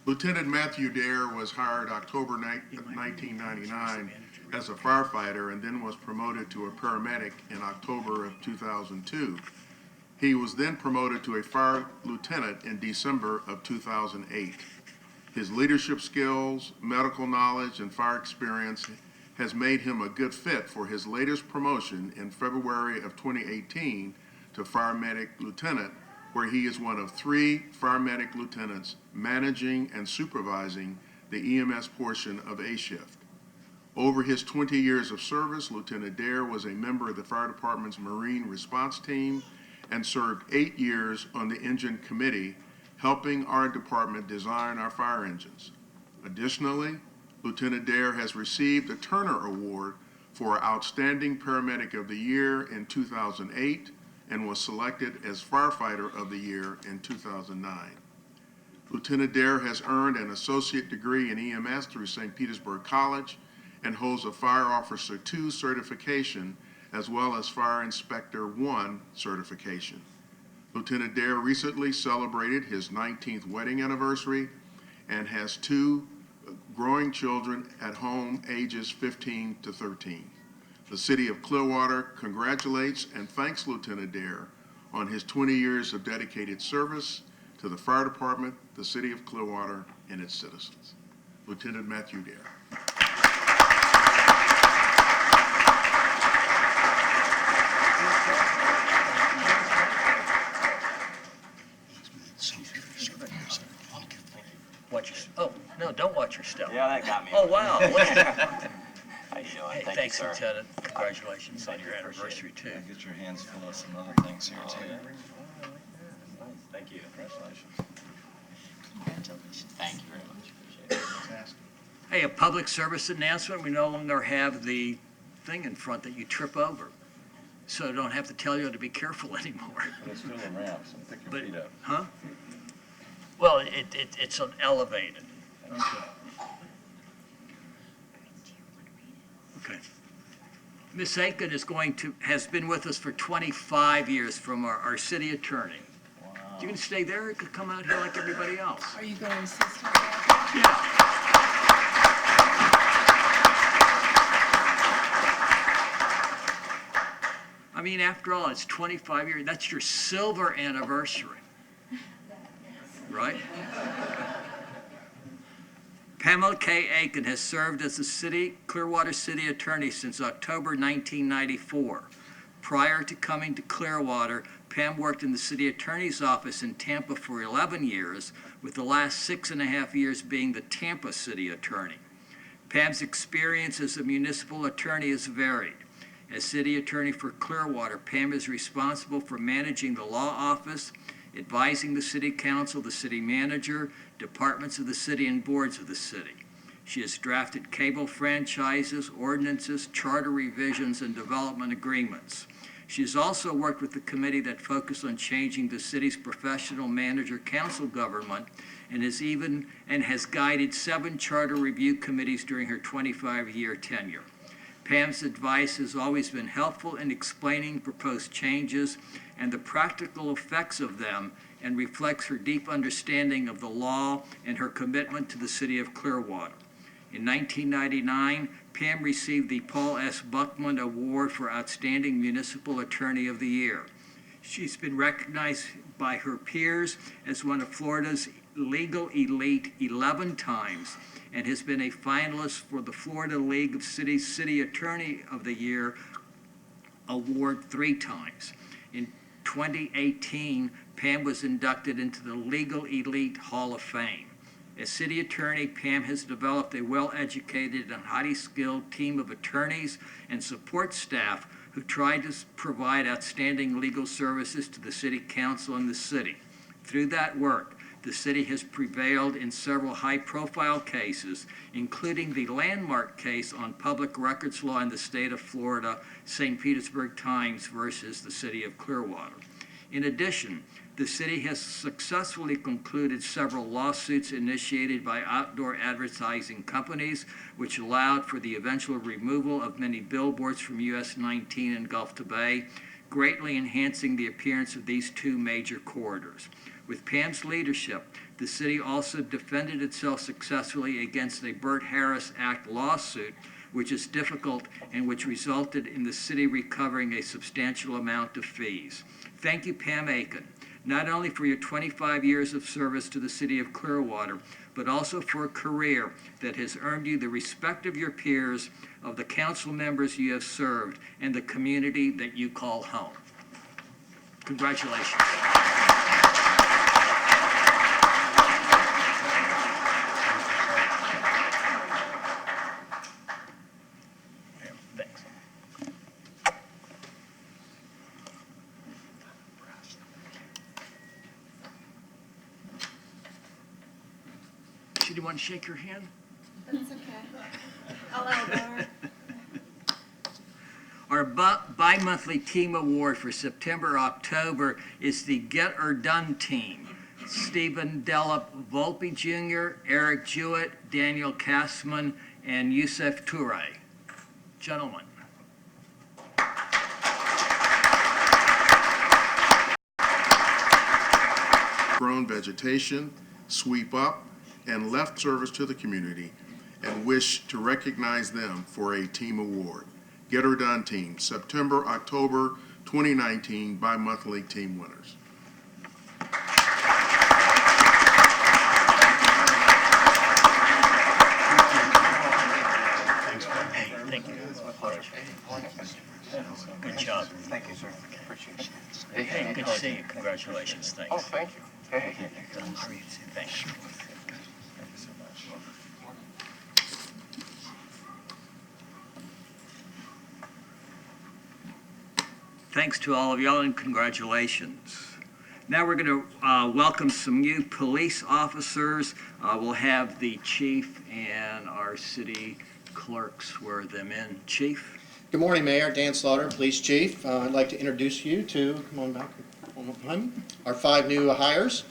Lieutenant Matthew Dare was hired October 1999 as a firefighter and then was promoted to a paramedic in October of 2002. He was then promoted to a fire lieutenant in December of 2008. His leadership skills, medical knowledge, and fire experience has made him a good fit for his latest promotion in February of 2018 to fire medic lieutenant, where he is one of 3 fire medic lieutenants managing and supervising the EMS portion of A shift. Over his 20 years of service, Lieutenant Dare was a member of the fire department's Marine response team and served 8 years on the engine committee, helping our department design our fire engines. Additionally, Lieutenant Dare has received a Turner Award for Outstanding Paramedic of the Year in 2008 and was selected as Firefighter of the Year in 2009. Lieutenant Dare has earned an associate degree in EMS through St. Petersburg College and holds a Fire Officer II certification as well as Fire Inspector I certification. Lieutenant Dare recently celebrated his 19th wedding anniversary and has 2 growing children at home ages 15 to 13. The City of Clearwater congratulates and thanks Lieutenant Dare on his 20 years of dedicated service to the fire department, the City of Clearwater, and its citizens. Lieutenant Matthew Dare. Watch your, oh, no, don't watch your step. Yeah, that got me. Oh, wow. How you doing? Hey, Thank thanks, you, sir. Lieutenant. Congratulations on your Appreciate anniversary, too. Yeah, get your hands full of some other things here too. Thank you. Congratulations. Thank you very much. Appreciate it. Hey, a public service announcement. We no longer have the thing in front that you trip over. So I don't have to tell you to be careful anymore. But it's still a ramp, so pick your But, feet up. huh? Well, it's an elevated. Okay. Ms. Aiken has been with us for 25 years from our city attorney. Wow. You can stay there or you could come out here like everybody else. Are you going to insist on that? Yeah. I mean, after all, it's 25 years. That's your silver anniversary, right? Pamela K. Aiken has served as the Clearwater City Attorney since October 1994. Prior to coming to Clearwater, Pam worked in the City Attorney's office in Tampa for 11 years, with the last 6.5 years being the Tampa City Attorney. Pam's experience as a municipal attorney is varied. As City Attorney for Clearwater, Pam is responsible for managing the law office, advising the City Council, the City Manager, departments of the city, and boards of the city. She has drafted cable franchises, ordinances, charter revisions, and development agreements. She has also worked with the committee that focused on changing the city's professional manager council government and has guided 7 charter review committees during her 25-year tenure. Pam's advice has always been helpful in explaining proposed changes and the practical effects of them, and reflects her deep understanding of the law and her commitment to the City of Clearwater. In 1999, Pam received the Paul S. Buckman Award for Outstanding Municipal Attorney of the Year. She's been recognized by her peers as one of Florida's legal elite 11 times and has been a finalist for the Florida League of Cities City Attorney of the Year Award 3 times. In 2018, Pam was inducted into the Legal Elite Hall of Fame. As city attorney, Pam has developed a well-educated and highly skilled team of attorneys and support staff who try to provide outstanding legal services to the city council and the city. Through that work, the city has prevailed in several high-profile cases, including the landmark case on public records law in the state of Florida, St. Petersburg Times versus the City of Clearwater. In addition, the city has successfully concluded several lawsuits initiated by outdoor advertising companies, which allowed for the eventual removal of many billboards from US 19 and Gulf to Bay, greatly enhancing the appearance of these two major corridors. With Pam's leadership, the city also defended itself successfully against a Burt Harris Act lawsuit, which is difficult and which resulted in the city recovering a substantial amount of fees. Thank you, Pam Aiken, not only for your 25 years of service to the city of Clearwater, but also for a career that has earned you the respect of your peers, of the council members you have served, and the community that you call home. Congratulations. Thanks. She didn't want to shake your hand? That's okay. I'll elbow her. Our bi-monthly team award for September-October is the Get Her Done team. Stephen Delap Volpe Jr., Eric Jewett, Daniel Kassman, and Youssef Toure. Gentlemen. Grown vegetation, sweep up, and left service to the community, and wish to recognize them for a team award. Get Her Done Team, September, October 2019 bi-monthly team winners. Thank you. Good job. Thank you, sir. Appreciate it. Hey, good to see you. Congratulations. Thanks. Oh, thank you. Hey. Thanks. Thank you so much. Thanks to all of y'all and congratulations. Now we're going to welcome some new police officers. We'll have the chief and our city clerk swear them in. Chief? Good morning, Mayor. Dan Slaughter, Police Chief. I'd like to introduce you to, come on back, one more time, our 5 new hires.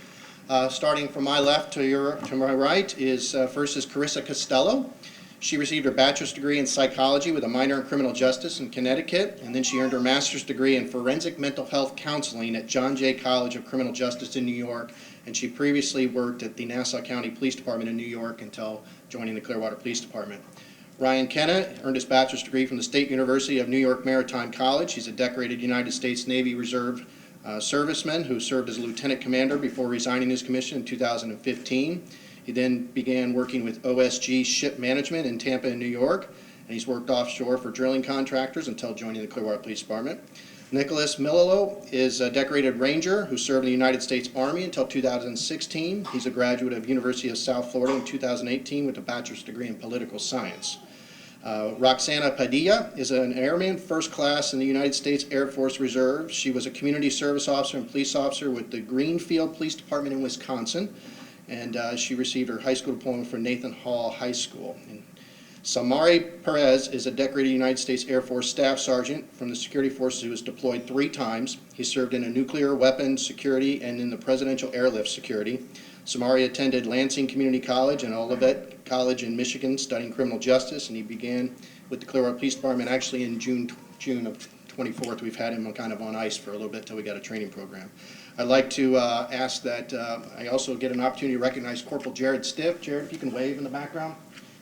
Starting from my left to my right is, first is Carissa Costello. She received her bachelor's degree in psychology with a minor in criminal justice in Connecticut, and then she earned her master's degree in forensic mental health counseling at John Jay College of Criminal Justice in New York, and she previously worked at the Nassau County Police Department in New York until joining the Clearwater Police Department. Ryan Kenna earned his bachelor's degree from the State University of New York Maritime College. He's a decorated United States Navy Reserve serviceman who served as a lieutenant commander before resigning his commission in 2015. He then began working with OSG Ship Management in Tampa and New York, and he's worked offshore for drilling contractors until joining the Clearwater Police Department. Nicholas Mililo is a decorated Ranger who served in the United States Army until 2016. He's a graduate of University of South Florida in 2018 with a bachelor's degree in political science. Roxana Padilla is an airman, first class in the United States Air Force Reserve. She was a community service officer and police officer with the Greenfield Police Department in Wisconsin, and she received her high school diploma from Nathan Hall High School. And Samari Perez is a decorated United States Air Force Staff Sergeant from the Security Forces who was deployed 3 times. He served in a nuclear weapons security and in the Presidential Airlift Security. Samari attended Lansing Community College and Olivet College in Michigan studying criminal justice, and he began with the Clearwater Police Department actually in June of 24th. We've had him kind of on ice for a little bit till we got a training program. I'd like to ask that I also get an opportunity to recognize Corporal Jared Stiff. Jared, if you can wave in the background.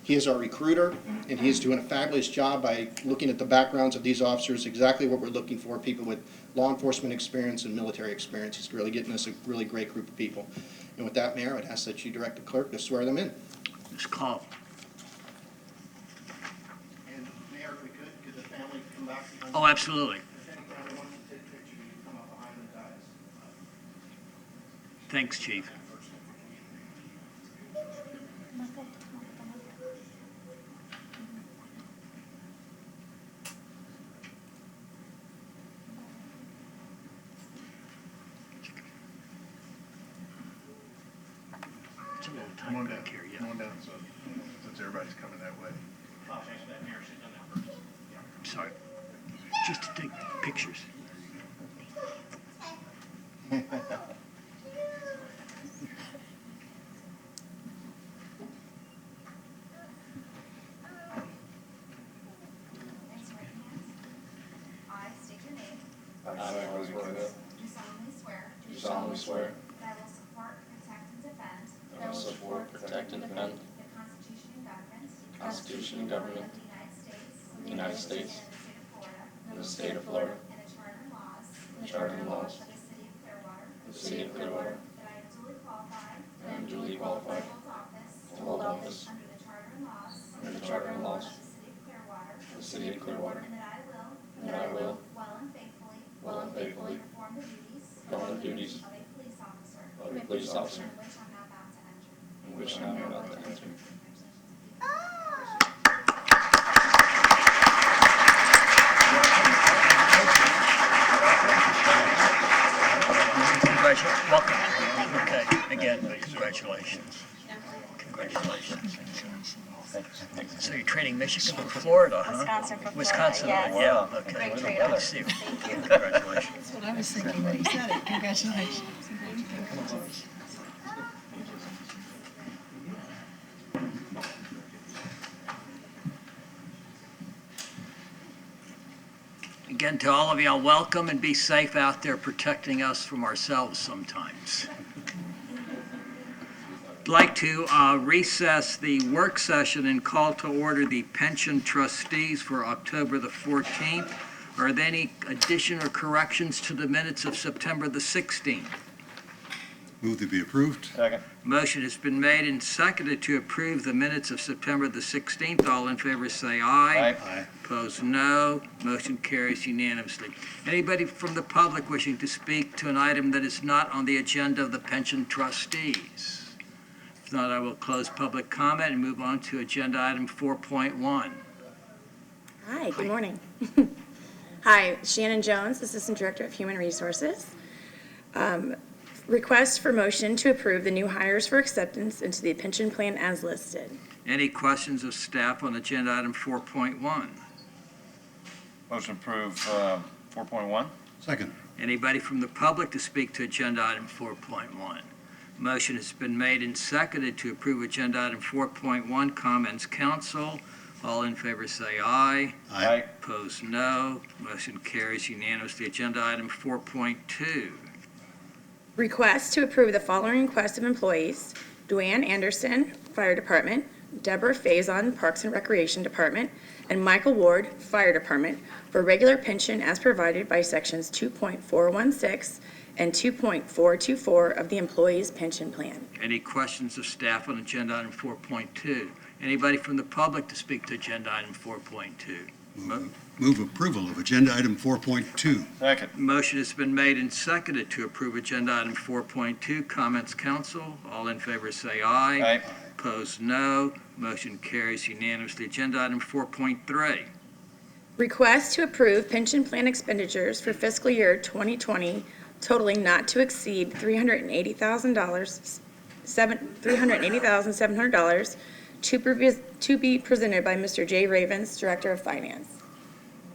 He is our recruiter, and he is doing a fabulous job by looking at the backgrounds of these officers, exactly what we're looking for, people with law enforcement experience and military experience. He's really getting us a really great group of people. And with that, Mayor, I'd ask that you direct the clerk to swear them in. Ms. Call. And Mayor, if we could the family come back? Oh, absolutely. If any family wants to take a picture, you can come up behind the dais. Thanks, Chief. It's a little Come tight on down, back here, come yeah. on down, so, since everybody's coming that way. Sorry. Just to take pictures. I state your name. I, I, Rosie Cornell, do solemnly swear do solemnly swear that I will support, protect, and defend that I will support, protect, and defend the the Constitution and government of the United States of the State of Florida and the state of Florida and the charter and laws of the city of Clearwater, of the city of Clearwater, that I am duly qualified that I am duly qualified to hold office under the charter and laws under of the city of Clearwater, the city of Clearwater, and that I will, well and faithfully, perform the duties of a of a police officer in which I am about to enter. Welcome. Okay, again, congratulations. Congratulations. So you're trading Michigan for Florida, huh? Wisconsin for Florida, Wisconsin, yes. yeah, okay. Great Good trade-off. to see you. Congratulations. That's what I was thinking when he said it. Congratulations. Again, to all of y'all, welcome and be safe out there protecting us from ourselves sometimes. I'd like to recess the work session and call to order the pension trustees for October the 14th. Are there any addition or corrections to the minutes of September the 16th? Move to be approved. Second. Motion has been made and seconded to approve the minutes of September the 16th. All in favor say aye. Aye. Opposed, no. Motion carries unanimously. Anybody from the public wishing to speak to an item that is not on the agenda of the pension trustees? If not, I will close public comment and move on to agenda item 4.1. Hi, good morning. Hi, Shannon Jones, Assistant Director of Human Resources. Request for motion to approve the new hires for acceptance into the pension plan as listed. Any questions of staff on agenda item 4.1? Motion approved, 4.1. Second. Anybody from the public to speak to agenda item 4.1? Motion has been made and seconded to approve agenda item 4.1. Comments, council. All in favor say aye. Aye. Opposed, no. Motion carries unanimously. Agenda item 4.2. Request to approve the following requests of employees: Duane Anderson, Fire Department; Deborah Faison, Parks and Recreation Department; and Michael Ward, Fire Department, for regular pension as provided by sections 2.416 and 2.424 of the employee's pension plan. Any questions of staff on agenda item 4.2? Anybody from the public to speak to agenda item 4.2? Move approval of agenda item 4.2. Second. Motion has been made and seconded to approve agenda item 4.2. Comments, council. All in favor say aye. Aye. Opposed, no. Motion carries unanimously. Agenda item 4.3. Request to approve pension plan expenditures for fiscal year 2020 totaling not to exceed $380,700 to be presented by Mr. Jay Ravens, Director of Finance.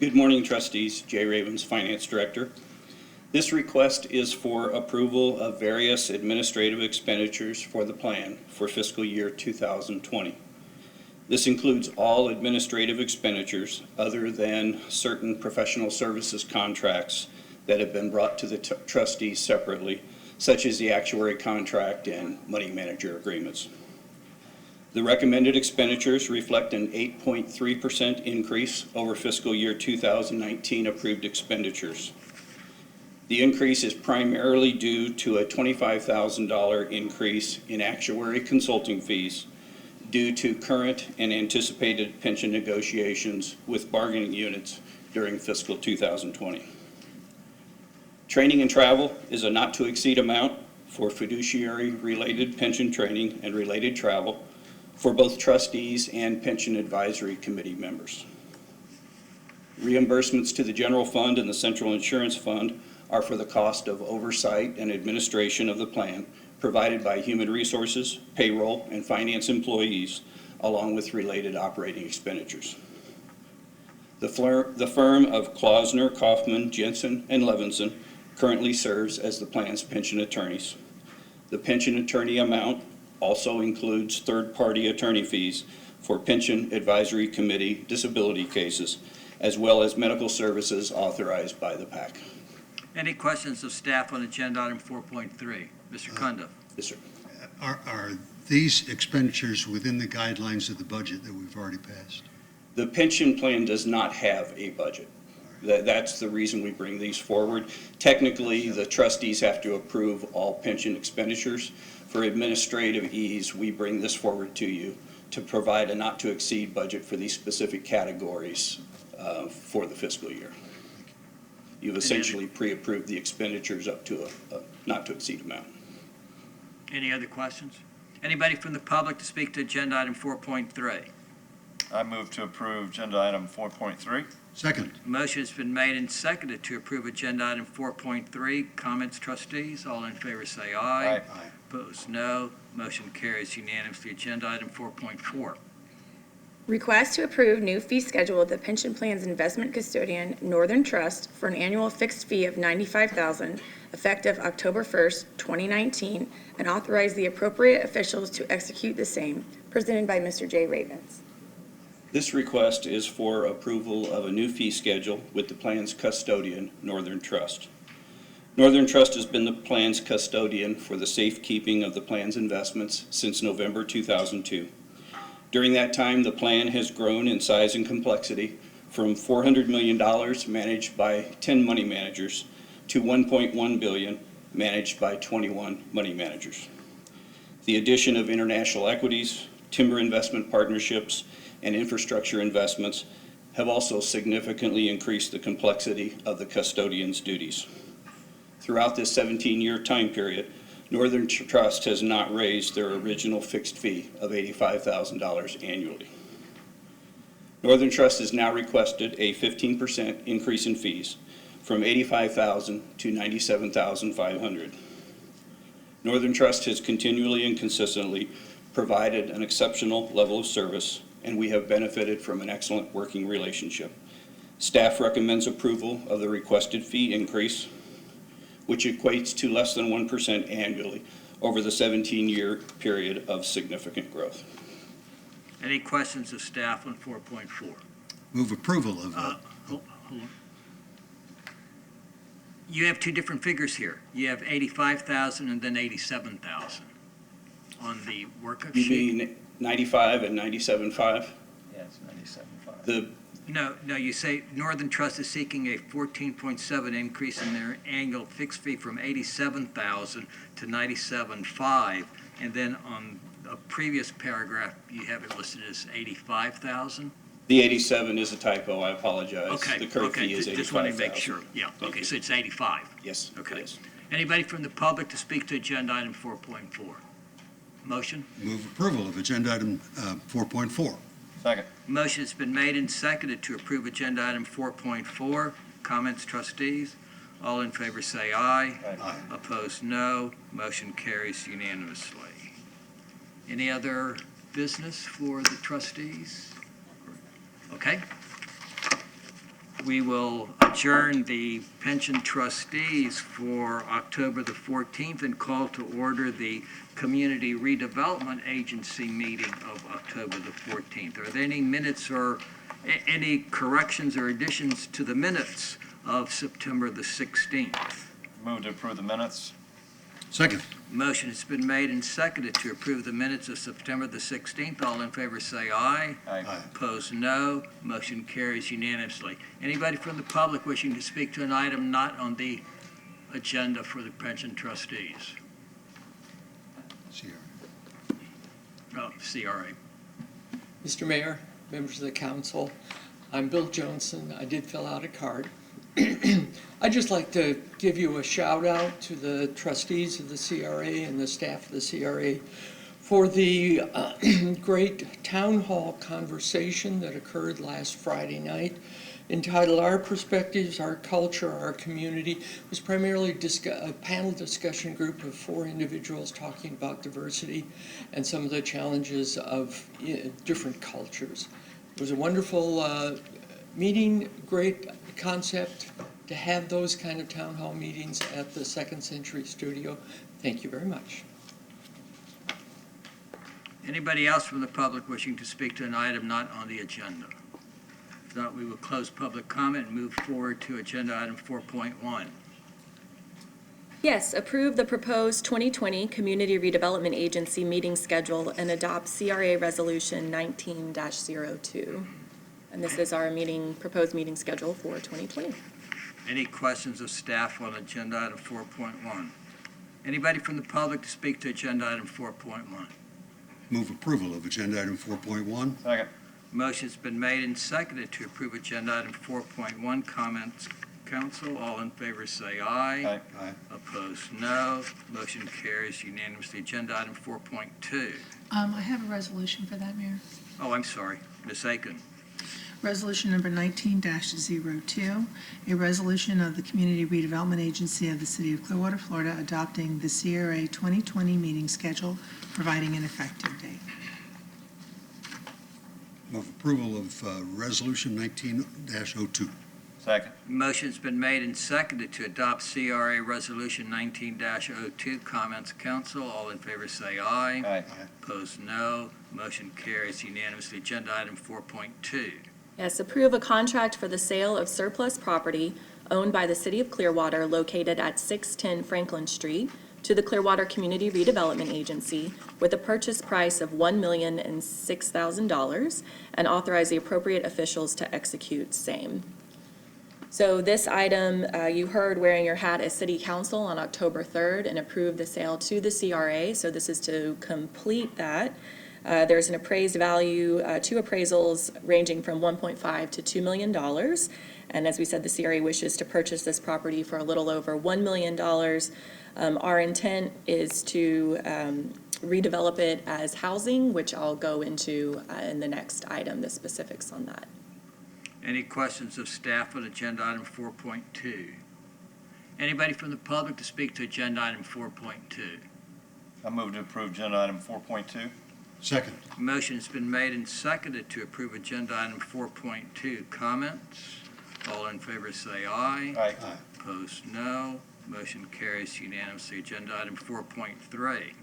Good morning, trustees. Jay Ravens, Finance Director. This request is for approval of various administrative expenditures for the plan for fiscal year 2020. This includes all administrative expenditures other than certain professional services contracts that have been brought to the trustees separately, such as the actuary contract and money manager agreements. The recommended expenditures reflect an 8.3% increase over fiscal year 2019 approved expenditures. The increase is primarily due to a $25,000 increase in actuary consulting fees due to current and anticipated pension negotiations with bargaining units during fiscal 2020. Training and travel is a not-to-exceed amount for fiduciary-related pension training and related travel for both trustees and pension advisory committee members. Reimbursements to the general fund and the central insurance fund are for the cost of oversight and administration of the plan provided by human resources, payroll, and finance employees, along with related operating expenditures. The firm of Klausner, Kaufman, Jensen, and Levinson currently serves as the plan's pension attorneys. The pension attorney amount also includes third-party attorney fees for pension advisory committee disability cases, as well as medical services authorized by the PAC. Any questions of staff on agenda item 4.3? Mr. Cundiff? Yes, sir. Are these expenditures within the guidelines of the budget that we've already passed? The pension plan does not have a budget. That's the reason we bring these forward. Technically, the trustees have to approve all pension expenditures. For administrative ease, we bring this forward to you to provide a not-to-exceed budget for these specific categories for the fiscal year. You've essentially pre-approved the expenditures up to a not-to-exceed amount. Any other questions? Anybody from the public to speak to agenda item 4.3? I move to approve agenda item 4.3. Second. Motion has been made and seconded to approve agenda item 4.3. Comments, trustees? All in favor say aye. Aye. Opposed, no. Motion carries unanimously. Agenda item 4.4. Request to approve new fee schedule of the pension plan's investment custodian, Northern Trust, for an annual fixed fee of $95,000 effective October 1st, 2019, and authorize the appropriate officials to execute the same, presented by Mr. J. Ravens. This request is for approval of a new fee schedule with the plan's custodian, Northern Trust. Northern Trust has been the plan's custodian for the safekeeping of the plan's investments since November 2002. During that time, the plan has grown in size and complexity from $400 million managed by 10 money managers to $1.1 billion managed by 21 money managers. The addition of international equities, timber investment partnerships, and infrastructure investments have also significantly increased the complexity of the custodian's duties. Throughout this 17-year time period, Northern Trust has not raised their original fixed fee of $85,000 annually. Northern Trust has now requested a 15% increase in fees from $85,000 to $97,500. Northern Trust has continually and consistently provided an exceptional level of service, and we have benefited from an excellent working relationship. Staff recommends approval of the requested fee increase, which equates to less than 1% annually over the 17-year period of significant growth. Any questions of staff on 4.4? Move approval of Hold on. You have two different figures here. You have 85,000 and then 87,000 on the workup You sheet. mean 95 and 97.5? Yeah, it's 97.5. The No, you say Northern Trust is seeking a 14.7 increase in their annual fixed fee from 87,000 to 97.5, and then on a previous paragraph, you have it listed as 85,000? The 87 is a typo, I apologize. Okay, The current okay, fee is just want to 85,000. make sure. Yeah, Thank okay, you. so it's 85. Yes, it Okay. is. Anybody from the public to speak to agenda item 4.4? Motion? move approval of agenda item 4.4. Second. Motion has been made and seconded to approve agenda item 4.4. Comments, trustees? All in favor say aye. Aye. Opposed, no. Motion carries unanimously. Any other business for the trustees? Okay. We will adjourn the pension trustees for October the 14th and call to order the Community Redevelopment Agency meeting of October the 14th. Are there any minutes or any corrections or additions to the minutes of September the 16th? Move to approve the minutes. Second. Motion has been made and seconded to approve the minutes of September the 16th. All in favor say aye. Aye. Aye. Opposed, no. Motion carries unanimously. Anybody from the public wishing to speak to an item not on the agenda for the pension trustees? See here. Oh, CRA. Mr. Mayor, members of the council, I'm Bill Johnson. I did fill out a card. I'd just like to give you a shout out to the trustees of the CRA and the staff of the CRA for the great town hall conversation that occurred last Friday night entitled Our Perspectives, Our Culture, Our Community. It was primarily a panel discussion group of 4 individuals talking about diversity and some of the challenges of different cultures. It was a wonderful meeting, great concept to have those kind of town hall meetings at the Second Century Studio. Thank you very much. Anybody else from the public wishing to speak to an item not on the agenda? If not, we will close public comment and move forward to agenda item 4.1. Yes, approve the proposed 2020 Community Redevelopment Agency meeting schedule and adopt CRA Resolution 19-02. And this is our proposed meeting schedule for 2020. Any questions of staff on agenda item 4.1? Anybody from the public to speak to agenda item 4.1? Move approval of agenda item 4.1. Second. Motion's been made and seconded to approve agenda item 4.1. Comments, council? All in favor say aye. Aye. Aye. Opposed, no. Motion carries unanimously. Agenda item 4.2. I have a resolution for that, Mayor. Oh, I'm sorry. Ms. Aiken. Resolution number 19-02, a resolution of the Community Redevelopment Agency of the City of Clearwater, Florida, adopting the CRA 2020 meeting schedule, providing an effective date. Move approval of resolution 19-02. Second. Motion's been made and seconded to adopt CRA Resolution 19-02. Comments, council? All in favor say aye. Aye. Opposed, no. Motion carries unanimously. Agenda item 4.2. Yes, approve a contract for the sale of surplus property owned by the City of Clearwater located at 610 Franklin Street to the Clearwater Community Redevelopment Agency with a purchase price of $1,006,000 and authorize the appropriate officials to execute same. So this item, you heard wearing your hat as City Council on October 3rd and approved the sale to the CRA. So this is to complete that. There's an appraised value, two appraisals ranging from $1.5 to $2 million. And as we said, the CRA wishes to purchase this property for a little over $1 million. Our intent is to redevelop it as housing, which I'll go into in the next item, the specifics on that. Any questions of staff on agenda item 4.2? Anybody from the public to speak to agenda item 4.2? I move to approve agenda item 4.2. Second. Motion's been made and seconded to approve agenda item 4.2. Comments? All in favor say aye. Aye. Aye. Opposed, no. Motion carries unanimously. Agenda item 4.3.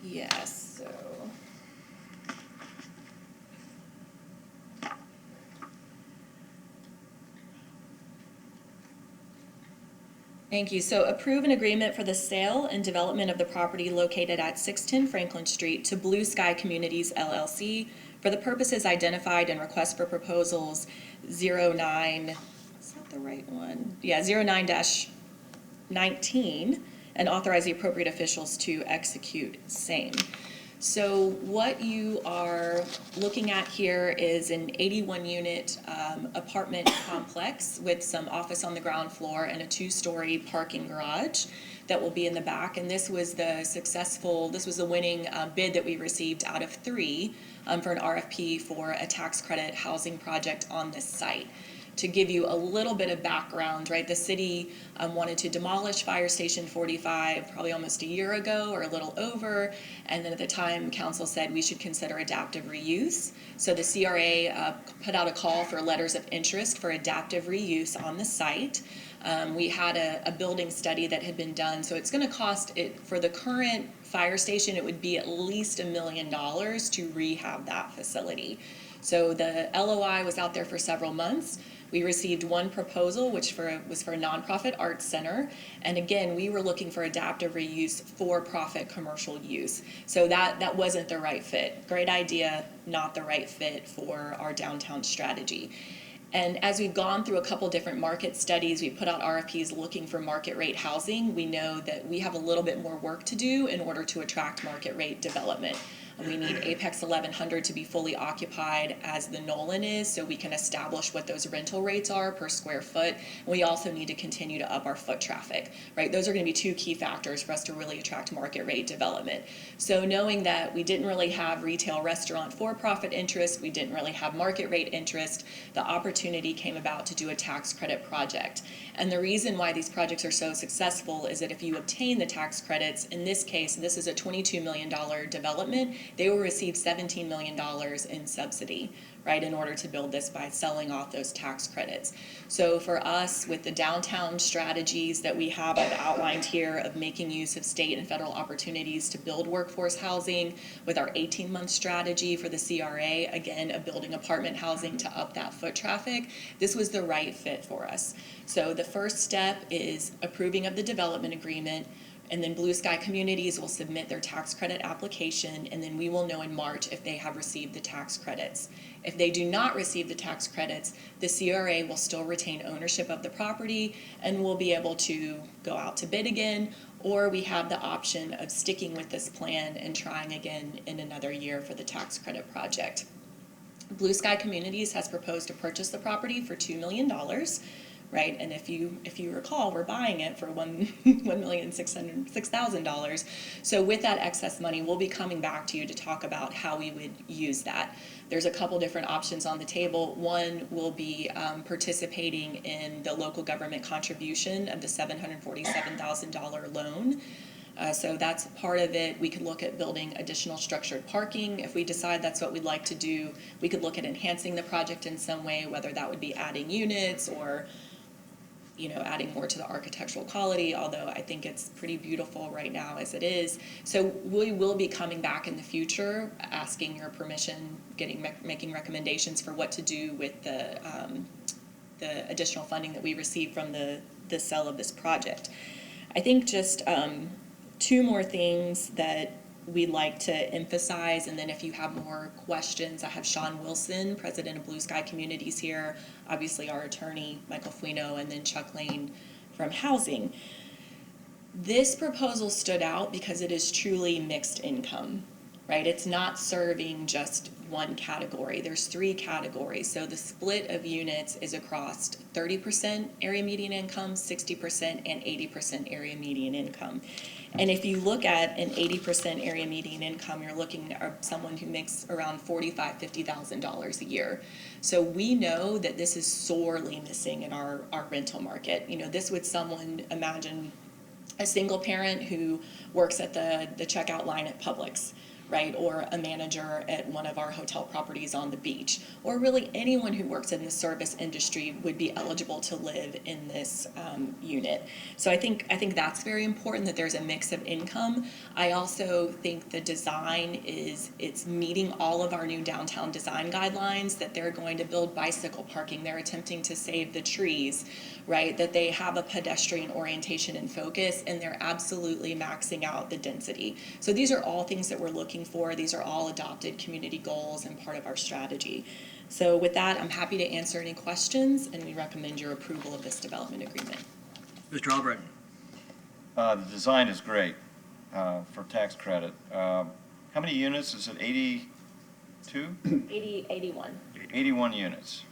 Yes, so. Thank you. So approve an agreement for the sale and development of the property located at 610 Franklin Street to Blue Sky Communities LLC for the purposes identified in request for proposals 09, is that the right one? Yeah, 09-19, and authorize the appropriate officials to execute same. So what you are looking at here is an 81-unit apartment complex with some office on the ground floor and a 2-story parking garage that will be in the back. And this was the winning bid that we received out of 3 for an RFP for a tax credit housing project on this site. To give you a little bit of background, right, the city wanted to demolish Fire Station 45 probably almost a year ago or a little over, and then at the time, council said we should consider adaptive reuse. So the CRA put out a call for letters of interest for adaptive reuse on the site. We had a building study that had been done, so it's going to cost it for the current fire station, it would be at least $1 million to rehab that facility. So the LOI was out there for several months. We received one proposal, which was for a nonprofit arts center. And again, we were looking for adaptive reuse for-profit commercial use. So that wasn't the right fit. Great idea, not the right fit for our downtown strategy. And as we've gone through a couple different market studies, we put out RFPs looking for market rate housing. We know that we have a little bit more work to do in order to attract market rate development. We need Apex 1100 to be fully occupied as the Nolan is, so we can establish what those rental rates are per square foot. We also need to continue to up our foot traffic, right? Those are going to be 2 key factors for us to really attract market rate development. So knowing that we didn't really have retail restaurant for-profit interest, we didn't really have market rate interest, the opportunity came about to do a tax credit project. And the reason why these projects are so successful is that if you obtain the tax credits, in this case, this is a $22 million development, they will receive $17 million in subsidy, right, in order to build this by selling off those tax credits. So for us, with the downtown strategies that we have, I've outlined here, of making use of state and federal opportunities to build workforce housing, with our 18-month strategy for the CRA, again, of building apartment housing to up that foot traffic, this was the right fit for us. So the first step is approving of the development agreement, and then Blue Sky Communities will submit their tax credit application, and then we will know in March if they have received the tax credits. If they do not receive the tax credits, the CRA will still retain ownership of the property and will be able to go out to bid again, or we have the option of sticking with this plan and trying again in another year for the tax credit project. Blue Sky Communities has proposed to purchase the property for $2 million. Right, and if you recall, we're buying it for $1,606,000. So with that excess money, we'll be coming back to you to talk about how we would use that. There's a couple different options on the table. One will be participating in the local government contribution of the $747,000 loan. So that's part of it. We could look at building additional structured parking. If we decide that's what we'd like to do, we could look at enhancing the project in some way, whether that would be adding units or adding more to the architectural quality, although I think it's pretty beautiful right now as it is. So we will be coming back in the future, asking your permission, making recommendations for what to do with the additional funding that we receive from the sale of this project. I think just two more things that we'd like to emphasize, and then if you have more questions, I have Sean Wilson, president of Blue Sky Communities here, obviously our attorney, Michael Fuino, and then Chuck Lane from Housing. This proposal stood out because it is truly mixed income, right? It's not serving just one category. There's three categories. So the split of units is across 30% area median income, 60%, and 80% area median income. And if you look at an 80% area median income, you're looking at someone who makes around $45,000, $50,000 a year. So we know that this is sorely missing in our rental market. This would someone imagine a single parent who works at the checkout line at Publix, right, or a manager at one of our hotel properties on the beach, or really anyone who works in the service industry would be eligible to live in this unit. So I think that's very important, that there's a mix of income. I also think the design it's meeting all of our new downtown design guidelines, that they're going to build bicycle parking, they're attempting to save the trees, right, that they have a pedestrian orientation and focus, and they're absolutely maxing out the density. So these are all things that we're looking for. These are all adopted community goals and part of our strategy. So with that, I'm happy to answer any questions, and we recommend your approval of this development agreement. Mr. Albritton. The design is great for tax credit. How many units? Is it 82? 81. 81 units.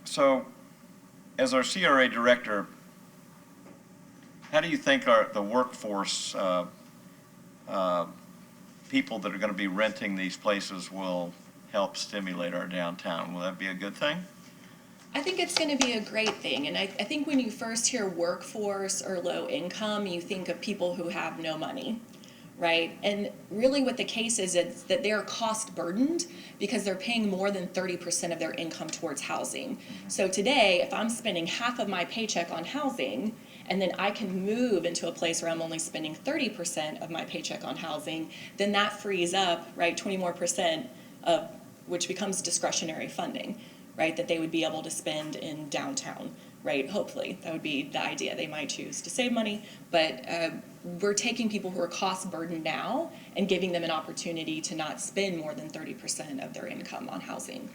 So as our CRA director, how do you think the workforce people that are going to be renting these places will help stimulate our downtown? Will that be a good thing? I think it's going to be a great thing. And I think when you first hear workforce or low income, you think of people who have no money, right? And really what the case is that they're cost burdened because they're paying more than 30% of their income towards housing. So today, if I'm spending half of my paycheck on housing, and then I can move into a place where I'm only spending 30% of my paycheck on housing, then that frees up, right, 20% more of which becomes discretionary funding, right, that they would be able to spend in downtown, right? Hopefully, that would be the idea. They might choose to save money, but we're taking people who are cost burdened now and giving them an opportunity to not spend more than 30% of their income on housing.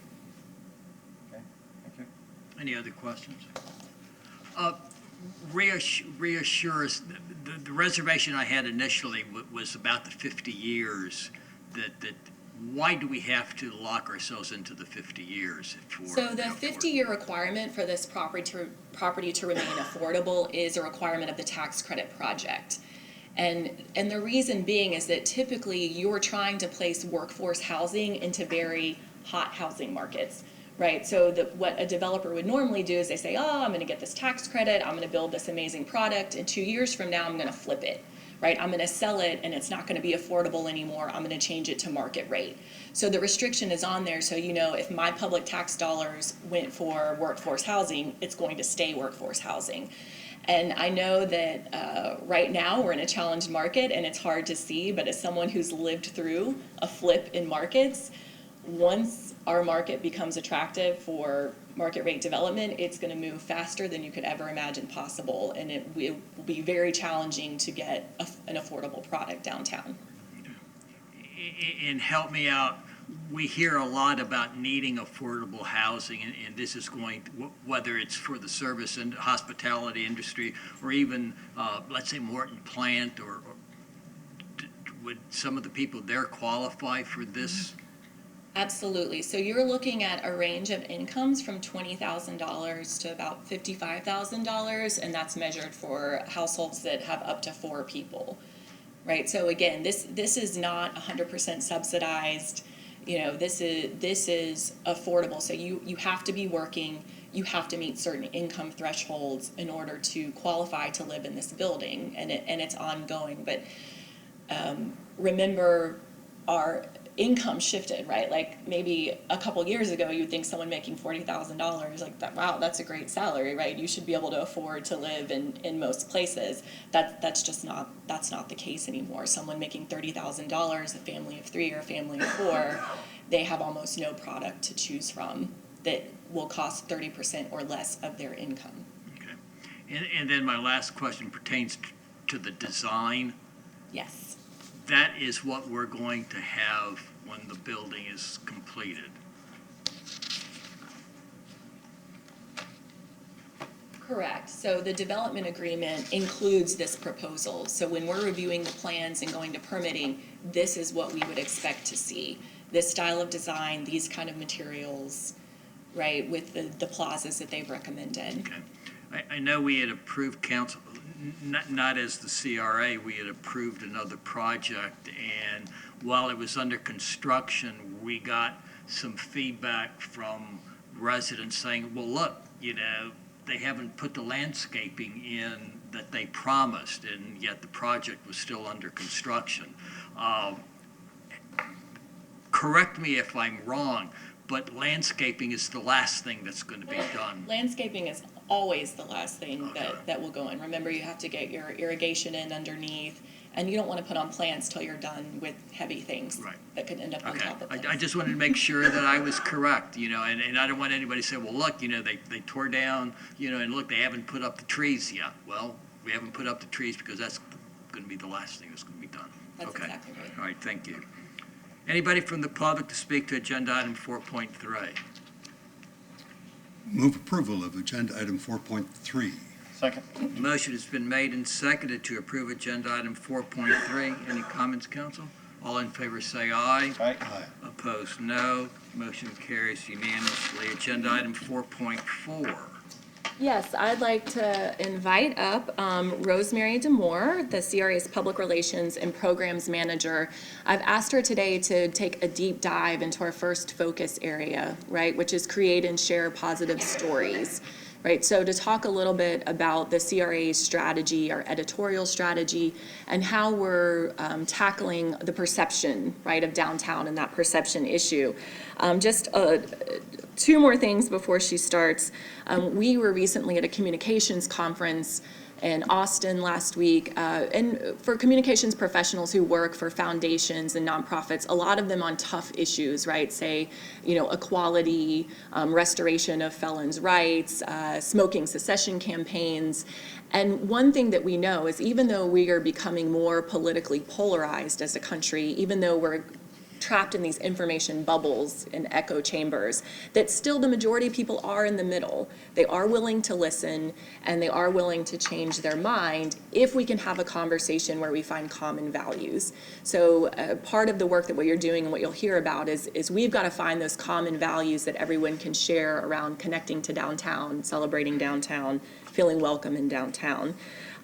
Okay, thank you. Any other questions? Reassure us, the reservation I had initially was about the 50 years, that why do we have to lock ourselves into the 50 years? So the 50-year requirement for this property to remain affordable is a requirement of the tax credit project. And the reason being is that typically you're trying to place workforce housing into very hot housing markets, right? So what a developer would normally do is they say, oh, I'm going to get this tax credit, I'm going to build this amazing product, and 2 years from now I'm going to flip it, right? I'm gonna sell it and it's not gonna be affordable anymore, I'm gonna change it to market rate. So the restriction is on there, so you know if my public tax dollars went for workforce housing, it's going to stay workforce housing. And I know that right now we're in a challenged market and it's hard to see, but as someone who's lived through a flip in markets, once our market becomes attractive for market rate development, it's going to move faster than you could ever imagine possible, and it will be very challenging to get an affordable product downtown. And help me out, we hear a lot about needing affordable housing, and this is going, whether it's for the service and hospitality industry, or even, let's say Morton Plant, or would some of the people there qualify for this? Absolutely. So you're looking at a range of incomes from $20,000 to about $55,000, and that's measured for households that have up to 4 people, right? So again, this is not 100% subsidized. You know, this is affordable. So you have to be working. You have to meet certain income thresholds in order to qualify to live in this building, and it's ongoing. But remember, our income shifted, right? Like maybe a couple years ago, you'd think someone making $40,000, like that, wow, that's a great salary, right? You should be able to afford to live in most places. That's not the case anymore. Someone making $30,000, a family of 3 or a family of 4, they have almost no product to choose from that will cost 30% or less of their income. Okay. And then my last question pertains to the design. Yes. That is what we're going to have when the building is completed. Correct. So the development agreement includes this proposal. So when we're reviewing the plans and going to permitting, this is what we would expect to see. This style of design, these kind of materials, right, with the plazas that they've recommended. Okay. I know we had approved council, not as the CRA, we had approved another project, and while it was under construction, we got some feedback from residents saying, well, look, you know, they haven't put the landscaping in that they promised, and yet the project was still under construction. Correct me if I'm wrong, but landscaping is the last thing that's going to be done. Landscaping is always the last thing that will go in. Remember, you have to get your irrigation in underneath, and you don't want to put on plants till you're done with heavy things that could end up on top of plants. I just wanted to make sure that I was correct, you know, and I don't want anybody to say, well, look, you know, they tore down, you know, and look, they haven't put up the trees yet. Well, we haven't put up the trees because that's going to be the last thing that's going to be done. That's exactly right. All right, thank you. Anybody from the public to speak to agenda item 4.3? Move approval of agenda item 4.3. Second. Motion has been made and seconded to approve agenda item 4.3. Any comments, council? All in favor say aye. Aye. Opposed, no. Motion carries unanimously. Agenda item 4.4. Yes, I'd like to invite up Rosemary Demore, the CRA's Public Relations and Programs Manager. I've asked her today to take a deep dive into our first focus area, right, which is create and share positive stories. Right, so to talk a little bit about the CRA's strategy, our editorial strategy, and how we're tackling the perception, right, of downtown and that perception issue. Just 2 more things before she starts. We were recently at a communications conference in Austin last week, and for communications professionals who work for foundations and nonprofits, a lot of them on tough issues, right? Say, you know, equality, restoration of felons' rights, smoking cessation campaigns. And one thing that we know is even though we are becoming more politically polarized as a country, even though we're trapped in these information bubbles and echo chambers, that still the majority of people are in the middle. They are willing to listen, and they are willing to change their mind if we can have a conversation where we find common values. So part of the work that what you're doing and what you'll hear about is we've got to find those common values that everyone can share around connecting to downtown, celebrating downtown, feeling welcome in downtown.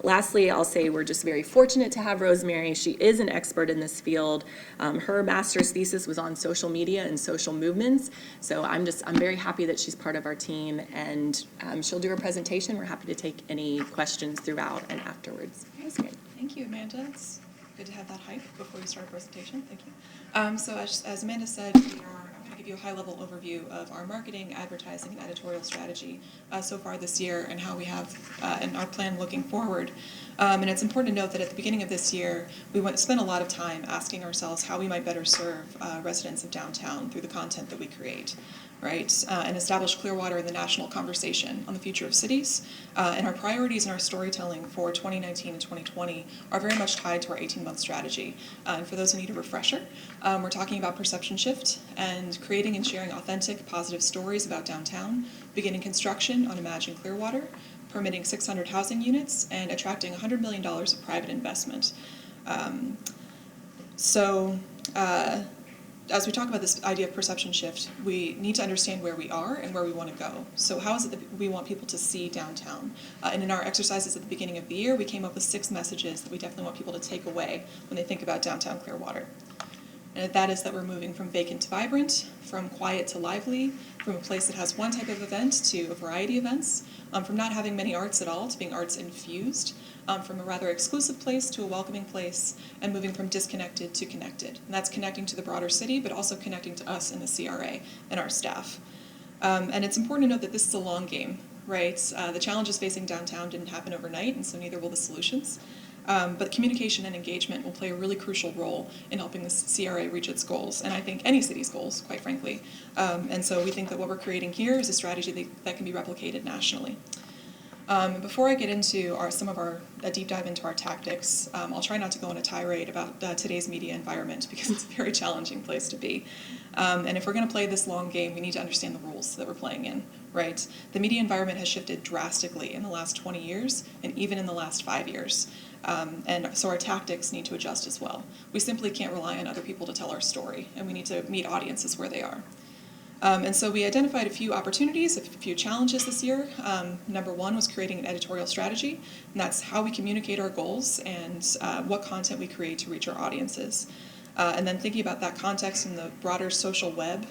Lastly, I'll say we're just very fortunate to have Rosemary. She is an expert in this field. Her master's thesis was on social media and social movements. So I'm very happy that she's part of our team, and she'll do her presentation. We're happy to take any questions throughout and afterwards. Rosemary. Thank you. Thank you, Amanda. It's good to have that hype before we start our presentation. Thank you. So as Amanda said, I'm going to give you a high-level overview of our marketing, advertising, and editorial strategy so far this year and how we have and our plan looking forward. And it's important to note that at the beginning of this year, we spent a lot of time asking ourselves how we might better serve residents of downtown through the content that we create. Right, and establish Clearwater in the national conversation on the future of cities. And our priorities and our storytelling for 2019 and 2020 are very much tied to our 18-month strategy. And for those who need a refresher, we're talking about perception shift and creating and sharing authentic, positive stories about downtown, beginning construction on Imagine Clearwater, permitting 600 housing units, and attracting $100 million of private investment. As we talk about this idea of perception shift, we need to understand where we are and where we want to go. So how is it that we want people to see downtown? And in our exercises at the beginning of the year, we came up with 6 messages that we definitely want people to take away when they think about downtown Clearwater. And that is that we're moving from vacant to vibrant, from quiet to lively, from a place that has one type of event to a variety of events, from not having many arts at all to being arts infused, from a rather exclusive place to a welcoming place, and moving from disconnected to connected. And that's connecting to the broader city, but also connecting to us in the CRA and our staff. And it's important to note that this is a long game, right? The challenges facing downtown didn't happen overnight, and so neither will the solutions. But communication and engagement will play a really crucial role in helping the CRA reach its goals, and I think any city's goals, quite frankly. And so we think that what we're creating here is a strategy that can be replicated nationally. Before I get into a deep dive into our tactics, I'll try not to go on a tirade about today's media environment because it's a very challenging place to be. And if we're going to play this long game, we need to understand the rules that we're playing in, right? The media environment has shifted drastically in the last 20 years and even in the last 5 years. And so our tactics need to adjust as well. We simply can't rely on other people to tell our story, and we need to meet audiences where they are. And so we identified a few opportunities, a few challenges this year. Number 1 was creating an editorial strategy, and that's how we communicate our goals and what content we create to reach our audiences. And then thinking about that context in the broader social web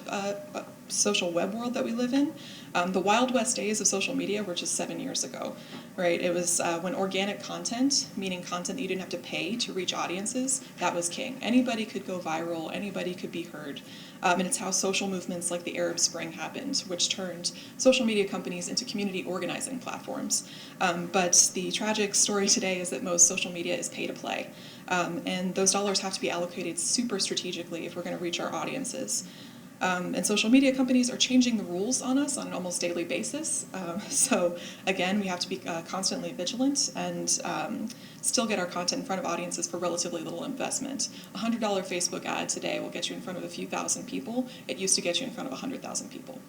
world that we live in. The Wild West days of social media were just 7 years ago, right? It was when organic content, meaning content that you didn't have to pay to reach audiences, that was king. Anybody could go viral, anybody could be heard. And it's how social movements like the Arab Spring happened, which turned social media companies into community organizing platforms. But the tragic story today is that most social media is pay to play. And those dollars have to be allocated super strategically if we're going to reach our audiences. And social media companies are changing the rules on us on an almost daily basis. So again, we have to be constantly vigilant and still get our content in front of audiences for relatively little investment. A $100 Facebook ad today will get you in front of a few thousand people. It used to get you in front of 100,000 people.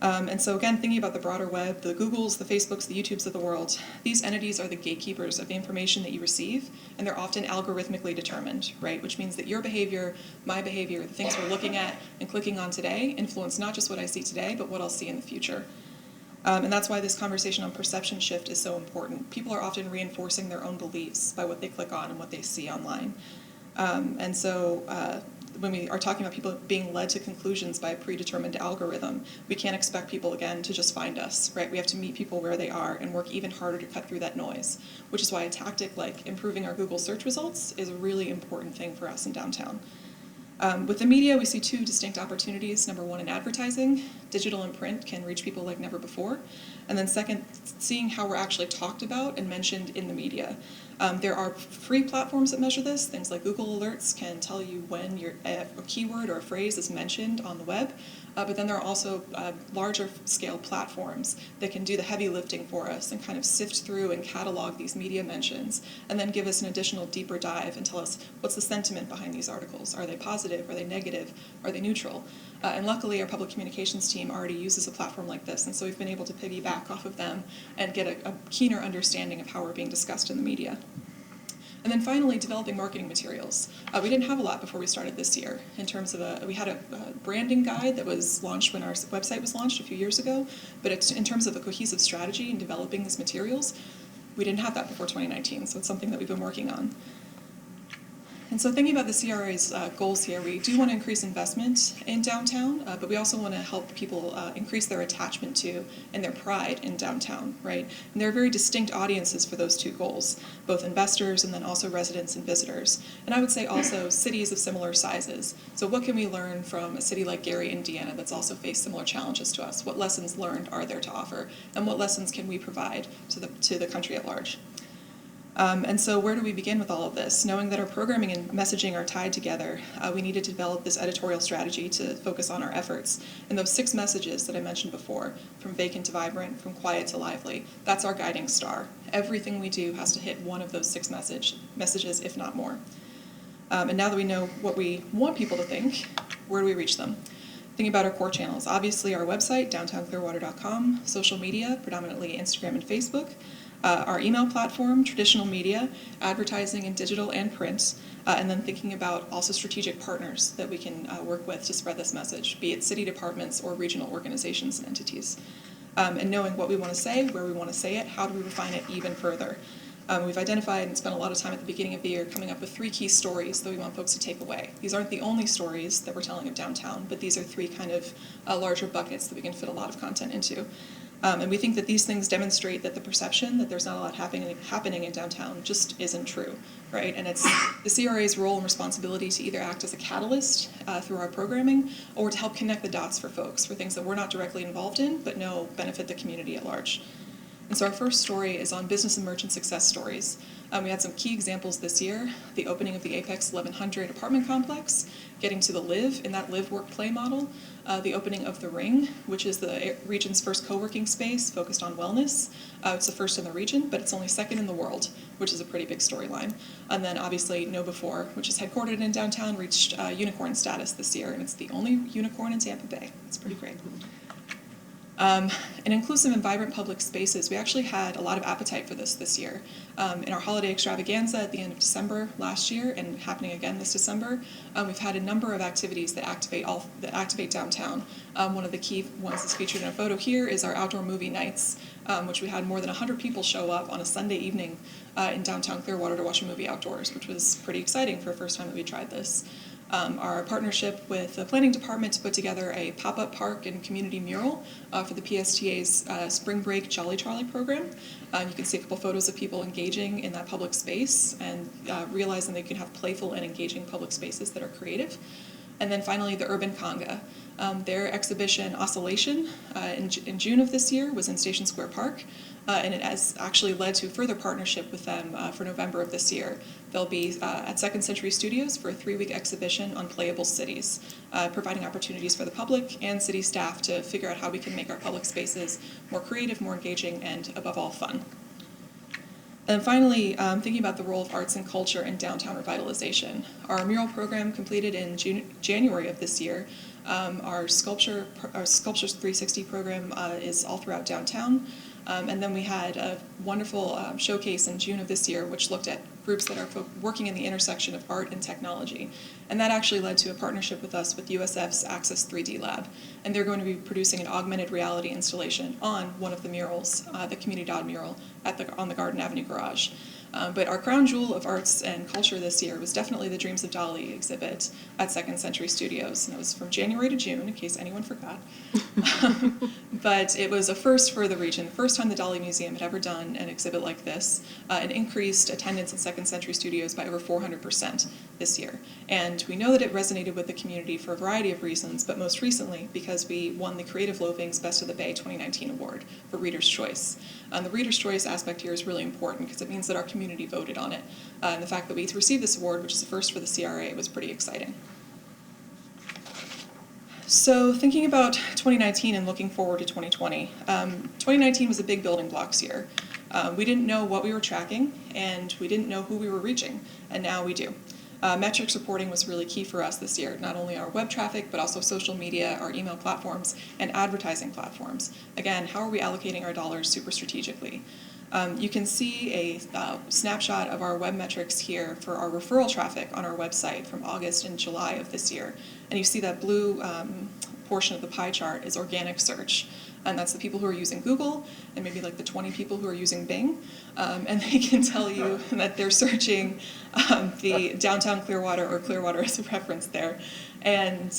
And so again, thinking about the broader web, the Googles, the Facebooks, the YouTubes of the world, these entities are the gatekeepers of the information that you receive, and they're often algorithmically determined, right? Which means that your behavior, my behavior, the things we're looking at and clicking on today influence not just what I see today, but what I'll see in the future. And that's why this conversation on perception shift is so important. People are often reinforcing their own beliefs by what they click on and what they see online. And so when we are talking about people being led to conclusions by a predetermined algorithm, we can't expect people, again, to just find us, right? We have to meet people where they are and work even harder to cut through that noise, which is why a tactic like improving our Google search results is a really important thing for us in downtown. With the media, we see 2 distinct opportunities. Number 1, in advertising. Digital and print can reach people like never before. And then second, seeing how we're actually talked about and mentioned in the media. There are free platforms that measure this. Things like Google Alerts can tell you when a keyword or a phrase is mentioned on the web. But then there are also larger scale platforms that can do the heavy lifting for us and kind of sift through and catalog these media mentions and then give us an additional deeper dive and tell us what's the sentiment behind these articles. Are they positive? Are they negative? Are they neutral? And luckily our public communications team already uses a platform like this, and so we've been able to piggyback off of them and get a keener understanding of how we're being discussed in the media. And then finally, developing marketing materials. We didn't have a lot before we started this year in terms of we had a branding guide that was launched when our website was launched a few years ago, but in terms of a cohesive strategy in developing these materials, we didn't have that before 2019, so it's something that we've been working on. And so thinking about the CRA's goals here, we do want to increase investment in downtown, but we also want to help people increase their attachment to and their pride in downtown, right? And there are very distinct audiences for those two goals, both investors and then also residents and visitors. And I would say also cities of similar sizes. So what can we learn from a city like Gary, Indiana, that's also faced similar challenges to us? What lessons learned are there to offer? And what lessons can we provide to the country at large? And so where do we begin with all of this? Knowing that our programming and messaging are tied together, we needed to develop this editorial strategy to focus on our efforts. And those 6 messages that I mentioned before, from vacant to vibrant, from quiet to lively, that's our guiding star. Everything we do has to hit one of those 6 messages, if not more. And now that we know what we want people to think, where do we reach them? Thinking about our core channels, obviously our website, downtownclearwater.com, social media, predominantly Instagram and Facebook, our email platform, traditional media, advertising in digital and print, and then thinking about also strategic partners that we can work with to spread this message, be it city departments or regional organizations and entities. And knowing what we want to say, where we want to say it, how do we refine it even further. We've identified and spent a lot of time at the beginning of the year coming up with 3 key stories that we want folks to take away. These aren't the only stories that we're telling of downtown, but these are 3 kind of larger buckets that we can fit a lot of content into. And we think that these things demonstrate that the perception that there's not a lot happening in downtown just isn't true, right? And it's the CRA's role and responsibility to either act as a catalyst through our programming or to help connect the dots for folks for things that we're not directly involved in but know benefit the community at large. And so our first story is on business and merchant success stories. We had some key examples this year: the opening of the Apex 1100 apartment complex, getting to the Live in that live, work, play model, the opening of the Ring, which is the region's first co-working space focused on wellness. It's the first in the region, but it's only 2nd in the world, which is a pretty big storyline. And then obviously Know Before, which is headquartered in downtown, reached unicorn status this year, and it's the only unicorn in Tampa Bay. It's pretty great. In inclusive and vibrant public spaces, we actually had a lot of appetite for this year. In our holiday extravaganza at the end of December last year and happening again this December, we've had a number of activities that activate downtown. One of the key ones that's featured in a photo here is our outdoor movie nights, which we had more than 100 people show up on a Sunday evening in downtown Clearwater to watch a movie outdoors, which was pretty exciting for the first time that we tried this. Our partnership with the planning department to put together a pop-up park and community mural for the PSTA's Spring Break Jolly Trolley program. You can see a couple photos of people engaging in that public space and realizing they can have playful and engaging public spaces that are creative. And then finally, the Urban Conga. Their exhibition Oscillation in June of this year was in Station Square Park, and it has actually led to a further partnership with them for November of this year. They'll be at Second Century Studios for a 3-week exhibition on playable cities, providing opportunities for the public and city staff to figure out how we can make our public spaces more creative, more engaging, and above all, fun. And finally, thinking about the role of arts and culture in downtown revitalization. Our mural program completed in January of this year. Our Sculptures 360 program is all throughout downtown. And then we had a wonderful showcase in June of this year, which looked at groups that are working in the intersection of art and technology. And that actually led to a partnership with us with USF's Access 3D Lab. And they're going to be producing an augmented reality installation on one of the murals, the Community Dot mural on the Garden Avenue garage. But our crown jewel of arts and culture this year was definitely the Dreams of Dolly exhibit at Second Century Studios. And it was from January to June, in case anyone forgot. But it was a first for the region, the first time the Dolly Museum had ever done an exhibit like this, and increased attendance at Second Century Studios by over 400% this year. And we know that it resonated with the community for a variety of reasons, but most recently because we won the Creative Loafing's Best of the Bay 2019 award for Reader's Choice. The Reader's Choice aspect here is really important because it means that our community voted on it. And the fact that we received this award, which is the first for the CRA, was pretty exciting. So thinking about 2019 and looking forward to 2020, 2019 was a big building blocks year. We didn't know what we were tracking, and we didn't know who we were reaching, and now we do. Metrics reporting was really key for us this year, not only our web traffic, but also social media, our email platforms, and advertising platforms. Again, how are we allocating our dollars super strategically? You can see a snapshot of our web metrics here for our referral traffic on our website from August and July of this year. And you see that blue portion of the pie chart is organic search. And that's the people who are using Google and maybe like the 20 people who are using Bing. And they can tell you that they're searching the downtown Clearwater or Clearwater as a reference there. And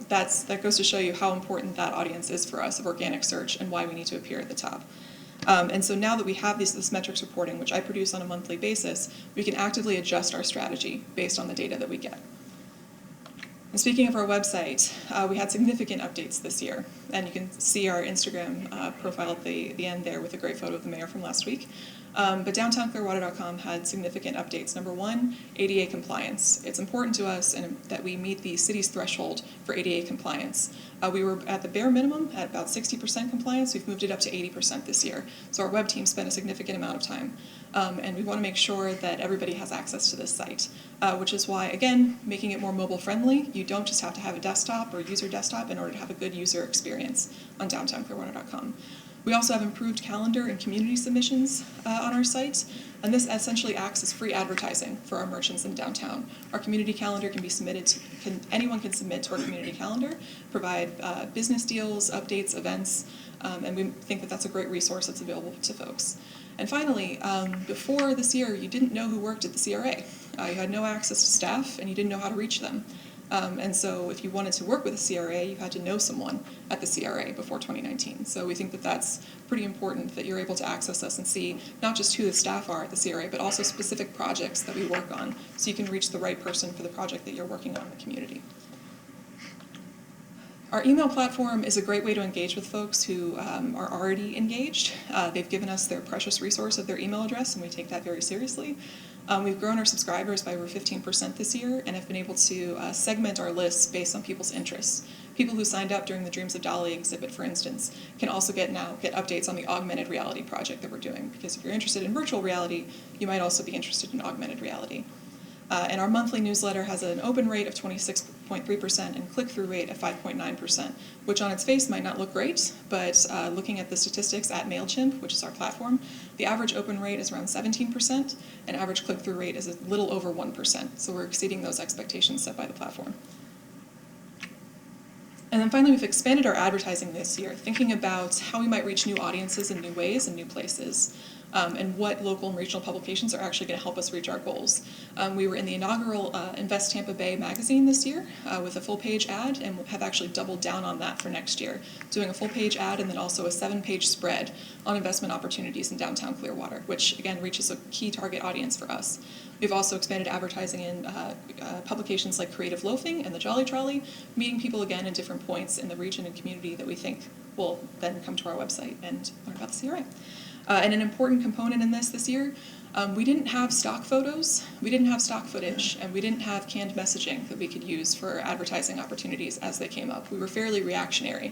that goes to show you how important that audience is for us of organic search and why we need to appear at the top. And so now that we have this metrics reporting, which I produce on a monthly basis, we can actively adjust our strategy based on the data that we get. And speaking of our website, we had significant updates this year. And you can see our Instagram profile at the end there with a great photo of the mayor from last week. But downtownclearwater.com had significant updates. Number one, ADA compliance. It's important to us that we meet the city's threshold for ADA compliance. We were at the bare minimum at about 60% compliance. We've moved it up to 80% this year. So our web team spent a significant amount of time. And we want to make sure that everybody has access to this site, which is why, again, making it more mobile friendly. You don't just have to have a desktop or use your desktop in order to have a good user experience on downtownclearwater.com. We also have improved calendar and community submissions on our site, and this essentially acts as free advertising for our merchants in downtown. Our community calendar can be submitted anyone can submit to our community calendar, provide business deals, updates, events, and we think that that's a great resource that's available to folks. And finally, before this year, you didn't know who worked at the CRA. You had no access to staff, and you didn't know how to reach them. And so if you wanted to work with a CRA, you had to know someone at the CRA before 2019. So we think that that's pretty important, that you're able to access us and see not just who the staff are at the CRA, but also specific projects that we work on, so you can reach the right person for the project that you're working on in the community. Our email platform is a great way to engage with folks who are already engaged. They've given us their precious resource of their email address, and we take that very seriously. We've grown our subscribers by over 15% this year and have been able to segment our lists based on people's interests. People who signed up during the Dreams of Dolly exhibit, for instance, can also get updates on the augmented reality project that we're doing, because if you're interested in virtual reality, you might also be interested in augmented reality. And our monthly newsletter has an open rate of 26.3% and click-through rate of 5.9%, which on its face might not look great, but looking at the statistics at MailChimp, which is our platform, the average open rate is around 17%, and average click-through rate is a little over 1%. So we're exceeding those expectations set by the platform. And then finally, we've expanded our advertising this year, thinking about how we might reach new audiences in new ways and new places. And what local and regional publications are actually going to help us reach our goals. We were in the inaugural Invest Tampa Bay magazine this year with a full-page ad, and have actually doubled down on that for next year, doing a full-page ad and then also a 7-page spread on investment opportunities in downtown Clearwater, which again reaches a key target audience for us. We've also expanded advertising in publications like Creative Loafing and the Jolly Trolley, meeting people again in different points in the region and community that we think will then come to our website and learn about the CRA. And an important component in this year, we didn't have stock photos, we didn't have stock footage, and we didn't have canned messaging that we could use for advertising opportunities as they came up. We were fairly reactionary.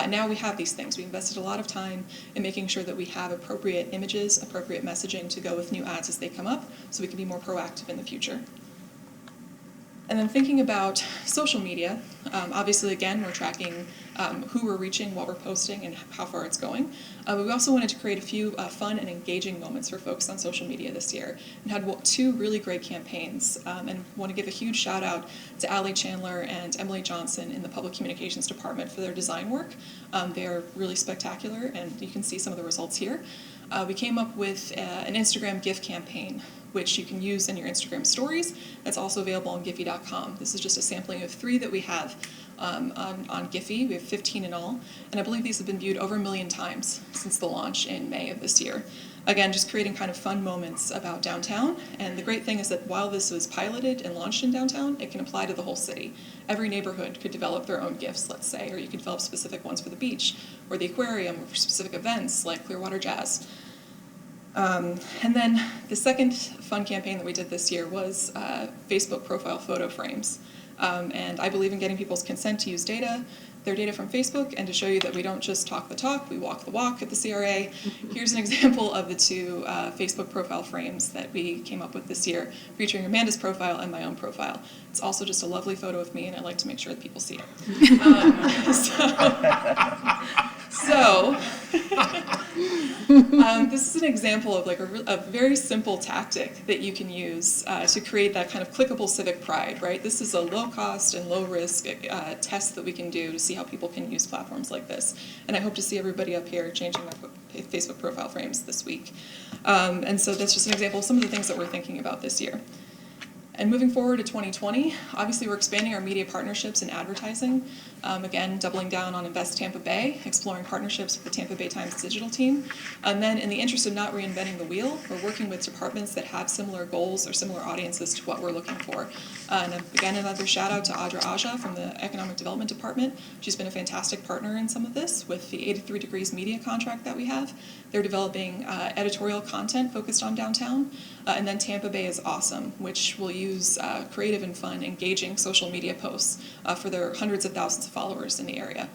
Now we have these things. We invested a lot of time in making sure that we have appropriate images, appropriate messaging to go with new ads as they come up, so we can be more proactive in the future. And then thinking about social media, obviously again, we're tracking who we're reaching, what we're posting, and how far it's going. But we also wanted to create a few fun and engaging moments for folks on social media this year, and had 2 really great campaigns. And want to give a huge shout out to Allie Chandler and Emily Johnson in the Public Communications Department for their design work. They are really spectacular, and you can see some of the results here. We came up with an Instagram GIF campaign, which you can use in your Instagram stories. It's also available on Giphy.com. This is just a sampling of 3 that we have on Giphy. We have 15 in all, and I believe these have been viewed over 1 million times since the launch in May of this year. Again, just creating kind of fun moments about downtown, and the great thing is that while this was piloted and launched in downtown, it can apply to the whole city. Every neighborhood could develop their own GIFs, let's say, or you could develop specific ones for the beach, or the aquarium, or for specific events like Clearwater Jazz. And then the second fun campaign that we did this year was Facebook profile photo frames. And I believe in getting people's consent to use their data from Facebook, and to show you that we don't just talk the talk, we walk the walk at the CRA. Here's an example of the 2 Facebook profile frames that we came up with this year, featuring Amanda's profile and my own profile. It's also just a lovely photo of me, and I like to make sure that people see it. So, this is an example of like a very simple tactic that you can use to create that kind of clickable civic pride, right? This is a low cost and low risk test that we can do to see how people can use platforms like this. And I hope to see everybody up here changing their Facebook profile frames this week. And so that's just an example of some of the things that we're thinking about this year. And moving forward to 2020, obviously we're expanding our media partnerships and advertising. Again, doubling down on Invest Tampa Bay, exploring partnerships with the Tampa Bay Times digital team. And then in the interest of not reinventing the wheel, we're working with departments that have similar goals or similar audiences to what we're looking for. And again, another shout out to Audra Aja from the Economic Development Department. She's been a fantastic partner in some of this with the 83 Degrees Media contract that we have. They're developing editorial content focused on downtown. And then Tampa Bay is Awesome, which will use creative and fun, engaging social media posts for their hundreds of thousands of followers in the area.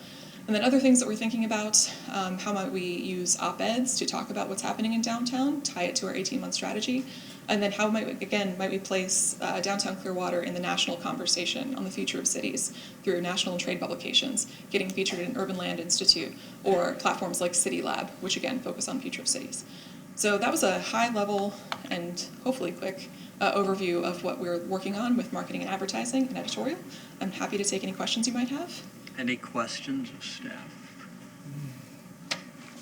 And then other things that we're thinking about, how might we use op-eds to talk about what's happening in downtown, tie it to our 18-month strategy, and then how might we place downtown Clearwater in the national conversation on the future of cities through national and trade publications, getting featured in Urban Land Institute, or platforms like City Lab, which again focus on future of cities. So that was a high level and hopefully quick overview of what we're working on with marketing and advertising and editorial. I'm happy to take any questions you might have. Any questions of staff?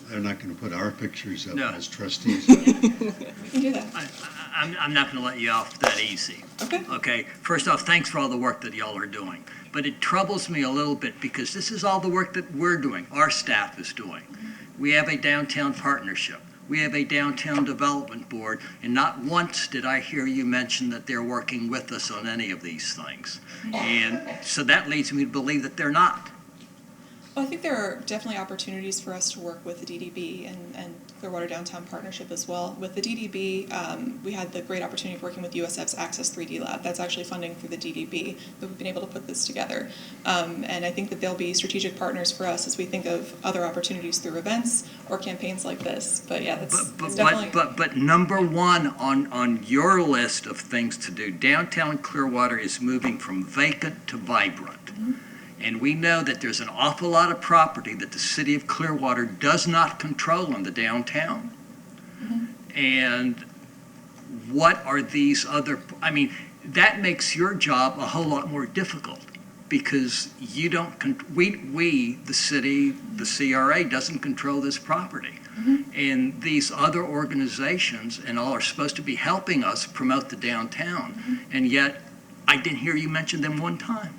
They're not going to put our pictures up No. as trustees. We can do that. I'm not going to let you off that easy. Okay. Okay, first off, thanks for all the work that y'all are doing. But it troubles me a little bit because this is all the work that we're doing, our staff is doing. We have a downtown partnership. We have a downtown development board, and not once did I hear you mention that they're working with us on any of these things. And so that leads me to believe that they're not. Well, I think there are definitely opportunities for us to work with the DDB and Clearwater Downtown Partnership as well. With the DDB, we had the great opportunity of working with USF's Access 3D Lab. That's actually funding through the DDB, but we've been able to put this together. And I think that they'll be strategic partners for us as we think of other opportunities through events or campaigns like this. But yeah, that's definitely... But number one on your list of things to do, downtown Clearwater is moving from vacant to vibrant. Mm-hmm. And we know that there's an awful lot of property that the city of Clearwater does not control in the downtown. Mm-hmm. And what are these other, I mean, that makes your job a whole lot more difficult because you don't, we, the city, the CRA doesn't control this property. Mm-hmm. And these other organizations and all are supposed to be helping us promote the downtown. Mm-hmm. And yet, I didn't hear you mention them one time.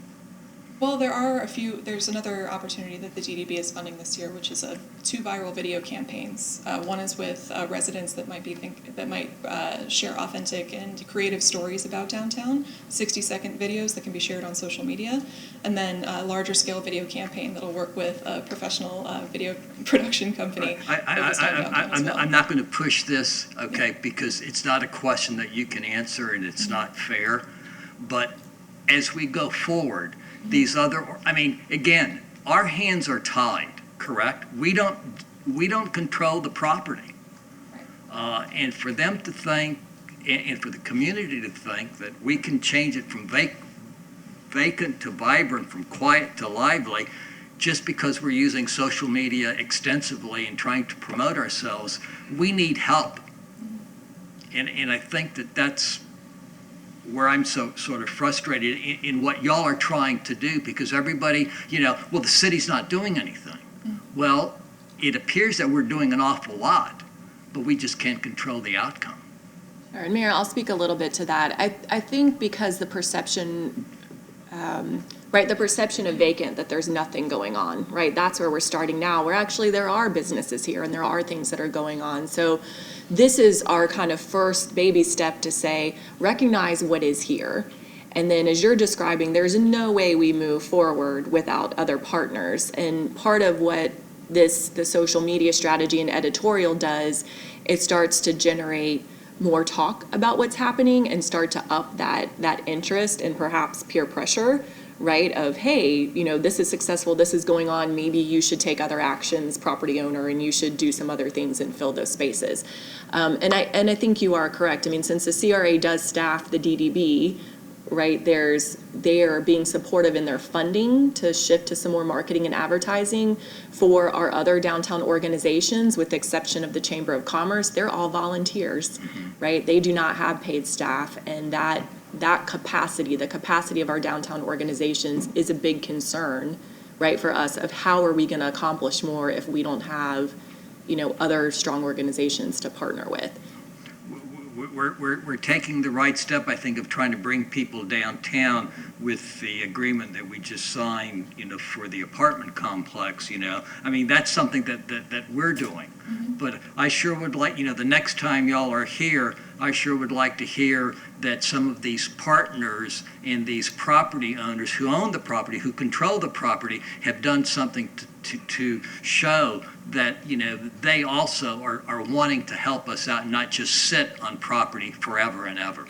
Well, there's another opportunity that the DDB is funding this year, which is 2 viral video campaigns. One is with residents that might share authentic and creative stories about downtown, 60-second videos that can be shared on social media, and then a larger scale video campaign that'll work with a professional video production company. I'm not going to push this, okay, because it's not a question that you can answer and it's not fair. But as we go forward, these other, I mean, again, our hands are tied, correct? We don't control the property. And for them to think, and for the community to think that we can change it from vacant to vibrant, from quiet to lively, just because we're using social media extensively and trying to promote ourselves, we need help. And I think that that's where I'm so sort of frustrated in what y'all are trying to do, because everybody, well, the city's not doing anything. Well, it appears that we're doing an awful lot, but we just can't control the outcome. Sure. And Mayor, I'll speak a little bit to that. I think because the perception, the perception of vacant, that there's nothing going on, right? That's where we're starting now, where actually there are businesses here and there are things that are going on. So this is our kind of first baby step to say, recognize what is here. And then as you're describing, there's no way we move forward without other partners. And part of what the social media strategy and editorial does, it starts to generate more talk about what's happening and start to up that interest and perhaps peer pressure, right? Of, hey, this is successful, this is going on, maybe you should take other actions, property owner, and you should do some other things and fill those spaces. And I think you are correct. I mean, since the CRA does staff the DDB, right? They are being supportive in their funding to shift to some more marketing and advertising. For our other downtown organizations, with the exception of the Chamber of Commerce, they're all volunteers, right? They do not have paid staff, and that capacity, the capacity of our downtown organizations is a big concern, right, for us, of how are we gonna accomplish more if we don't have, other strong organizations to partner with. We're taking the right step, I think, of trying to bring people downtown with the agreement that we just signed, for the apartment complex, I mean, that's something that we're doing. But I sure would like, the next time y'all are here, I sure would like to hear that some of these partners and these property owners who own the property, who control the property, have done something to show that, they also are wanting to help us out and not just sit on property forever and ever.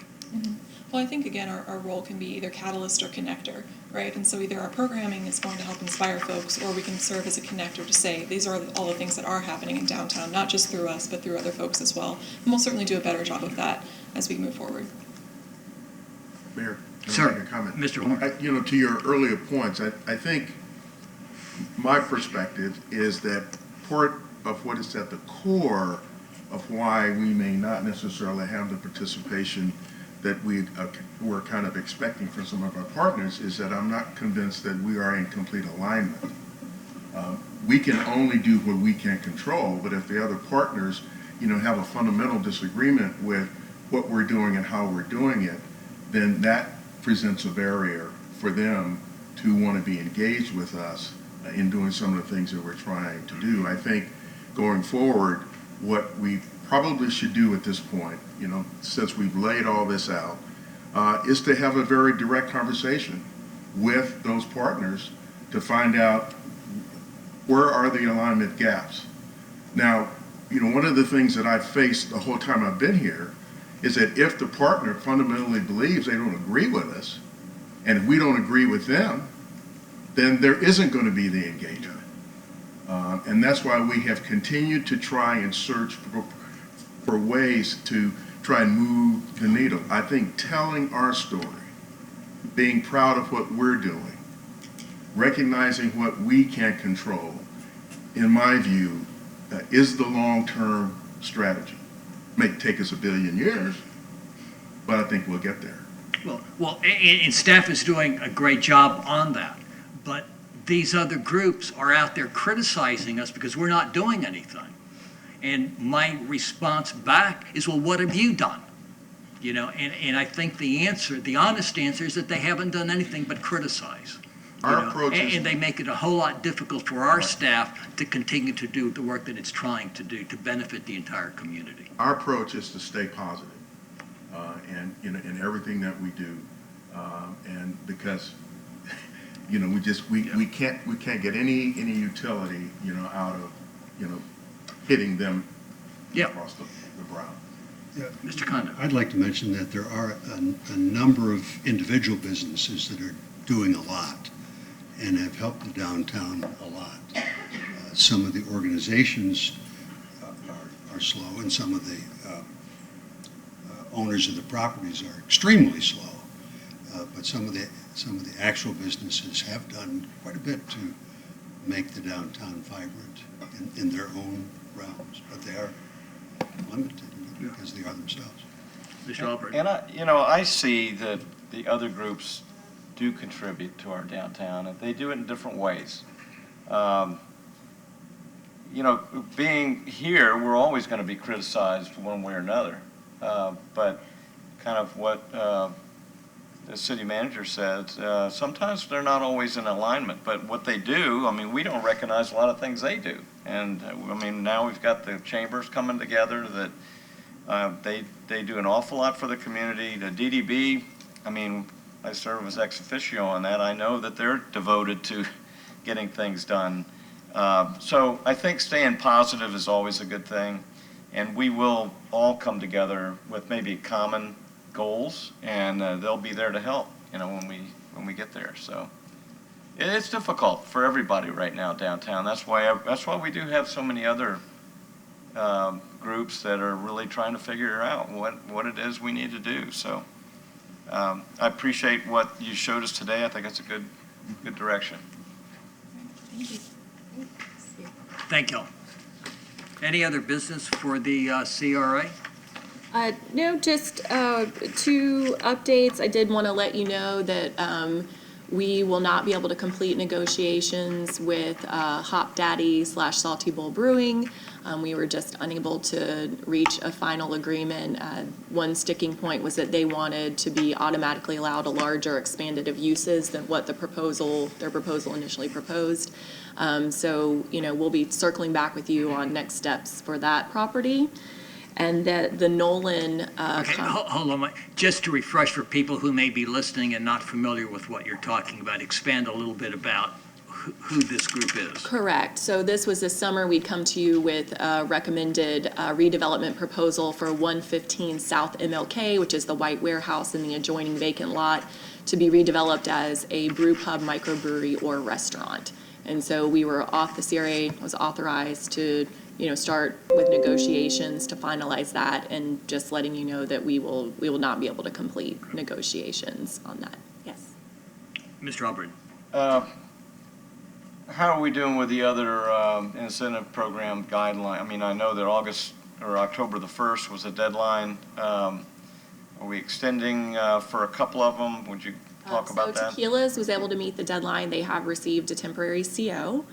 Well, I think, again, our role can be either catalyst or connector, right? And so either our programming is going to help inspire folks, or we can serve as a connector to say, these are all the things that are happening in downtown, not just through us, but through other folks as well. And we'll certainly do a better job of that as we move forward. Mayor, can I Sir, make a comment? Mr. Horn. To your earlier points, I think my perspective is that part of what is at the core of why we may not necessarily have the participation that we're kind of expecting from some of our partners is that I'm not convinced that we are in complete alignment. We can only do what we can control, but if the other partners, have a fundamental disagreement with what we're doing and how we're doing it, then that presents a barrier for them to want to be engaged with us in doing some of the things that we're trying to do. I think going forward, what we probably should do at this point, since we've laid all this out, is to have a very direct conversation with those partners to find out where are the alignment gaps. Now, one of the things that I've faced the whole time I've been here is that if the partner fundamentally believes they don't agree with us, and if we don't agree with them, then there isn't going to be the engagement. And that's why we have continued to try and search for ways to try and move the needle. I think telling our story, being proud of what we're doing, recognizing what we can control, in my view, is the long-term strategy. It may take us 1 billion years, but I think we'll get there. Well, and staff is doing a great job on that. But these other groups are out there criticizing us because we're not doing anything. And my response back is, well, what have you done? And I think the honest answer is that they haven't done anything but criticize. Our approach is, and they make it a whole lot difficult for our staff to continue to do the work that it's trying to do to benefit the entire community. our approach is to stay positive, and in everything that we do, and because we can't get any utility out of hitting them across the brow. Yeah. Mr. Condon. I'd like to mention that there are a number of individual businesses that are doing a lot and have helped the downtown a lot. Some of the organizations are slow, and some of the owners of the properties are extremely slow. But some of the actual businesses have done quite a bit to make the downtown vibrant in their own realms, but they are limited because they are themselves. Mr. Albert. And I see that the other groups do contribute to our downtown, and they do it in different ways. Being here, we're always going to be criticized one way or another. But kind of what the city manager said, sometimes they're not always in alignment. But what they do, we don't recognize a lot of things they do. And now we've got the chambers coming together that they do an awful lot for the community. The DDB, I serve as ex officio on that. I know that they're devoted to getting things done. So I think staying positive is always a good thing, and we will all come together with maybe common goals, and they'll be there to help, when we get there. So it's difficult for everybody right now downtown. That's why we do have so many other groups that are really trying to figure out what it is we need to do. So I appreciate what you showed us today. I think it's a good direction. Thank you. Any other business for the CRA? No, just two updates. I did want to let you know that we will not be able to complete negotiations with Hop Daddy / Salty Bowl Brewing. We were just unable to reach a final agreement. One sticking point was that they wanted to be automatically allowed a larger expanded of uses than what their proposal initially proposed. So, we'll be circling back with you on next steps for that property. And that the Nolan. Okay, hold on. Just to refresh for people who may be listening and not familiar with what you're talking about, expand a little bit about who this group is. Correct. So this was this summer, we'd come to you with a recommended redevelopment proposal for 115 South MLK, which is the white warehouse in the adjoining vacant lot, to be redeveloped as a brew pub, microbrewery, or restaurant. And so we were the CRA was authorized to start with negotiations to finalize that, and just letting you know that we will not be able to complete negotiations on that. Yes. Mr. Albert. How are we doing with the other incentive program guideline? I mean, I know that August or October the 1st was a deadline. Are we extending for a couple of them? Would you talk about that? So Tequila's was able to meet the deadline. They have received a temporary CO.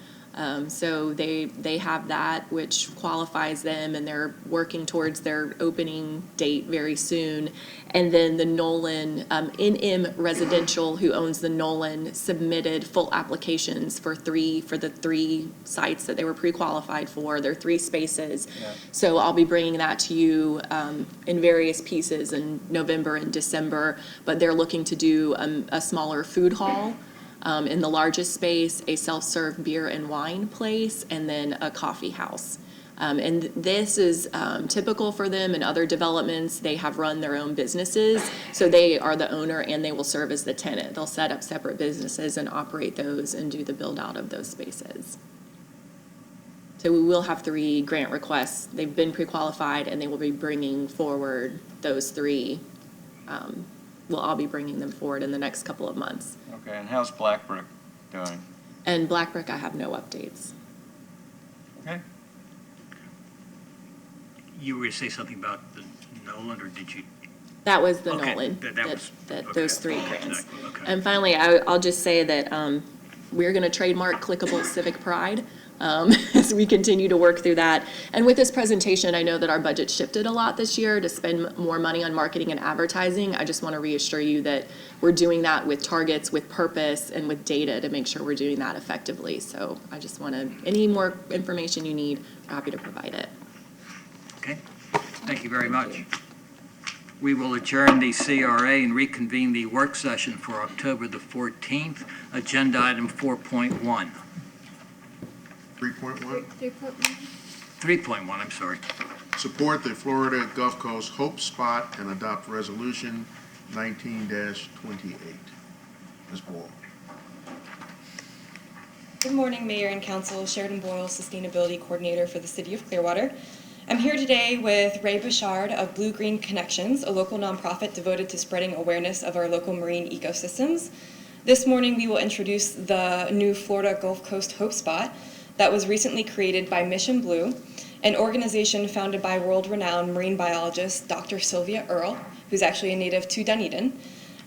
So they have that, which qualifies them, and they're working towards their opening date very soon. And then the Nolan, NM Residential, who owns the Nolan, submitted full applications for the three sites that they were pre-qualified for. There are 3 spaces. Yeah. So I'll be bringing that to you in various pieces in November and December. But they're looking to do a smaller food hall. In the largest space, a self-serve beer and wine place, and then a coffee house. And this is typical for them in other developments. They have run their own businesses, so they are the owner and they will serve as the tenant. They'll set up separate businesses and operate those and do the build-out of those spaces. So we will have 3 grant requests. They've been pre-qualified, and they will be bringing forward those 3. I'll be bringing them forward in the next couple of months. Okay, and how's Black Brick doing? And Black Brick, I have no updates. Okay. You were going to say something about the Nolan, or did you? That was the Okay, Nolan, okay. those 3 grants. Exactly, okay. And finally, I'll just say that we're going to trademark clickable civic pride as we continue to work through that. And with this presentation, I know that our budget shifted a lot this year to spend more money on marketing and advertising. I just want to reassure you that we're doing that with targets, with purpose, and with data to make sure we're doing that effectively. So I just want to, any more information you need, we're happy to provide it. Okay, thank you very much. We will adjourn the CRA and reconvene the work session for October the 14th. Agenda item 4.1. 3.1, 3.1, I'm sorry. support the Florida Gulf Coast Hope Spot and adopt resolution 19-28. Ms. Boyle. Good morning, Mayor and Council. Sheridan Boyle, Sustainability Coordinator for the City of Clearwater. I'm here today with Ray Bouchard of Blue Green Connections, a local nonprofit devoted to spreading awareness of our local marine ecosystems. This morning, we will introduce the new Florida Gulf Coast Hope Spot that was recently created by Mission Blue, an organization founded by world-renowned marine biologist Dr. Sylvia Earle, who's actually a native to Dunedin.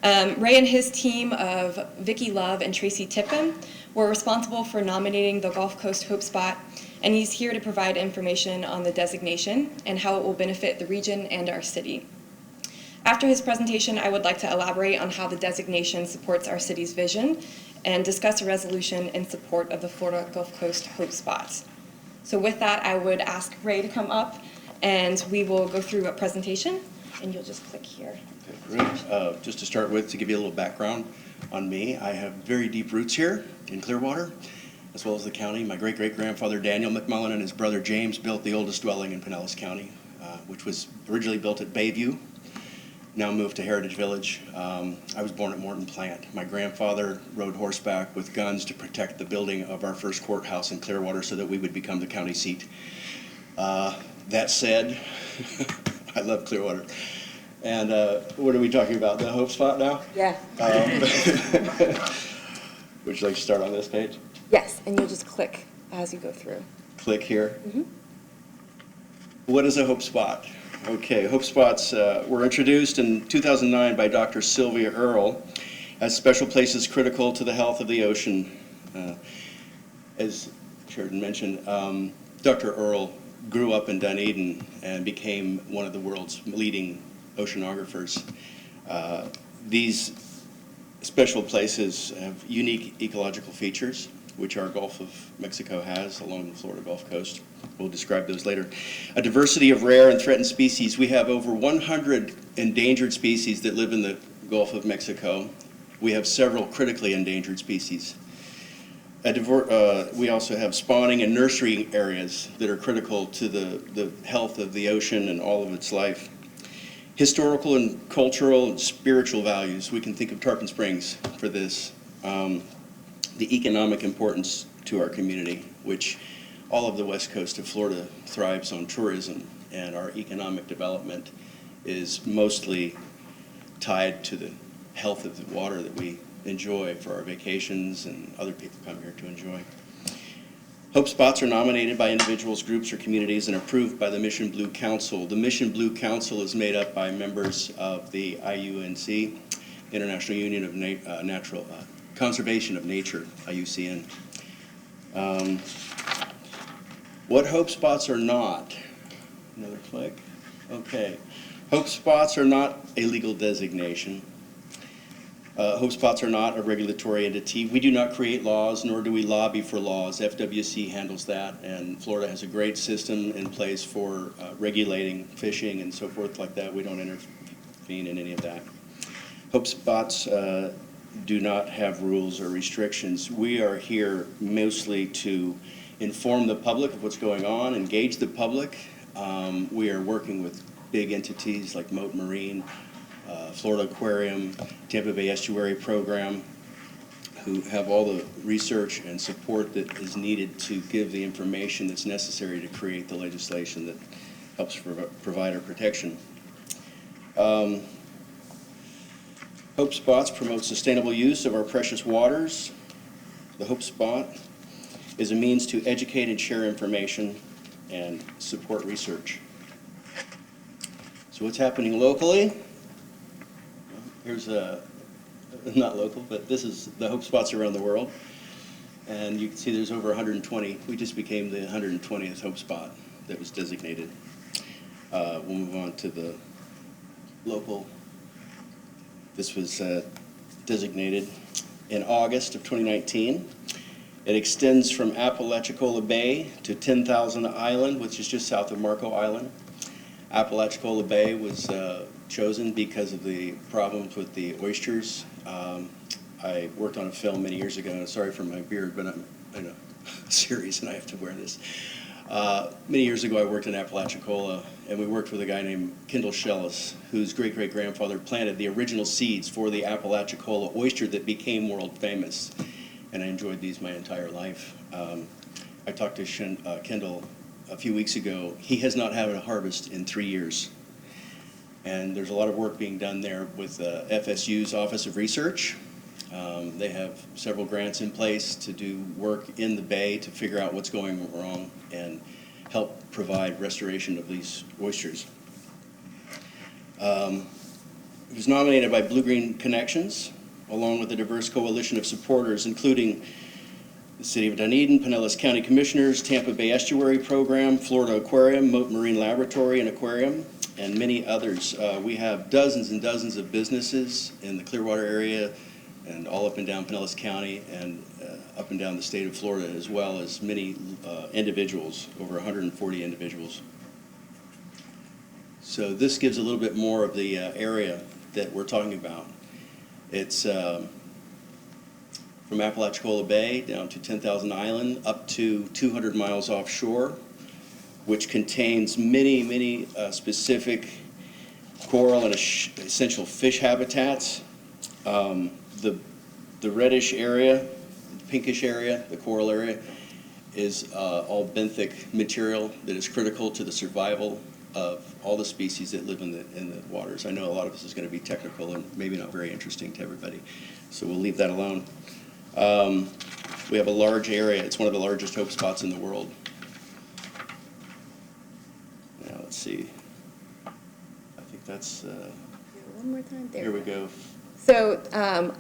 Ray and his team of Vicki Love and Tracy Tippin were responsible for nominating the Gulf Coast Hope Spot, and he's here to provide information on the designation and how it will benefit the region and our city. After his presentation, I would like to elaborate on how the designation supports our city's vision and discuss a resolution in support of the Florida Gulf Coast Hope Spots. So with that, I would ask Ray to come up, and we will go through a presentation, and you'll just click here. Okay, great. Just to start with, to give you a little background on me, I have very deep roots here in Clearwater, as well as the county. My great-great-grandfather, Daniel McMullen, and his brother James built the oldest dwelling in Pinellas County, which was originally built at Bayview, now moved to Heritage Village. I was born at Morton Plant. My grandfather rode horseback with guns to protect the building of our first courthouse in Clearwater so that we would become the county seat. That said, I love Clearwater. And what are we talking about? The Hope Spot now? Yeah. Would you like to start on this page? Yes, and you'll just click as you go through. Click here. Mhm. What is a Hope Spot? Okay, Hope Spots were introduced in 2009 by Dr. Sylvia Earle as special places critical to the health of the ocean. As Sheridan mentioned, Dr. Earle grew up in Dunedin and became one of the world's leading oceanographers. These special places have unique ecological features, which our Gulf of Mexico has along the Florida Gulf Coast. We'll describe those later. A diversity of rare and threatened species. We have over 100 endangered species that live in the Gulf of Mexico. We have several critically endangered species. We also have spawning and nursery areas that are critical to the health of the ocean and all of its life. Historical and cultural and spiritual values. We can think of Tarpon Springs for this. The economic importance to our community, which all of the west coast of Florida thrives on tourism, and our economic development is mostly tied to the health of the water that we enjoy for our vacations and other people come here to enjoy. Hope Spots are nominated by individuals, groups, or communities and approved by the Mission Blue Council. The Mission Blue Council is made up by members of the IUNC, International Union of Conservation of Nature, IUCN. What Hope Spots are not? Another click. Okay. Hope Spots are not a legal designation. Hope Spots are not a regulatory entity. We do not create laws, nor do we lobby for laws. FWC handles that, and Florida has a great system in place for regulating fishing and so forth like that. We don't intervene in any of that. Hope Spots do not have rules or restrictions. We are here mostly to inform the public of what's going on, engage the public. We are working with big entities like Moat Marine, Florida Aquarium, Tampa Bay Estuary Program, who have all the research and support that is needed to give the information that's necessary to create the legislation that helps provide our protection. Hope Spots promote sustainable use of our precious waters. The Hope Spot is a means to educate and share information and support research. So what's happening locally? Here's not local, but this is the Hope Spots around the world. And you can see there's over 120. We just became the 120th Hope Spot that was designated. We'll move on to the local. This was designated in August of 2019. It extends from Apalachicola Bay to 10,000 Island, which is just south of Marco Island. Apalachicola Bay was chosen because of the problems with the oysters. I worked on a film many years ago, and sorry for my beard, but I'm in a series and I have to wear this. Many years ago I worked in Apalachicola, and we worked with a guy named Kendall Shellis, whose great-great-grandfather planted the original seeds for the Apalachicola oyster that became world famous. And I enjoyed these my entire life. I talked to Kendall a few weeks ago. He has not had a harvest in 3 years. And there's a lot of work being done there with FSU's Office of Research. They have several grants in place to do work in the bay to figure out what's going wrong and help provide restoration of these oysters. It was nominated by Blue Green Connections, along with a diverse coalition of supporters, including the City of Dunedin, Pinellas County Commissioners, Tampa Bay Estuary Program, Florida Aquarium, Moat Marine Laboratory and Aquarium, and many others. We have dozens and dozens of businesses in the Clearwater area and all up and down Pinellas County and up and down the state of Florida, as well as many individuals, over 140 individuals. So this gives a little bit more of the area that we're talking about. It's from Apalachicola Bay down to 10,000 Island, up to 200 miles offshore, which contains many, many specific coral and essential fish habitats. The reddish area, the pinkish area, the coral area, is all benthic material that is critical to the survival of all the species that live in the waters. I know a lot of this is going to be technical and maybe not very interesting to everybody, so we'll leave that alone. We have a large area. It's one of the largest hope spots in the world. Now, let's see. I think that's, One more time. There. here we go. So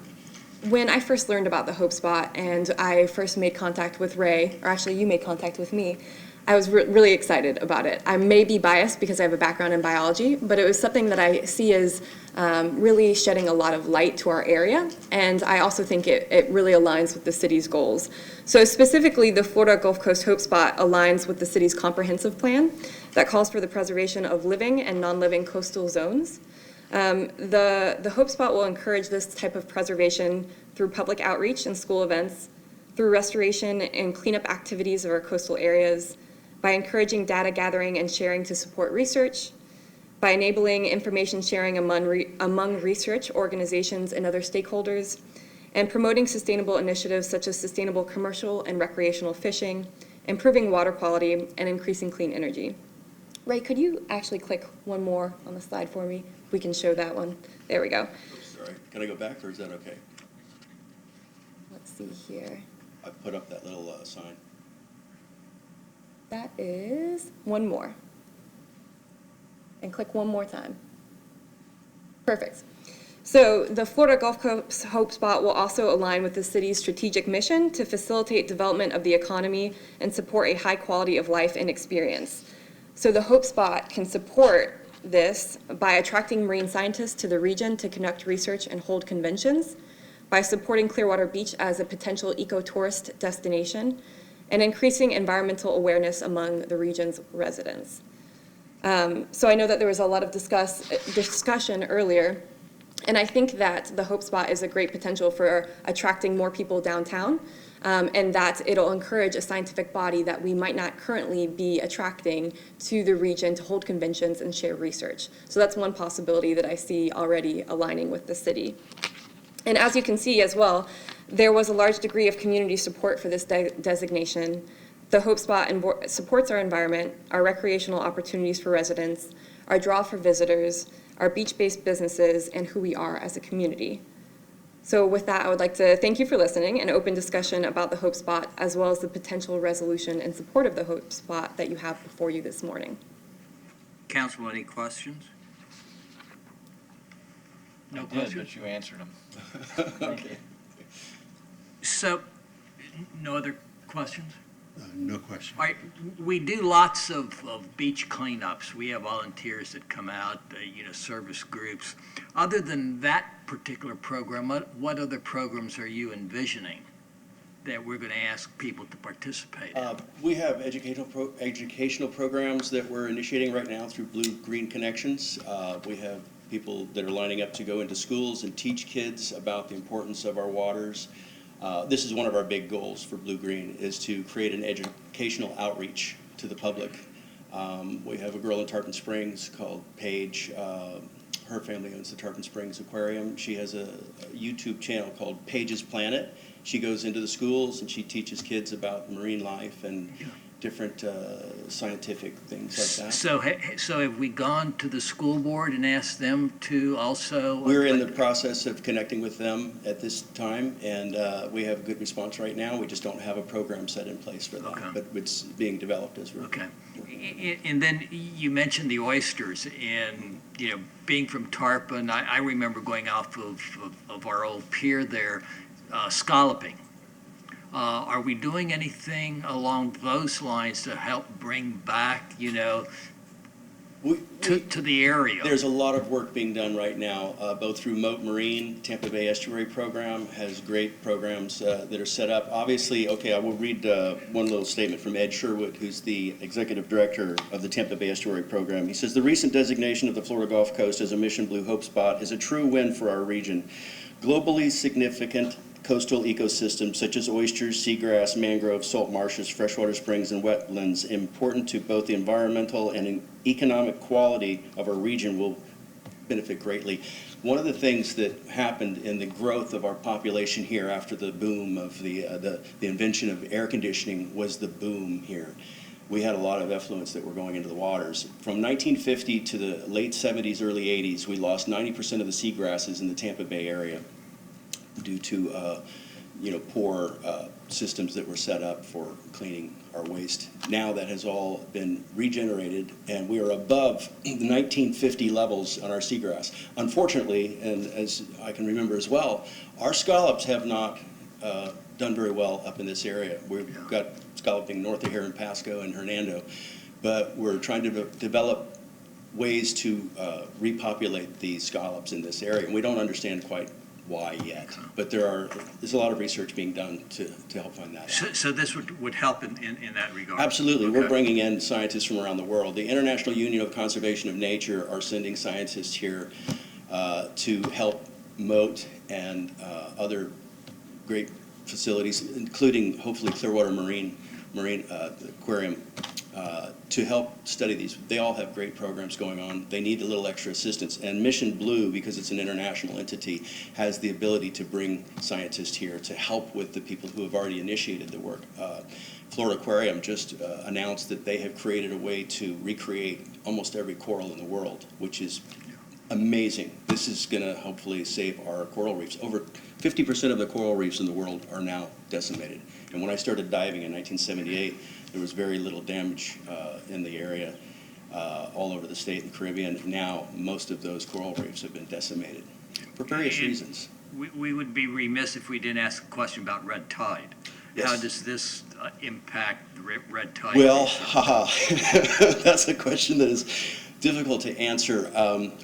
when I first learned about the Hope Spot and I first made contact with Ray, or actually you made contact with me, I was really excited about it. I may be biased because I have a background in biology, but it was something that I see as really shedding a lot of light to our area, and I also think it really aligns with the city's goals. So specifically, the Florida Gulf Coast Hope Spot aligns with the city's comprehensive plan that calls for the preservation of living and non-living coastal zones. The Hope Spot will encourage this type of preservation through public outreach and school events, through restoration and cleanup activities of our coastal areas, by encouraging data gathering and sharing to support research, by enabling information sharing among research organizations and other stakeholders, and promoting sustainable initiatives such as sustainable commercial and recreational fishing, improving water quality, and increasing clean energy. Ray, could you actually click one more on the slide for me? We can show that one. There we go. Oops, sorry. Can I go back, or is that okay? Let's see here. I put up that little sign. That is one more. And click one more time. Perfect. So the Florida Gulf Coast Hope Spot will also align with the city's strategic mission to facilitate development of the economy and support a high quality of life and experience. So the Hope Spot can support this by attracting marine scientists to the region to conduct research and hold conventions, by supporting Clearwater Beach as a potential eco-tourist destination, and increasing environmental awareness among the region's residents. So I know that there was a lot of discussion earlier, and I think that the Hope Spot is a great potential for attracting more people downtown, and that it'll encourage a scientific body that we might not currently be attracting to the region to hold conventions and share research. So that's one possibility that I see already aligning with the city. And as you can see as well, there was a large degree of community support for this designation. The Hope Spot supports our environment, our recreational opportunities for residents, our draw for visitors, our beach-based businesses, and who we are as a community. So with that, I would like to thank you for listening and open discussion about the Hope Spot, as well as the potential resolution in support of the Hope Spot that you have before you this morning. Council, any questions? No I did, questions? but you answered them. Okay. So, no other questions? No question. All right, we do lots of beach cleanups. We have volunteers that come out, service groups. Other than that particular program, what other programs are you envisioning that we're going to ask people to participate in? We have educational programs that we're initiating right now through Blue-Green Connections. We have people that are lining up to go into schools and teach kids about the importance of our waters. This is one of our big goals for Blue Green, is to create an educational outreach to the public. We have a girl in Tarpon Springs called Paige. Her family owns the Tarpon Springs Aquarium. She has a YouTube channel called Paige's Planet. She goes into the schools and she teaches kids about marine life and different scientific things like that. So have we gone to the school board and asked them to also? We're in the process of connecting with them at this time, and we have a good response right now. We just don't have a program set in place for that, Okay. but it's being developed as we're. Okay. And then you mentioned the oysters, and, being from Tarpon, I remember going off of our old pier there, scalloping. Are we doing anything along those lines to help bring back, to the area? There's a lot of work being done right now, both through Moat Marine. Tampa Bay Estuary Program has great programs that are set up. Obviously, I will read one little statement from Ed Sherwood, who's the Executive Director of the Tampa Bay Estuary Program. He says, "The recent designation of the Florida Gulf Coast as a Mission Blue Hope Spot is a true win for our region. Globally significant coastal ecosystems such as oysters, seagrass, mangroves, salt marshes, freshwater springs, and wetlands important to both the environmental and economic quality of our region will benefit greatly." One of the things that happened in the growth of our population here after the boom of the invention of air conditioning was the boom here. we had a lot of effluents that were going into the waters. From 1950 to the late 70s, early 80s, we lost 90% of the seagrasses in the Tampa Bay area due to poor systems that were set up for cleaning our waste. Now that has all been regenerated, and we are above the 1950 levels on our seagrass. Unfortunately, and as I can remember as well, our scallops have not done very well up in this area. We've got scalloping north of here in Pasco and Hernando, but we're trying to develop ways to repopulate these scallops in this area, and we don't understand quite why yet. But there's a lot of research being done to help find that out. So this would help in that regard? Absolutely. Okay. We're bringing in scientists from around the world. The International Union of Conservation of Nature are sending scientists here to help moat and other great facilities, including hopefully Clearwater Marine Aquarium, to help study these. They all have great programs going on. They need a little extra assistance. And Mission Blue, because it's an international entity, has the ability to bring scientists here to help with the people who have already initiated the work. Florida Aquarium just announced that they have created a way to recreate almost every coral in the world, which is amazing. This is going to hopefully save our coral reefs. Over 50% of the coral reefs in the world are now decimated. And when I started diving in 1978, there was very little damage in the area all over the state and the Caribbean. Now, most of those coral reefs have been decimated for various reasons. We would be remiss if we didn't ask a question about red tide. Yes. How does this impact red tide? Well, that's a question that is difficult to answer.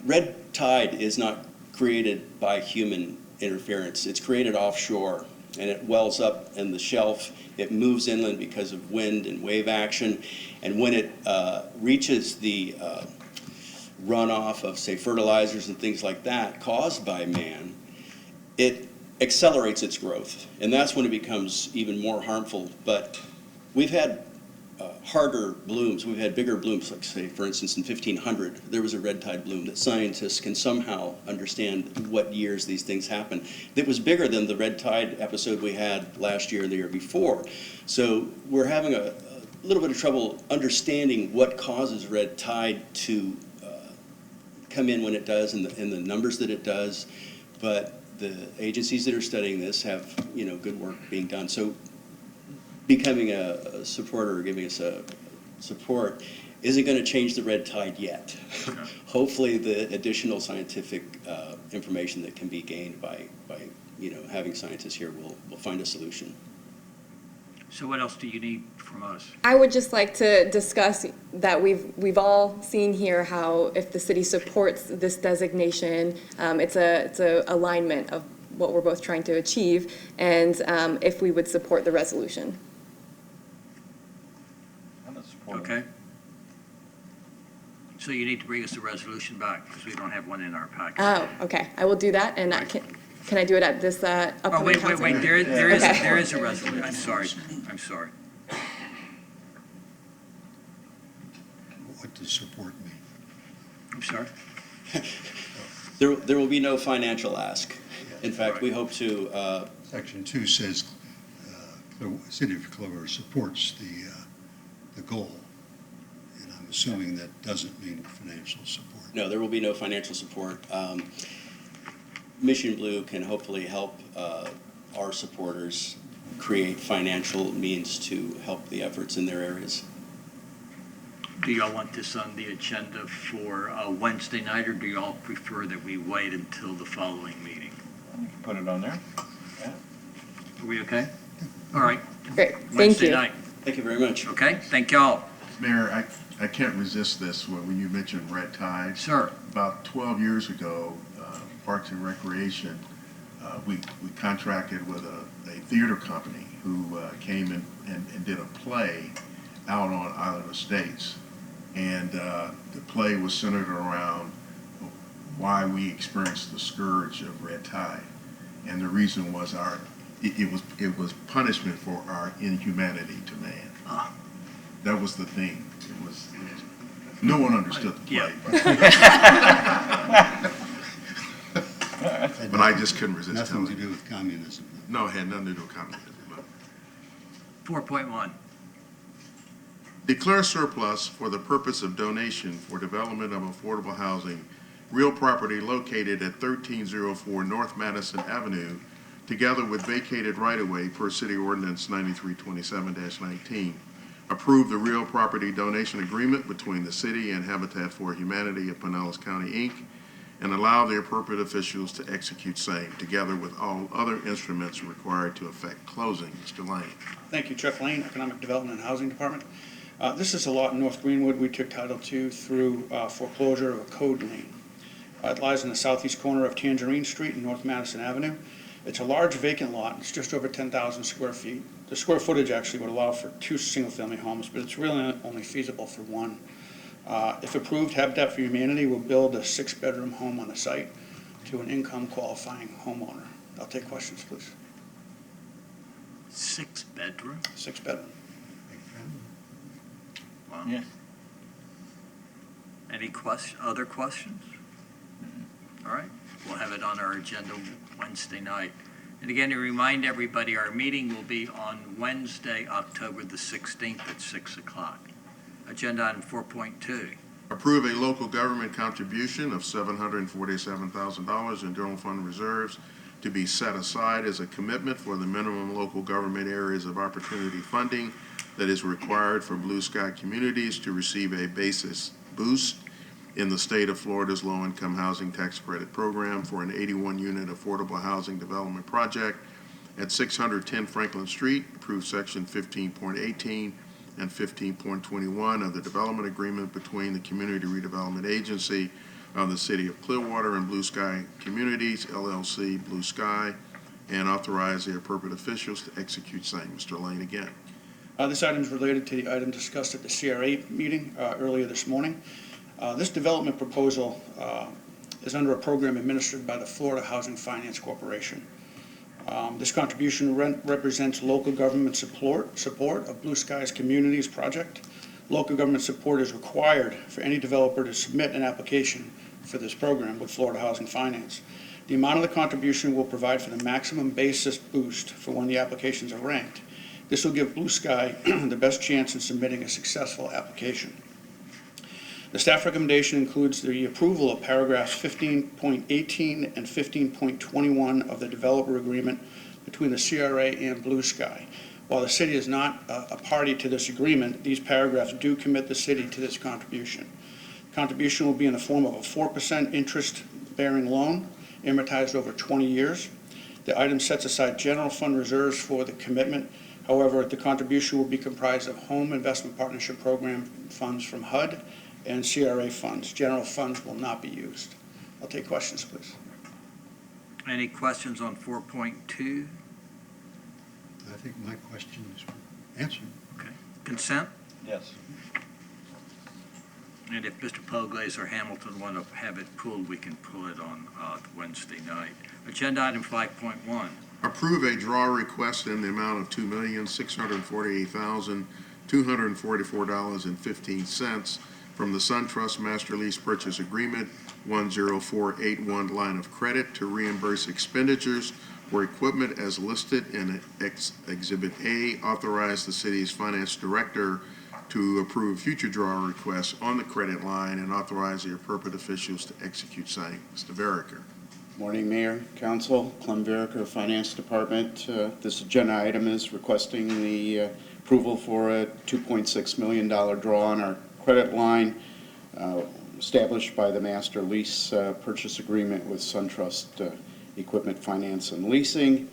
Red tide is not created by human interference. It's created offshore, and it wells up in the shelf. It moves inland because of wind and wave action, and when it reaches the runoff of, say, fertilizers and things like that caused by man, it accelerates its growth, and that's when it becomes even more harmful. But we've had harder blooms. We've had bigger blooms, like, say, for instance, in 1500, there was a red tide bloom that scientists can somehow understand what years these things happen. That was bigger than the red tide episode we had last year and the year before. So we're having a little bit of trouble understanding what causes red tide to come in when it does and the numbers that it does. But the agencies that are studying this have, good work being done. So becoming a supporter or giving us a support isn't going to change the red tide yet. Hopefully the additional scientific information that can be gained by having scientists here will find a solution. So what else do you need from us? I would just like to discuss that we've all seen here how if the city supports this designation, it's a alignment of what we're both trying to achieve, and if we would support the resolution. Okay. So you need to bring us a resolution back because we don't have one in our packet. Oh, okay. I will do that, and can I do it at this upcoming wait. council meeting? There Okay. is a resolution. I'm sorry. What does support mean? I'm sorry. There will be no financial ask. In fact, we hope to. Section 2 says City of Clearwater supports the goal, and I'm assuming that doesn't mean financial support. No, there will be no financial support. Mission Blue can hopefully help our supporters create financial means to help the efforts in their areas. Do y'all want this on the agenda for Wednesday night, or do y'all prefer that we wait until the following meeting? You can put it on there. Yeah. Are we okay? All right. Great. Thank Wednesday you. night. Thank you very much. Okay. Thank y'all. Mayor, I can't resist this when you mentioned red tide. Sir. About 12 years ago, Parks and Recreation, we contracted with a theater company who came and did a play out on Island Estates. And the play was centered around why we experienced the scourge of red tide. And the reason was it was punishment for our inhumanity to man. That was the thing. It was no one understood the play. But I just couldn't resist Nothing telling to do with communism. No, it had nothing to do with communism. 4.1. Declare surplus for the purpose of donation for development of affordable housing, real property located at 1304 North Madison Avenue, together with vacated right-of-way per City Ordinance 9327-19. Approve the real property donation agreement between the city and Habitat for Humanity of Pinellas County, Inc., and allow the appropriate officials to execute same, together with all other instruments required to effect closing. Mr. Lane. Thank you, Chuck Lane, Economic Development and Housing Department. This is a lot in North Greenwood we took title to through foreclosure of a code lien. It lies in the southeast corner of Tangerine Street and North Madison Avenue. It's a large vacant lot. It's just over 10,000 square feet. The square footage actually would allow for 2 single-family homes, but it's really only feasible for 1. If approved, Habitat for Humanity will build a 6-bedroom home on the site to an income-qualifying homeowner. I'll take questions, please. 6-bedroom? 6-bedroom. Wow. Yes. Any other questions? All right, we'll have it on our agenda Wednesday night. And again, to remind everybody, our meeting will be on Wednesday, October the 16th at 6 o'clock. Agenda item 4.2. Approve a local government contribution of $747,000 in general fund reserves to be set aside as a commitment for the minimum local government areas of opportunity funding that is required for Blue Sky communities to receive a basis boost in the state of Florida's low-income housing tax credit program for an 81-unit affordable housing development project at 610 Franklin Street, approved section 15.18 and 15.21 of the development agreement between the Community Redevelopment Agency of the City of Clearwater and Blue Sky Communities, LLC, Blue Sky, and authorize the appropriate officials to execute same. Mr. Lane again. This item is related to the item discussed at the CRA meeting earlier this morning. This development proposal is under a program administered by the Florida Housing Finance Corporation. This contribution represents local government support of Blue Sky's Communities project. Local government support is required for any developer to submit an application for this program with Florida Housing Finance. The amount of the contribution will provide for the maximum basis boost for when the applications are ranked. This will give Blue Sky the best chance in submitting a successful application. The staff recommendation includes the approval of paragraphs 15.18 and 15.21 of the developer agreement between the CRA and Blue Sky. While the city is not a party to this agreement, these paragraphs do commit the city to this contribution. Contribution will be in the form of a 4% interest-bearing loan, amortized over 20 years. The item sets aside general fund reserves for the commitment. However, the contribution will be comprised of Home Investment Partnership Program funds from HUD and CRA funds. General funds will not be used. I'll take questions, please. Any questions on 4.2? I think my question is answered. Okay. Consent? Yes. And if Mr. Poglaze or Hamilton want to have it pulled, we can pull it on Wednesday night. Agenda item 5.1. Approve a draw request in the amount of $2,648,244.15 from the SunTrust Master Lease Purchase Agreement 10481 line of credit to reimburse expenditures for equipment as listed in Exhibit A. Authorize the city's finance director to approve future draw requests on the credit line and authorize the appropriate officials to execute same. Mr. Veriker. Morning, Mayor, Council. Clem Veriker, Finance Department. This agenda item is requesting the approval for a $2.6 million draw on our credit line established by the Master Lease Purchase Agreement with SunTrust Equipment Finance and Leasing,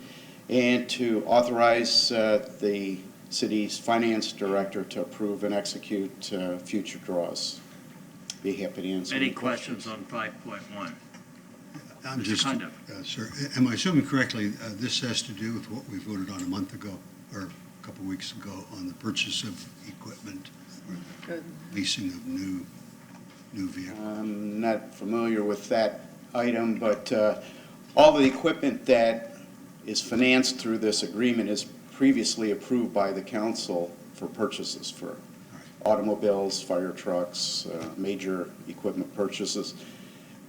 and to authorize the city's finance director to approve and execute future draws. Be happy to answer any questions on 5.1? I'm just, sir, am I assuming correctly, this has to do with what we voted on a month ago, or a couple of weeks ago, on the purchase of equipment, or leasing of new vehicles? I'm not familiar with that item, but all the equipment that is financed through this agreement is previously approved by the council for purchases for automobiles, fire trucks, major equipment purchases.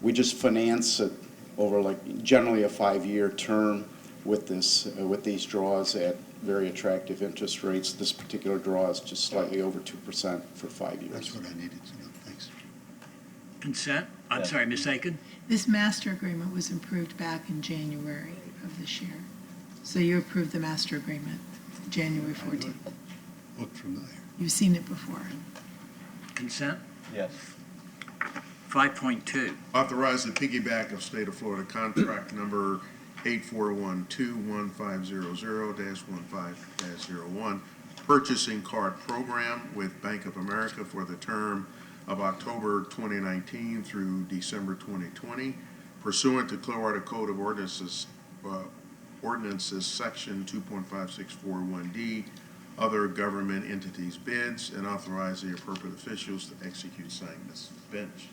We just finance it over generally a 5-year term with these draws at very attractive interest rates. This particular draw is just slightly over 2% for 5 years. That's what I needed to know. Thanks. Consent? I'm sorry, Ms. Aiken? This master agreement was approved back in January of this year. So you approved the master agreement, January 14th. Look familiar. You've seen it before. Consent? Yes. 5.2. Authorize the piggyback of State of Florida contract number 8412-1500-15-01 purchasing card program with Bank of America for the term of October 2019 through December 2020 pursuant to Clearwater Code of Ordinances, Section 2.5641D, other government entities bids, and authorize the appropriate officials to execute same. Ms. Bench.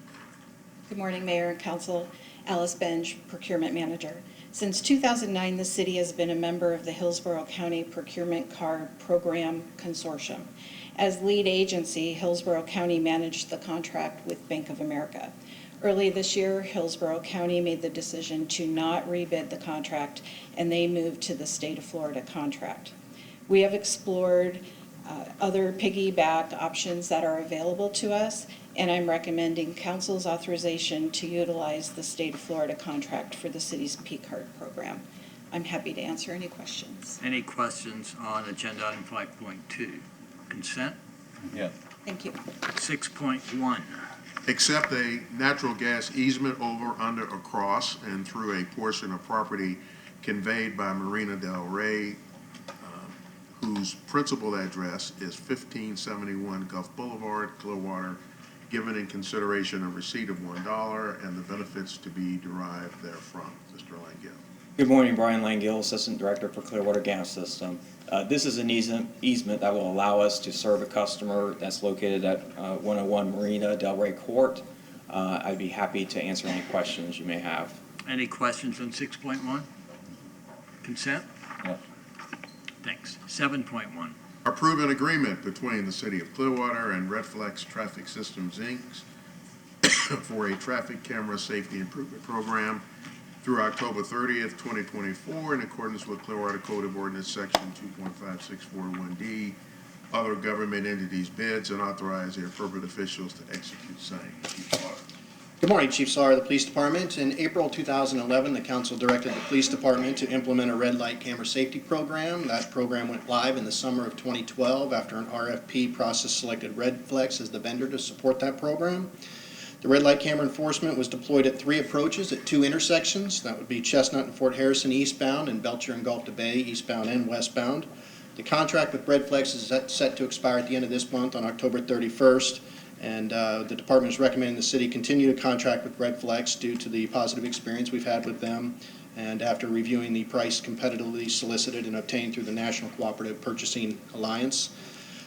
Good morning, Mayor and Council. Alice Benj, Procurement Manager. Since 2009, the city has been a member of the Hillsborough County Procurement Card Program Consortium. As lead agency, Hillsborough County managed the contract with Bank of America. Early this year, Hillsborough County made the decision to not rebid the contract, and they moved to the State of Florida contract. We have explored other piggyback options that are available to us, and I'm recommending Council's authorization to utilize the State of Florida contract for the city's P-card program. I'm happy to answer any questions. Any questions on agenda item 5.2? Consent? Yes. Thank you. 6.1. Accept a natural gas easement over, under, across, and through a portion of property conveyed by Marina Del Rey, whose principal address is 1571 Gulf Boulevard, Clearwater, given in consideration of receipt of $1 and the benefits to be derived therefrom. Mr. Langill. Good morning, Brian Langill, Assistant Director for Clearwater Gas System. This is an easement that will allow us to serve a customer that's located at 101 Marina Del Rey Court. I'd be happy to answer any questions you may have. Any questions on 6.1? Consent? Yes. Thanks. 7.1. Approve an agreement between the City of Clearwater and Redflex Traffic Systems, Inc. for a traffic camera safety improvement program through October 30th, 2024, in accordance with Clearwater Code of Ordinance Section 2.5641D, other government entities bids, and authorize the appropriate officials to execute same. Chief Slaughter. Good morning, Chief Slaughter of the Police Department. In April 2011, the council directed the Police Department to implement a red light camera safety program. That program went live in the summer of 2012 after an RFP process selected Redflex as the vendor to support that program. The red light camera enforcement was deployed at 3 approaches at 2 intersections. That would be Chestnut and Fort Harrison eastbound and Belcher and Gulf to Bay eastbound and westbound. The contract with Redflex is set to expire at the end of this month on October 31st. And the department is recommending the city continue to contract with Redflex due to the positive experience we've had with them, and after reviewing the price competitively solicited and obtained through the National Cooperative Purchasing Alliance.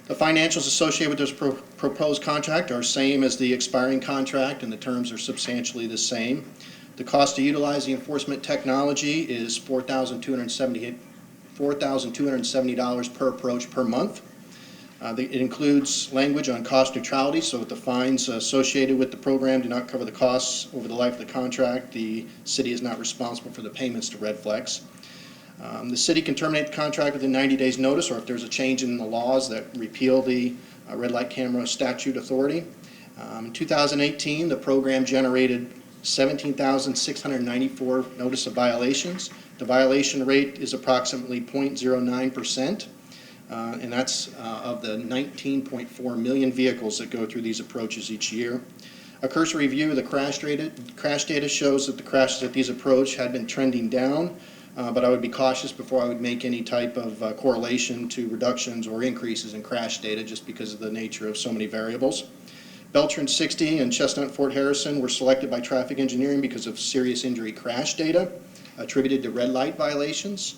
The financials associated with this proposed contract are same as the expiring contract, and the terms are substantially the same. The cost to utilize the enforcement technology is $4,270 per approach per month. It includes language on cost neutrality, so if the fines associated with the program do not cover the costs over the life of the contract, the city is not responsible for the payments to Redflex. The city can terminate the contract within 90 days' notice, or if there's a change in the laws that repeal the red light camera statute authority. In 2018, the program generated 17,694 notice of violations. The violation rate is approximately 0.09%. And that's of the 19.4 million vehicles that go through these approaches each year. A cursory review of the crash data shows that the crashes at these approaches had been trending down, but I would be cautious before I would make any type of correlation to reductions or increases in crash data just because of the nature of so many variables. Belcher and 60 and Chestnut and Fort Harrison were selected by traffic engineering because of serious injury crash data attributed to red light violations.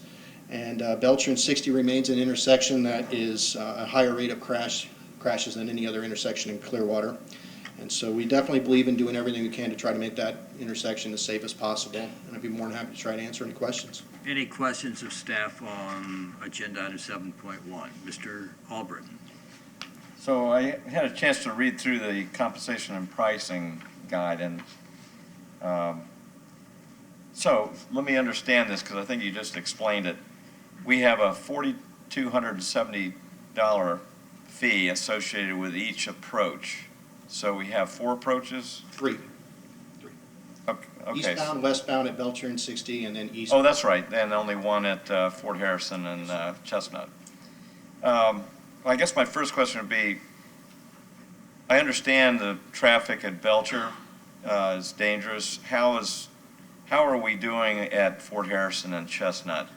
And Belcher and 60 remains an intersection that is a higher rate of crashes than any other intersection in Clearwater. And so we definitely believe in doing everything we can to try to make that intersection as safe as possible. And I'd be more than happy to try to answer any questions. Any questions of staff on agenda item 7.1? Mr. Albritton. So I had a chance to read through the compensation and pricing guide, and So let me understand this, because I think you just explained it. We have a $4,270 fee associated with each approach. So we have 4 approaches? Three. Okay. Eastbound, westbound at Belcher and 60, and then east. Oh, that's right, and only one at Fort Harrison and Chestnut. I guess my first question would be, I understand the traffic at Belcher is dangerous. How are we doing at Fort Harrison and Chestnut?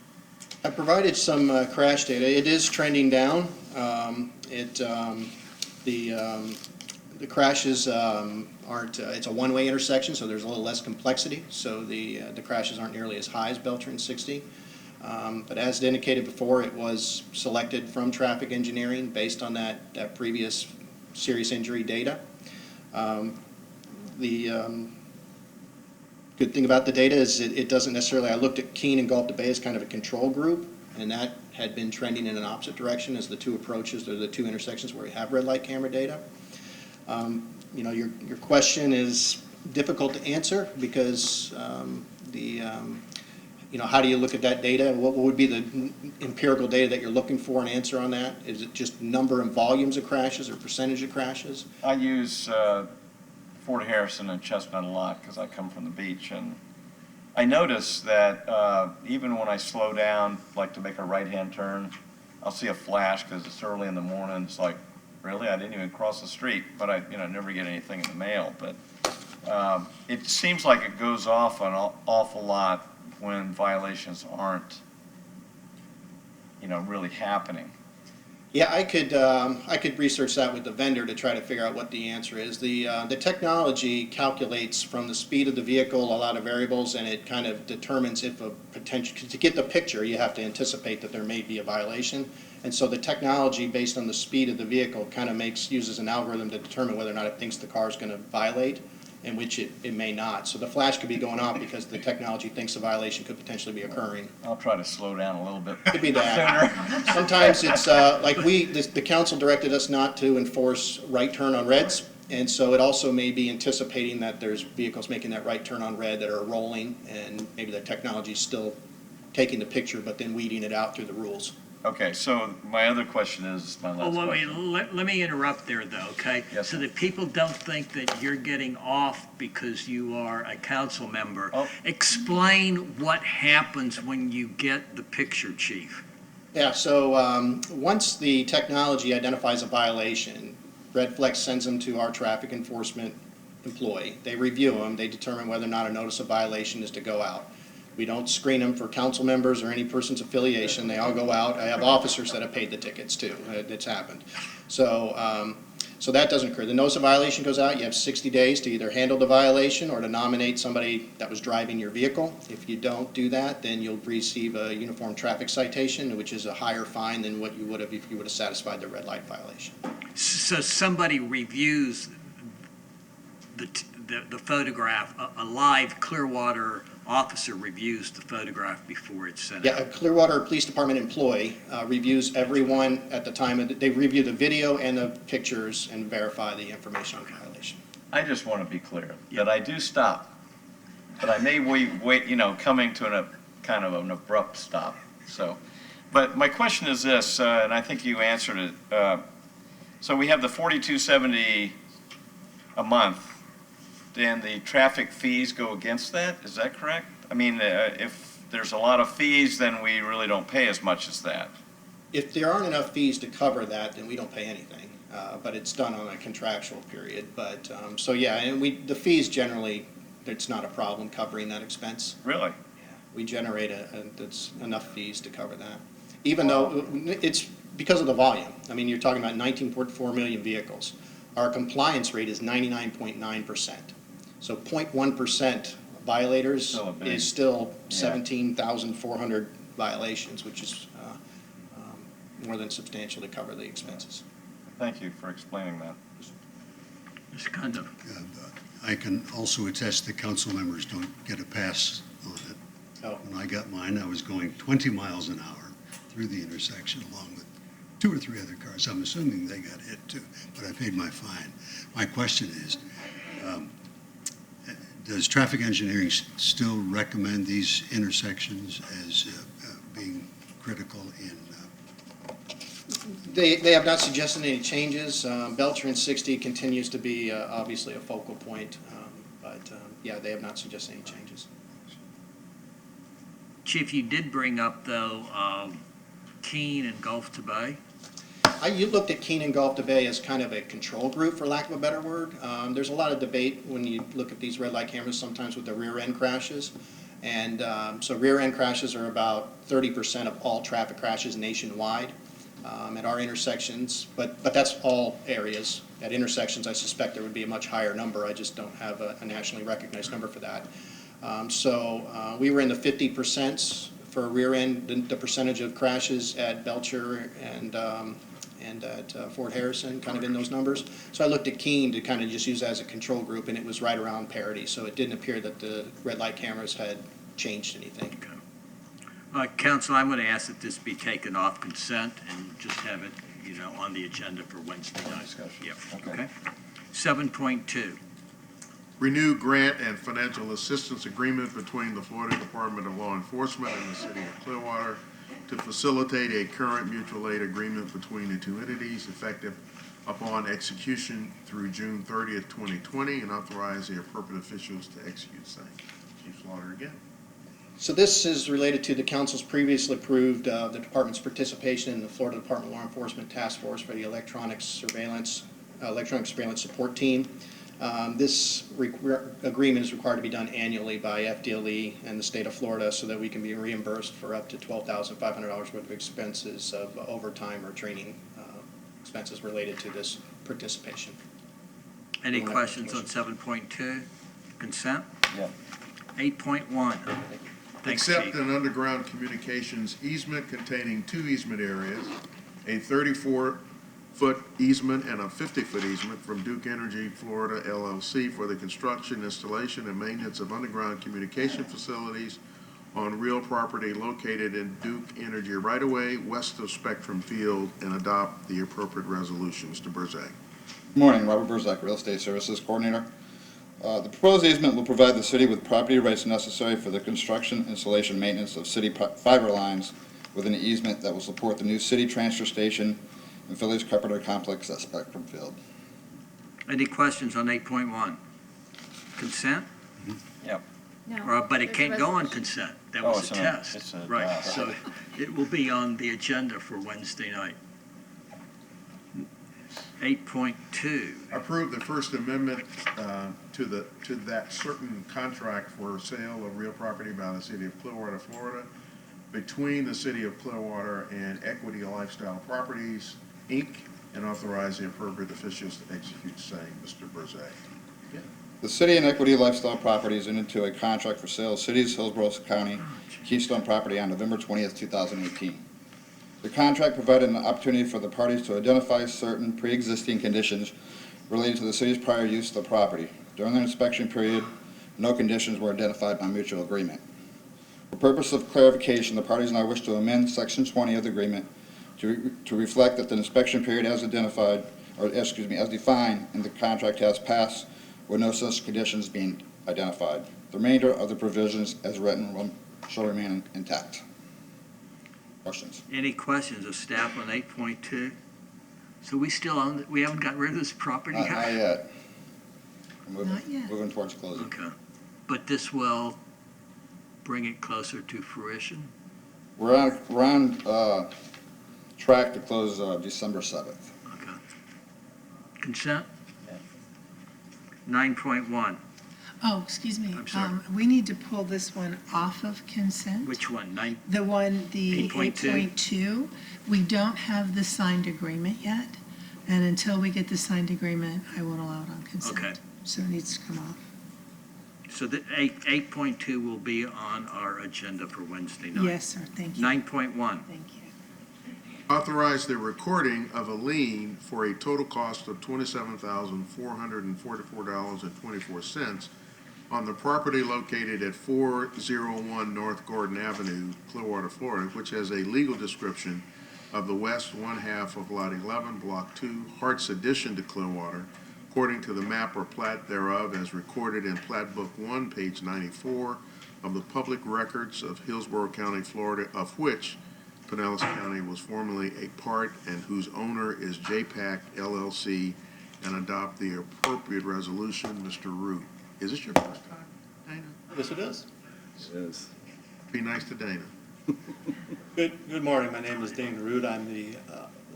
I provided some crash data. It is trending down. The crashes aren't, it's a one-way intersection, so there's a little less complexity. So the crashes aren't nearly as high as Belcher and 60. But as indicated before, it was selected from traffic engineering based on that previous serious injury data. The good thing about the data is it doesn't necessarily, I looked at Keene and Gulf to Bay as kind of a control group, and that had been trending in an opposite direction as the two approaches, or the two intersections where we have red light camera data. Your question is difficult to answer because how do you look at that data? What would be the empirical data that you're looking for an answer on that? Is it just number and volumes of crashes or percentage of crashes? I use Fort Harrison and Chestnut a lot because I come from the beach, and I notice that even when I slow down, like to make a right-hand turn, I'll see a flash because it's early in the morning. It's like, really? I didn't even cross the street, but I never get anything in the mail. But it seems like it goes off an awful lot when violations aren't, really happening. Yeah, I could research that with the vendor to try to figure out what the answer is. The technology calculates from the speed of the vehicle a lot of variables, and it kind of determines if a potential, to get the picture, you have to anticipate that there may be a violation. And so the technology, based on the speed of the vehicle, kind of uses an algorithm to determine whether or not it thinks the car is going to violate, in which it may not. So the flash could be going off because the technology thinks a violation could potentially be occurring. I'll try to slow down a little bit. Could be that. Sometimes it's like the council directed us not to enforce right turn on reds, and so it also may be anticipating that there's vehicles making that right turn on red that are rolling, and maybe the technology is still taking the picture but then weeding it out through the rules. Okay, so my other question is, my last question. Let me interrupt there, though, okay? Yes, so sir. that people don't think that you're getting off because you are a council member. Explain what happens when you get the picture, Chief. Yeah, so once the technology identifies a violation, Redflex sends them to our traffic enforcement employee. They review them. They determine whether or not a notice of violation is to go out. We don't screen them for council members or any person's affiliation. They all go out. I have officers that have paid the tickets too. It's happened. So that doesn't occur. The notice of violation goes out. You have 60 days to either handle the violation or to nominate somebody that was driving your vehicle. If you don't do that, then you'll receive a uniform traffic citation, which is a higher fine than what you would have if you would have satisfied the red light violation. So somebody reviews the photograph, a live Clearwater officer reviews the photograph before it's sent out. Yeah, a Clearwater Police Department employee reviews everyone at the time. They review the video and the pictures and verify the information on violation. I just want to be clear that I do stop, but I may wait, coming to a kind of an abrupt stop. So, but my question is this, and I think you answered it. So we have the $42.70 a month. And the traffic fees go against that, is that correct? I mean, if there's a lot of fees, then we really don't pay as much as that. If there aren't enough fees to cover that, then we don't pay anything, but it's done on a contractual period. But, so yeah, and the fees generally, it's not a problem covering that expense. Really? Yeah, we generate that's enough fees to cover that. Even though it's because of the volume. I mean, you're talking about 19.4 million vehicles. Our compliance rate is 99.9%. So 0.1% violators is still 17,400 violations, which is more than substantial to cover the expenses. Thank you for explaining that. It's kind of. I can also attest that council members don't get a pass on it. Oh. When I got mine, I was going 20 miles an hour through the intersection along with 2 or 3 other cars. I'm assuming they got hit too, but I paid my fine. My question is, Does traffic engineering still recommend these intersections as being critical in? They have not suggested any changes. Belcher and 60 continues to be obviously a focal point, but yeah, they have not suggested any changes. Chief, you did bring up, though, Keene and Gulf to Bay. You looked at Keene and Gulf to Bay as kind of a control group, for lack of a better word. There's a lot of debate when you look at these red light cameras sometimes with the rear end crashes. And so rear end crashes are about 30% of all traffic crashes nationwide at our intersections. But that's all areas. At intersections, I suspect there would be a much higher number. I just don't have a nationally recognized number for that. So we were in the 50% for rear end, the percentage of crashes at Belcher and at Fort Harrison, kind of in those numbers. So I looked at Keene to kind of just use that as a control group, and it was right around parity. So it didn't appear that the red light cameras had changed anything. Council, I'm going to ask that this be taken off consent and just have it, on the agenda for Wednesday night. Discussion. Yep. Okay. 7.2. Renew grant and financial assistance agreement between the Florida Department of Law Enforcement and the City of Clearwater to facilitate a current mutual aid agreement between the two entities effective upon execution through June 30th, 2020, and authorize the appropriate officials to execute same. Chief Slaughter again. So this is related to the council's previously approved the department's participation in the Florida Department of Law Enforcement Task Force for the electronic surveillance support team. This agreement is required to be done annually by FDLE and the state of Florida so that we can be reimbursed for up to $12,500 worth of expenses of overtime or training expenses related to this participation. Any questions on 7.2? Consent? Yeah. 8.1. Thanks, Accept Chief. an underground communications easement containing two easement areas, a 34-foot easement and a 50-foot easement from Duke Energy Florida LLC for the construction, installation, and maintenance of underground communication facilities on real property located in Duke Energy right-of-way west of Spectrum Field, and adopt the appropriate resolution. Mr. Burzak. Good morning, Robert Burzak, Real Estate Services Coordinator. The proposed easement will provide the city with property rights necessary for the construction, installation, maintenance of city fiber lines within an easement that will support the new city transfer station and Phillies Carpenter complex at Spectrum Field. Any questions on 8.1? Consent? Yep. But it can't go on consent. That was a test. It's a Right, test. so it will be on the agenda for Wednesday night. 8.2. Approve the First Amendment to that certain contract for sale of real property by the City of Clearwater, Florida, between the City of Clearwater and Equity Lifestyle Properties, Inc., and authorize the appropriate officials to execute same. Mr. Burzak. The city and Equity Lifestyle Properties entered into a contract for sale of Cities, Hillsborough County, Keystone property on November 20th, 2018. The contract provided an opportunity for the parties to identify certain pre-existing conditions related to the city's prior use of the property. During the inspection period, no conditions were identified by mutual agreement. For purpose of clarification, the parties now wish to amend Section 20 of the agreement to reflect that the inspection period as identified, as defined in the contract has passed with no such conditions being identified. The remainder of the provisions as written shall remain intact. Questions? Any questions of staff on 8.2? So we still own, we haven't gotten rid of this property Not yet? yet. We're Not yet. moving towards closing. Okay. But this will bring it closer to fruition? We're on track to close December 7th. Okay. Consent? 9.1. Oh, excuse me. I'm sorry. We need to pull this one off of consent. Which one? The one, the 8.2? 8.2. We don't have the signed agreement yet, and until we get the signed agreement, I won't allow it on consent. Okay. So it needs to come off. So the 8.2 will be on our agenda for Wednesday night? Yes, sir. Thank you. 9.1. Thank you. Authorize the recording of a lien for a total cost of $27,444.24 on the property located at 401 North Gordon Avenue, Clearwater, Florida, which has a legal description of the west one half of Lot 11, Block 2, Hart's addition to Clearwater, according to the map or plat thereof as recorded in Plat Book 1, page 94 of the public records of Hillsborough County, Florida, of which Pinellas County was formerly a part and whose owner is JPAC LLC, and adopt the appropriate resolution. Mr. Root. Is this your first time, Dana? Yes, it is. It is. Be nice to Dana. Good morning. My name is Dane Root. I'm the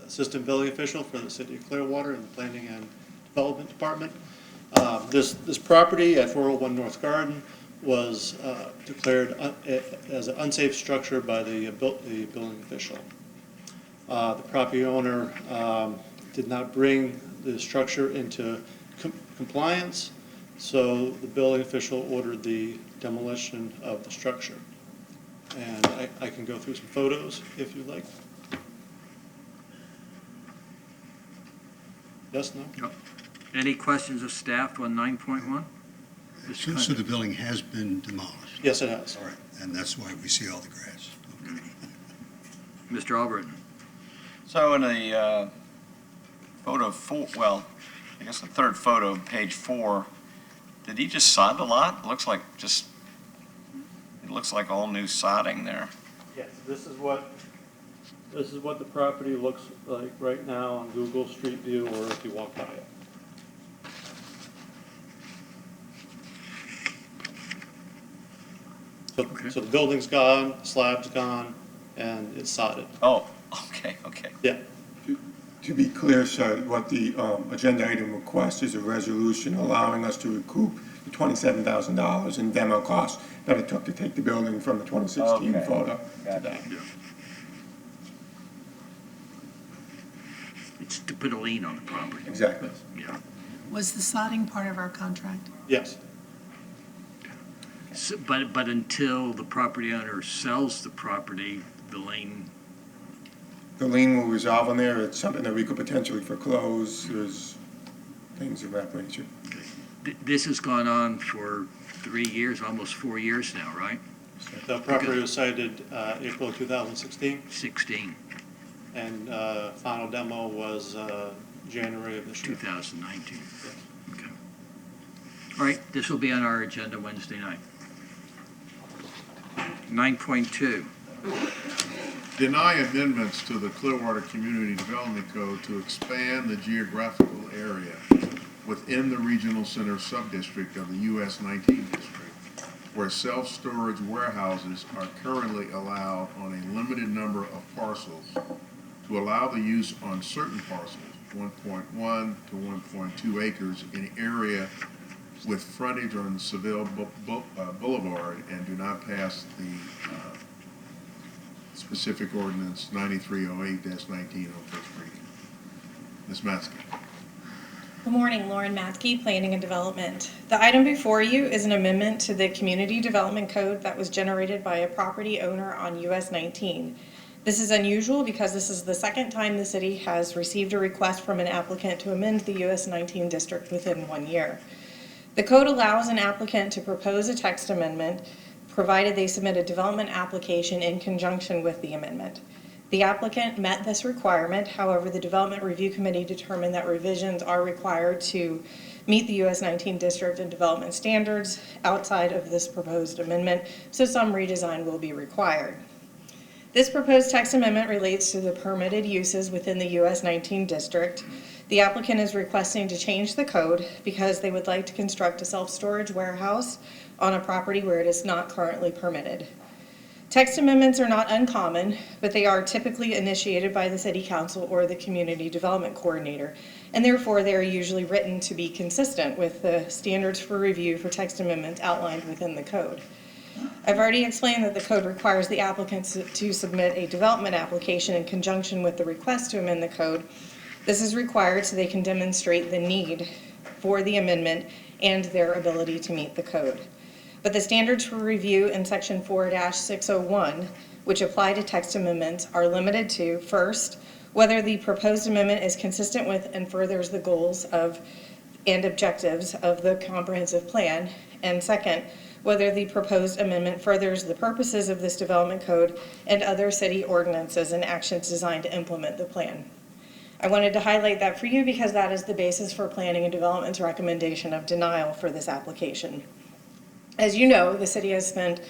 Assistant Building Official for the City of Clearwater in the Planning and Development Department. This property at 401 North Garden was declared as an unsafe structure by the building official. The property owner did not bring the structure into compliance, so the building official ordered the demolition of the structure. And I can go through some photos if you'd like. Yes, no? Yep. Any questions of staff on 9.1? So the building has been demolished? Yes, it has. All right, and that's why we see all the grass. Okay. Mr. Albritton? So in the photo 4, well, I guess the third photo, page 4, did he just sod the lot? It looks like all new sodding there. Yes, this is what the property looks like right now on Google Street View or if you walk by it. So the building's gone, slab's gone, and it's sodded. Oh, okay. Yeah. To be clear, sir, what the agenda item requests is a resolution allowing us to recoup the $27,000 in demo costs that it took to take the building from the 2016 photo to that. It's to put a lien on the property. Exactly. Yeah. Was the sodding part of our contract? Yes. So, but until the property owner sells the property, the lien. The lien will resolve on there. It's something that we could potentially foreclose. There's things of that nature. This has gone on for 3 years, almost 4 years now, right? The property was cited April 2016. 16. And final demo was January of this year. 2019. Okay. All right, this will be on our agenda Wednesday night. 9.2. Deny amendments to the Clearwater Community Development Code to expand the geographical area within the Regional Center Subdistrict of the US 19 District, where self-storage warehouses are currently allowed on a limited number of parcels, to allow the use on certain parcels, 1.1 to 1.2 acres, in area with frontage on Seville Boulevard and do not pass the specific ordinance 9308-19 on first reading. Ms. Matzke. Good morning, Lauren Mathke, Planning and Development. The item before you is an amendment to the Community Development Code that was generated by a property owner on US 19. This is unusual because this is the second time the city has received a request from an applicant to amend the US 19 district within 1 year. The code allows an applicant to propose a text amendment provided they submit a development application in conjunction with the amendment. The applicant met this requirement, however, the Development Review Committee determined that revisions are required to meet the US 19 district and development standards outside of this proposed amendment, so some redesign will be required. This proposed text amendment relates to the permitted uses within the US 19 district. The applicant is requesting to change the code because they would like to construct a self-storage warehouse on a property where it is not currently permitted. Text amendments are not uncommon, but they are typically initiated by the City Council or the Community Development Coordinator, and therefore they are usually written to be consistent with the standards for review for text amendments outlined within the code. I've already explained that the code requires the applicants to submit a development application in conjunction with the request to amend the code. This is required so they can demonstrate the need for the amendment and their ability to meet the code. But the standards for review in Section 4-601, which apply to text amendments, are limited to, first, whether the proposed amendment is consistent with and furthers the goals of and objectives of the comprehensive plan, and second, whether the proposed amendment furthers the purposes of this development code and other city ordinances and actions designed to implement the plan. I wanted to highlight that for you because that is the basis for Planning and Development's recommendation of denial for this application. As you know, the city has spent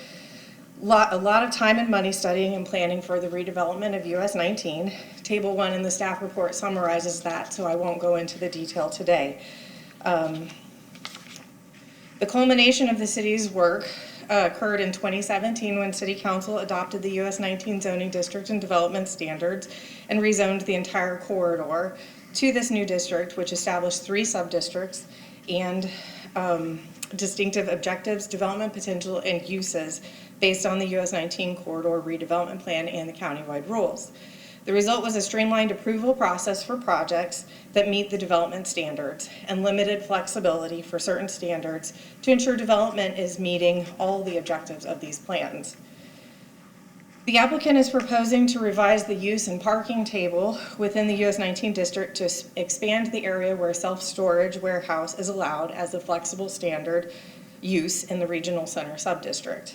a lot of time and money studying and planning for the redevelopment of US 19. Table 1 in the staff report summarizes that, so I won't go into the detail today. The culmination of the city's work occurred in 2017 when City Council adopted the US 19 zoning district and development standards and rezoned the entire corridor to this new district, which established 3 sub-districts and distinctive objectives, development potential, and uses based on the US 19 corridor redevelopment plan and the countywide rules. The result was a streamlined approval process for projects that meet the development standards and limited flexibility for certain standards to ensure development is meeting all the objectives of these plans. The applicant is proposing to revise the use and parking table within the US 19 district to expand the area where self-storage warehouse is allowed as a flexible standard use in the regional center subdistrict.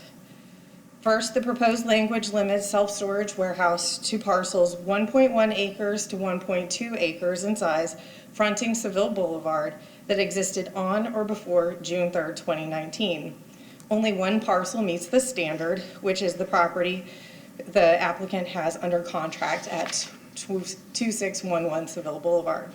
First, the proposed language limits self-storage warehouse to parcels 1.1 acres to 1.2 acres in size, fronting Seville Boulevard, that existed on or before June 3rd, 2019. Only one parcel meets the standard, which is the property the applicant has under contract at 2611 Seville Boulevard.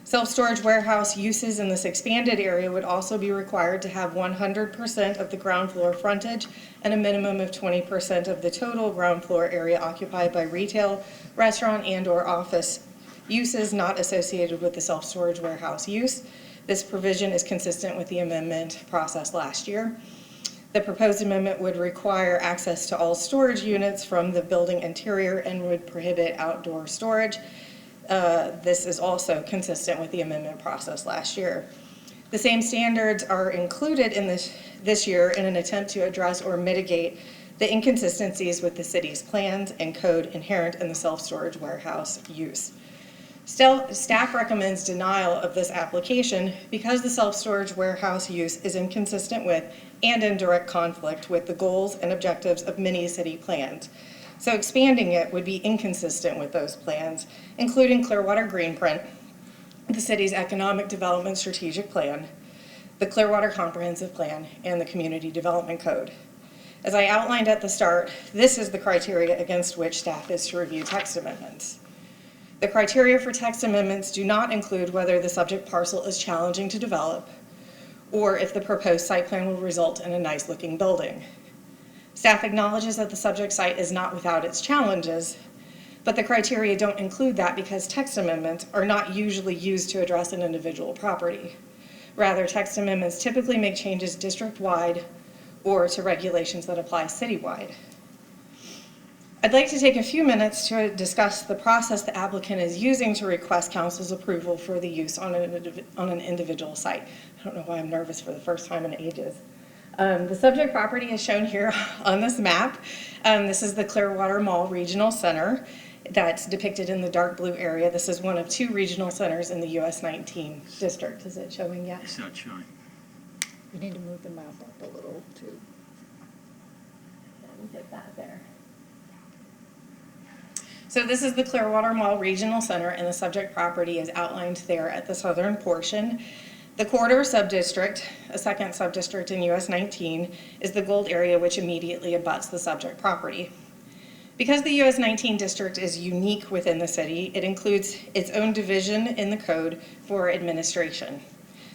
Self-storage warehouse uses in this expanded area would also be required to have 100% of the ground floor frontage and a minimum of 20% of the total ground floor area occupied by retail, restaurant, and/or office uses not associated with the self-storage warehouse use. This provision is consistent with the amendment process last year. The proposed amendment would require access to all storage units from the building interior and would prohibit outdoor storage. This is also consistent with the amendment process last year. The same standards are included in this year in an attempt to address or mitigate the inconsistencies with the city's plans and code inherent in the self-storage warehouse use. Staff recommends denial of this application because the self-storage warehouse use is inconsistent with and in direct conflict with the goals and objectives of many city plans. So expanding it would be inconsistent with those plans, including Clearwater Greenprint, the city's economic development strategic plan, the Clearwater Comprehensive Plan, and the Community Development Code. As I outlined at the start, this is the criteria against which staff is to review text amendments. The criteria for text amendments do not include whether the subject parcel is challenging to develop or if the proposed site plan will result in a nice-looking building. Staff acknowledges that the subject site is not without its challenges, but the criteria don't include that because text amendments are not usually used to address an individual property. Rather, text amendments typically make changes district-wide or to regulations that apply citywide. I'd like to take a few minutes to discuss the process the applicant is using to request council's approval for the use on an individual site. I don't know why I'm nervous for the first time in ages. The subject property is shown here on this map. This is the Clearwater Mall Regional Center that's depicted in the dark blue area. This is one of 2 regional centers in the US 19 district. Is it showing yet? It's not showing. You need to move the map up a little too. We'll get that there. So this is the Clearwater Mall Regional Center, and the subject property is outlined there at the southern portion. The corridor subdistrict, a second subdistrict in US 19, is the gold area which immediately abuts the subject property. Because the US 19 district is unique within the city, it includes its own division in the code for administration.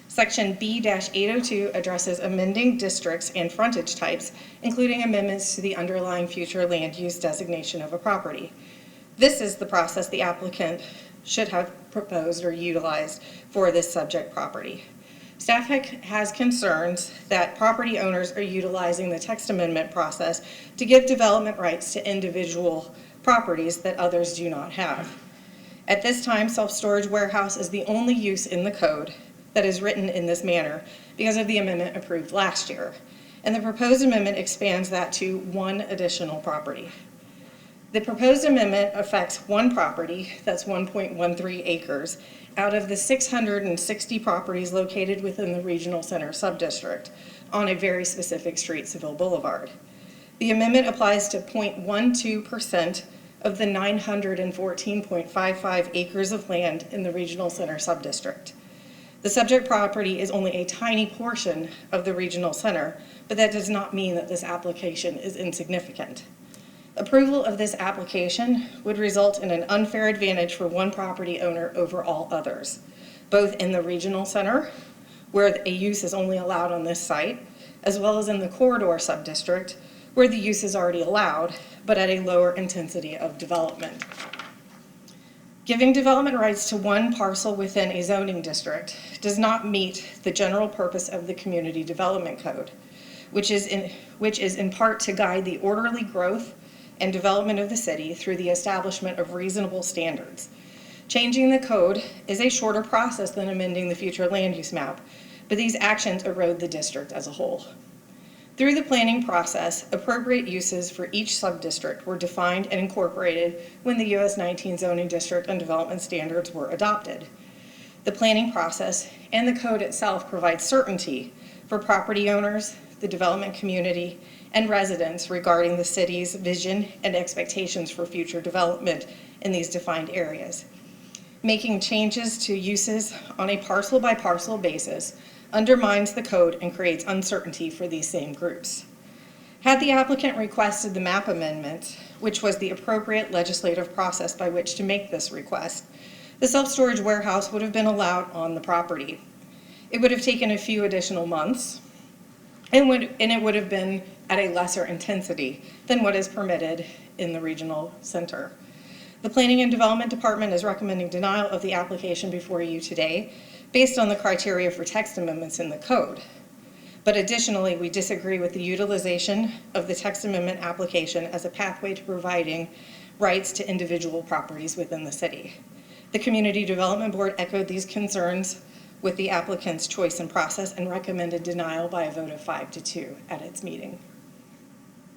Section B-802 addresses amending districts and frontage types, including amendments to the underlying future land use designation of a property. This is the process the applicant should have proposed or utilized for this subject property. Staff has concerns that property owners are utilizing the text amendment process to give development rights to individual properties that others do not have. At this time, self-storage warehouse is the only use in the code that is written in this manner because of the amendment approved last year. And the proposed amendment expands that to 1 additional property. The proposed amendment affects 1 property, that's 1.13 acres, out of the 660 properties located within the Regional Center subdistrict on a very specific street, Seville Boulevard. The amendment applies to 0.12% of the 914.55 acres of land in the Regional Center subdistrict. The subject property is only a tiny portion of the regional center, but that does not mean that this application is insignificant. Approval of this application would result in an unfair advantage for one property owner over all others, both in the regional center, where a use is only allowed on this site, as well as in the corridor subdistrict, where the use is already allowed, but at a lower intensity of development. Giving development rights to one parcel within a zoning district does not meet the general purpose of the Community Development Code, which is in part to guide the orderly growth and development of the city through the establishment of reasonable standards. Changing the code is a shorter process than amending the future land use map, but these actions erode the district as a whole. Through the planning process, appropriate uses for each subdistrict were defined and incorporated when the US 19 zoning district and development standards were adopted. The planning process and the code itself provide certainty for property owners, the development community, and residents regarding the city's vision and expectations for future development in these defined areas. Making changes to uses on a parcel-by-parcel basis undermines the code and creates uncertainty for these same groups. Had the applicant requested the map amendment, which was the appropriate legislative process by which to make this request, the self-storage warehouse would have been allowed on the property. It would have taken a few additional months, and it would have been at a lesser intensity than what is permitted in the regional center. The Planning and Development Department is recommending denial of the application before you today based on the criteria for text amendments in the code. But additionally, we disagree with the utilization of the text amendment application as a pathway to providing rights to individual properties within the city. The Community Development Board echoed these concerns with the applicant's choice and process and recommended denial by a vote of 5-2 at its meeting.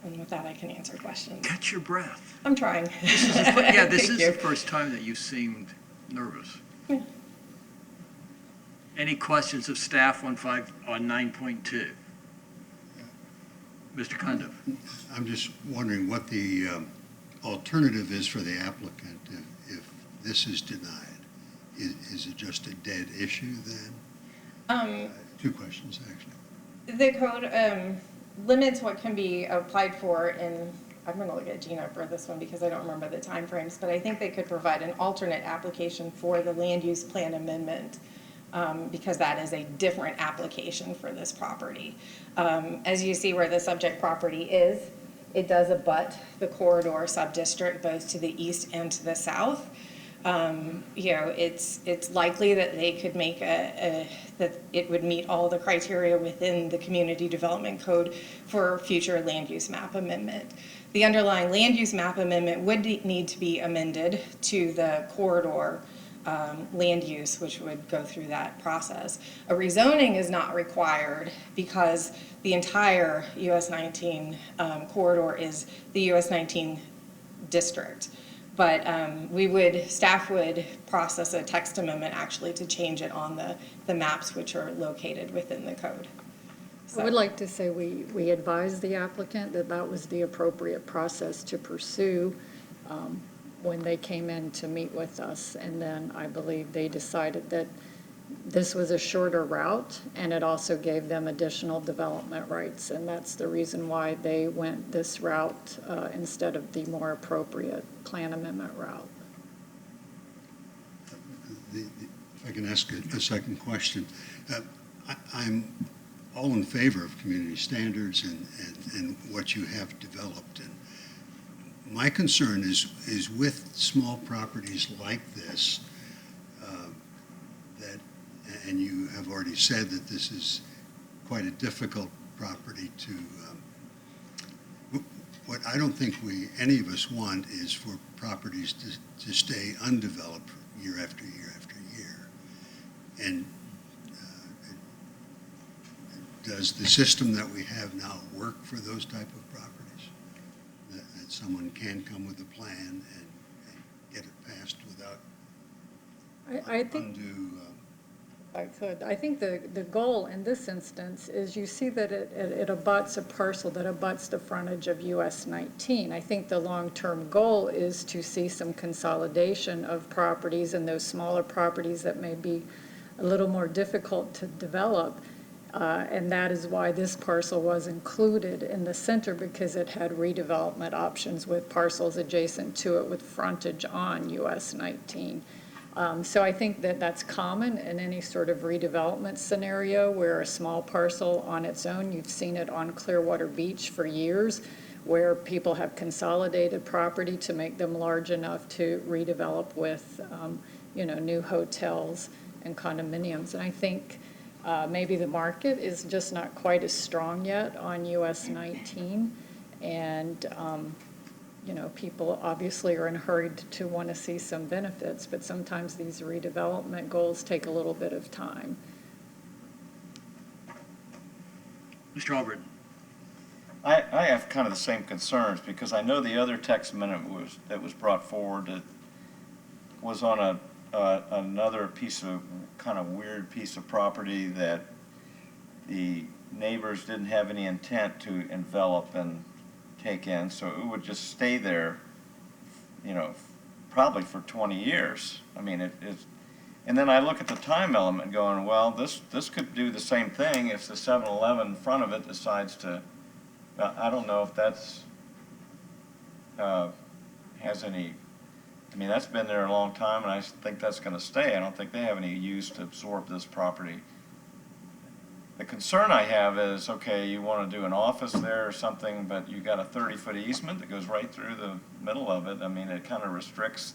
And with that, I can answer questions. Catch your breath. I'm trying. This is the first time that you seemed nervous. Yeah. Any questions of staff on 9.2? Mr. Cundiff. I'm just wondering what the alternative is for the applicant if this is denied. Is it just a dead issue then? Two questions, actually. The code limits what can be applied for in, I'm going to look at Gina for this one because I don't remember the timeframes, but I think they could provide an alternate application for the land use plan amendment because that is a different application for this property. As you see where the subject property is, it does abut the corridor subdistrict both to the east and to the south. It's likely that they could make that it would meet all the criteria within the Community Development Code for future land use map amendment. The underlying land use map amendment would need to be amended to the corridor land use, which would go through that process. A rezoning is not required because the entire US 19 corridor is the US 19 district. But staff would process a text amendment actually to change it on the maps which are located within the code. I would like to say we advised the applicant that that was the appropriate process to pursue when they came in to meet with us. And then I believe they decided that this was a shorter route and it also gave them additional development rights. And that's the reason why they went this route instead of the more appropriate plan amendment route. If I can ask a second question. I'm all in favor of community standards and what you have developed. And my concern is with small properties like this, and you have already said that this is quite a difficult property to, what I don't think any of us want is for properties to stay undeveloped year after year after year. And does the system that we have now work for those type of properties? That someone can come with a plan and get it passed without I think undue I could. I think the goal in this instance is you see that it abuts a parcel that abuts the frontage of US 19. I think the long-term goal is to see some consolidation of properties and those smaller properties that may be a little more difficult to develop. And that is why this parcel was included in the center, because it had redevelopment options with parcels adjacent to it with frontage on US 19. So I think that that's common in any sort of redevelopment scenario where a small parcel on its own, you've seen it on Clearwater Beach for years, where people have consolidated property to make them large enough to redevelop with, new hotels and condominiums. And I think maybe the market is just not quite as strong yet on US 19. And, people obviously are in a hurry to want to see some benefits, but sometimes these redevelopment goals take a little bit of time. Mr. Albritton. I have kind of the same concerns, because I know the other text amendment that was brought forward that was on another kind of weird piece of property that the neighbors didn't have any intent to envelop and take in, so it would just stay there, probably for 20 years. I mean, and then I look at the time element going, well, this could do the same thing if the 7-Eleven in front of it decides to, I don't know if that's, has any, that's been there a long time, and I think that's going to stay. I don't think they have any use to absorb this property. The concern I have is, okay, you want to do an office there or something, but you got a 30-foot easement that goes right through the middle of it. It kind of restricts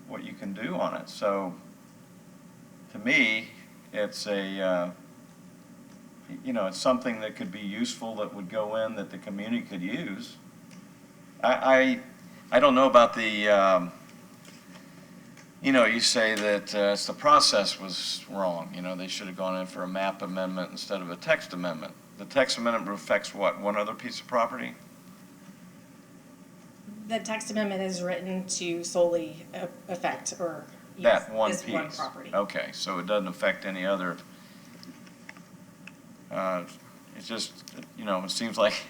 what you can do on it. So, to me, it's it's something that could be useful, that would go in, that the community could use. I don't know about the. You say that the process was wrong. They should have gone in for a map amendment instead of a text amendment. The text amendment affects what? One other piece of property? The text amendment is written to solely affect That one this piece. one property. Okay, so it doesn't affect any other. It's just, it seems like,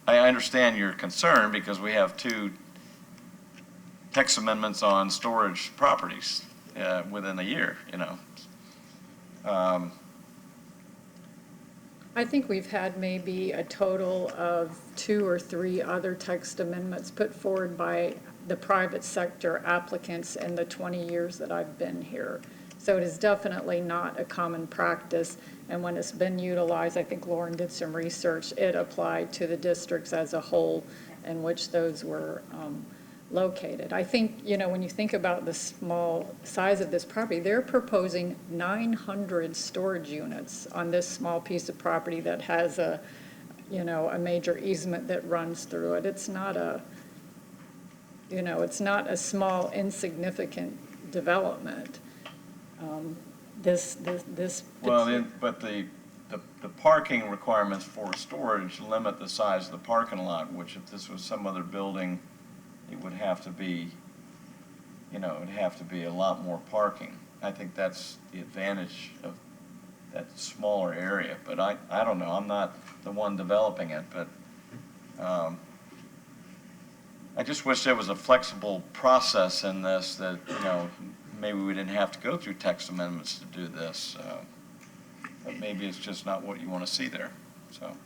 I understand your concern, because we have two text amendments on storage properties within a year, I think we've had maybe a total of 2 or 3 other text amendments put forward by the private sector applicants in the 20 years that I've been here. So it is definitely not a common practice. And when it's been utilized, I think Lauren did some research, it applied to the districts as a whole in which those were located. I think, when you think about the small size of this property, they're proposing 900 storage units on this small piece of property that has a major easement that runs through it. It's not it's not a small, insignificant development. Well, but the parking requirements for storage limit the size of the parking lot, which if this was some other building, it would have to be, a lot more parking. I think that's the advantage of that smaller area, but I don't know, I'm not the one developing it, but I just wish there was a flexible process in this that, maybe we didn't have to go through text amendments to do this, but maybe it's just not what you want to see there, so.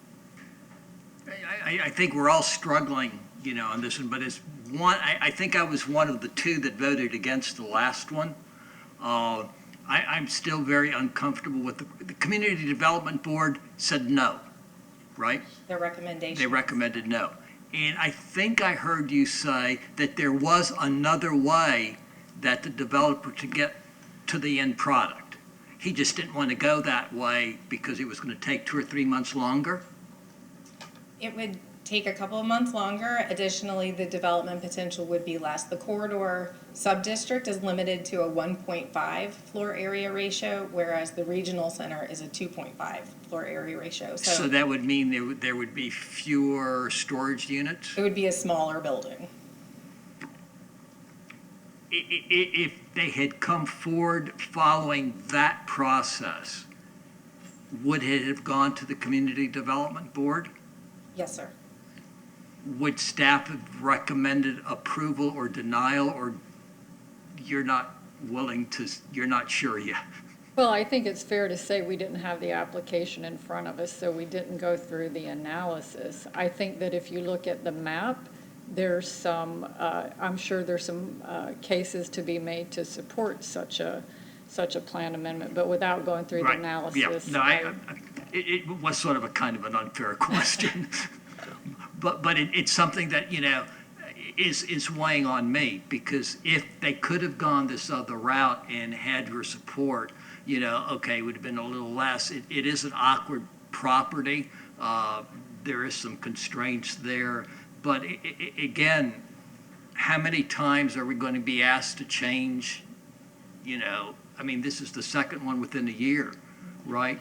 I think we're all struggling, on this one, but it's one, I think I was one of the 2 that voted against the last one. I'm still very uncomfortable with the Community Development Board said no, right? Their recommendation. They recommended no. And I think I heard you say that there was another way that the developer to get to the end product. He just didn't want to go that way because it was going to take 2 or 3 months longer? It would take a couple of months longer. Additionally, the development potential would be less. The corridor sub-district is limited to a 1.5 floor area ratio, whereas the regional center is a 2.5 floor area ratio. So that would mean there would be fewer storage units? It would be a smaller building. if they had come forward following that process, would it have gone to the Community Development Board? Yes, sir. Would staff have recommended approval or denial, or you're not willing to, you're not sure yet? Well, I think it's fair to say we didn't have the application in front of us, so we didn't go through the analysis. I think that if you look at the map, there's some, I'm sure there's some cases to be made to support such a plan amendment, but without going through the Right. analysis. Yeah, no, it was sort of a kind of an unfair question. But it's something that, is weighing on me, because if they could have gone this other route and had your support, okay, it would have been a little less. It is an awkward property. There is some constraints there. But again, how many times are we going to be asked to change? This is the second one within a year, right?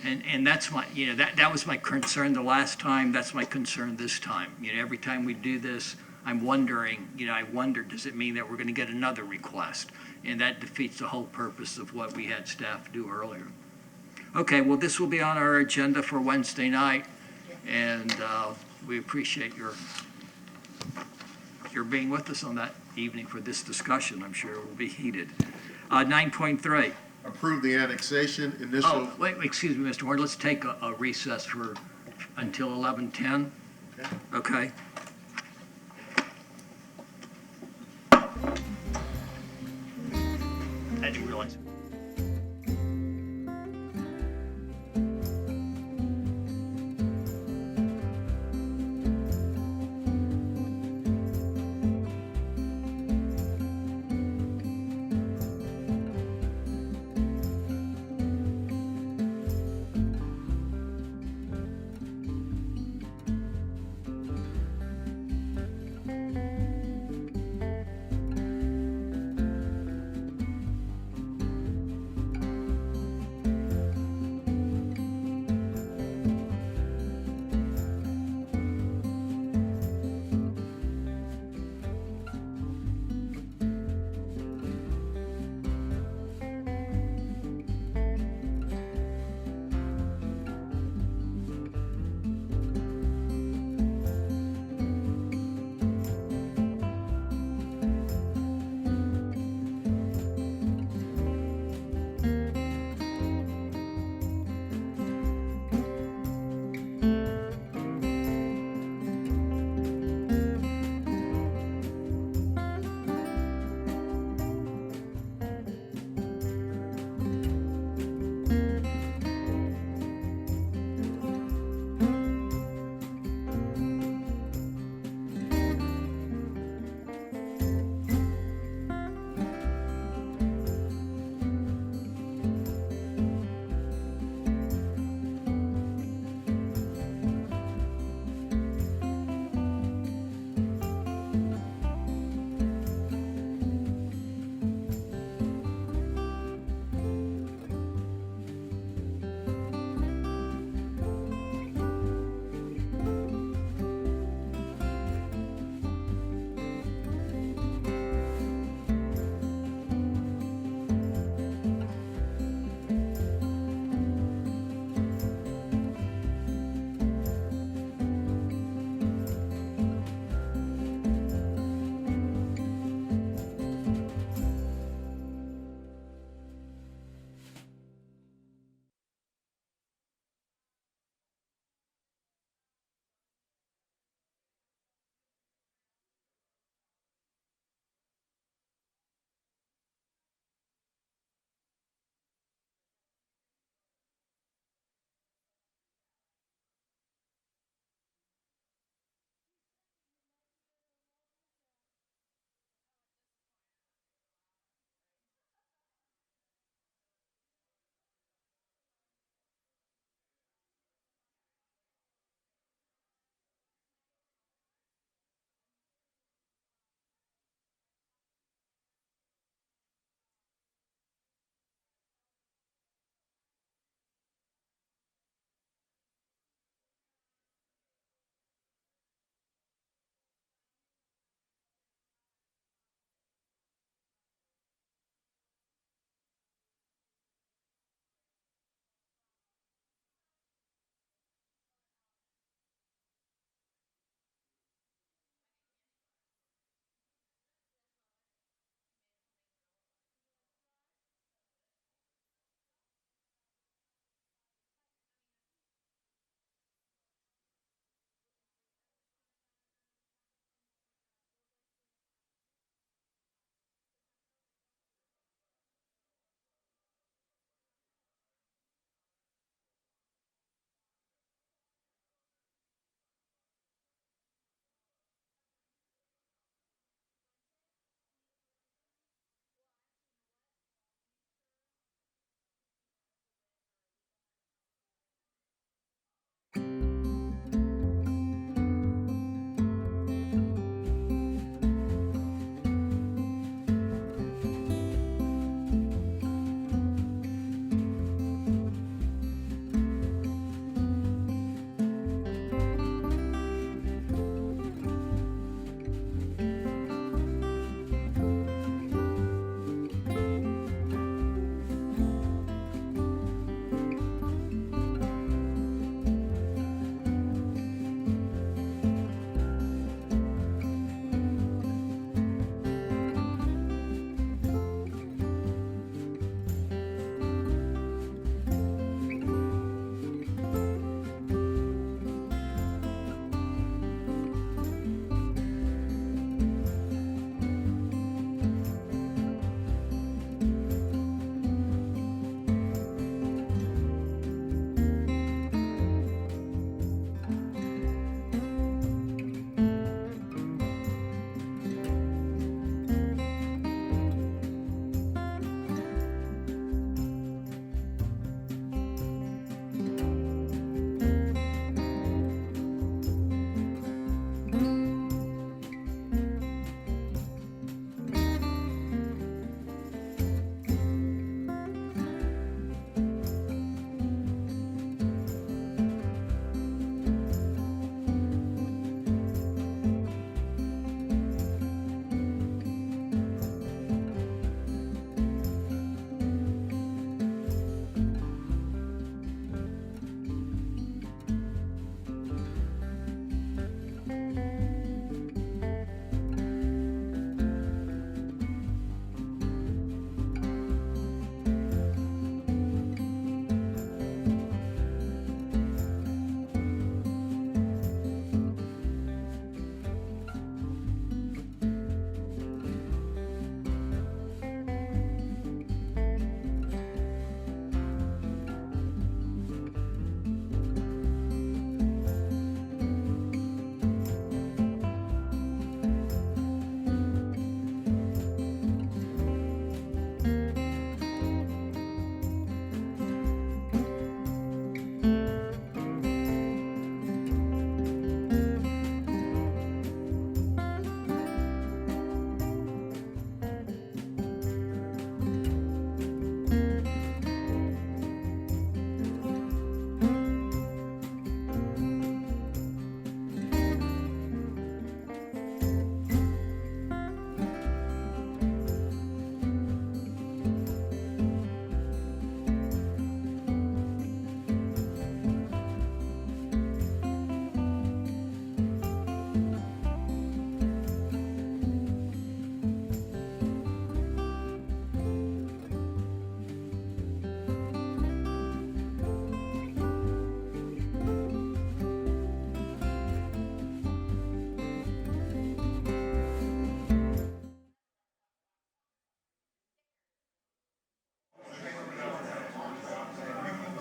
And that's my, that was my concern the last time. That's my concern this time. Every time we do this, I'm wondering, I wonder, does it mean that we're going to get another request? And that defeats the whole purpose of what we had staff do earlier. Okay, well, this will be on our agenda for Wednesday night, and we appreciate your being with us on that evening for this discussion. I'm sure it will be heated. 9.3. Approve the annexation initial. Oh, wait, excuse me, Mr. Ward, let's take a recess until 11:10. Okay. I didn't realize.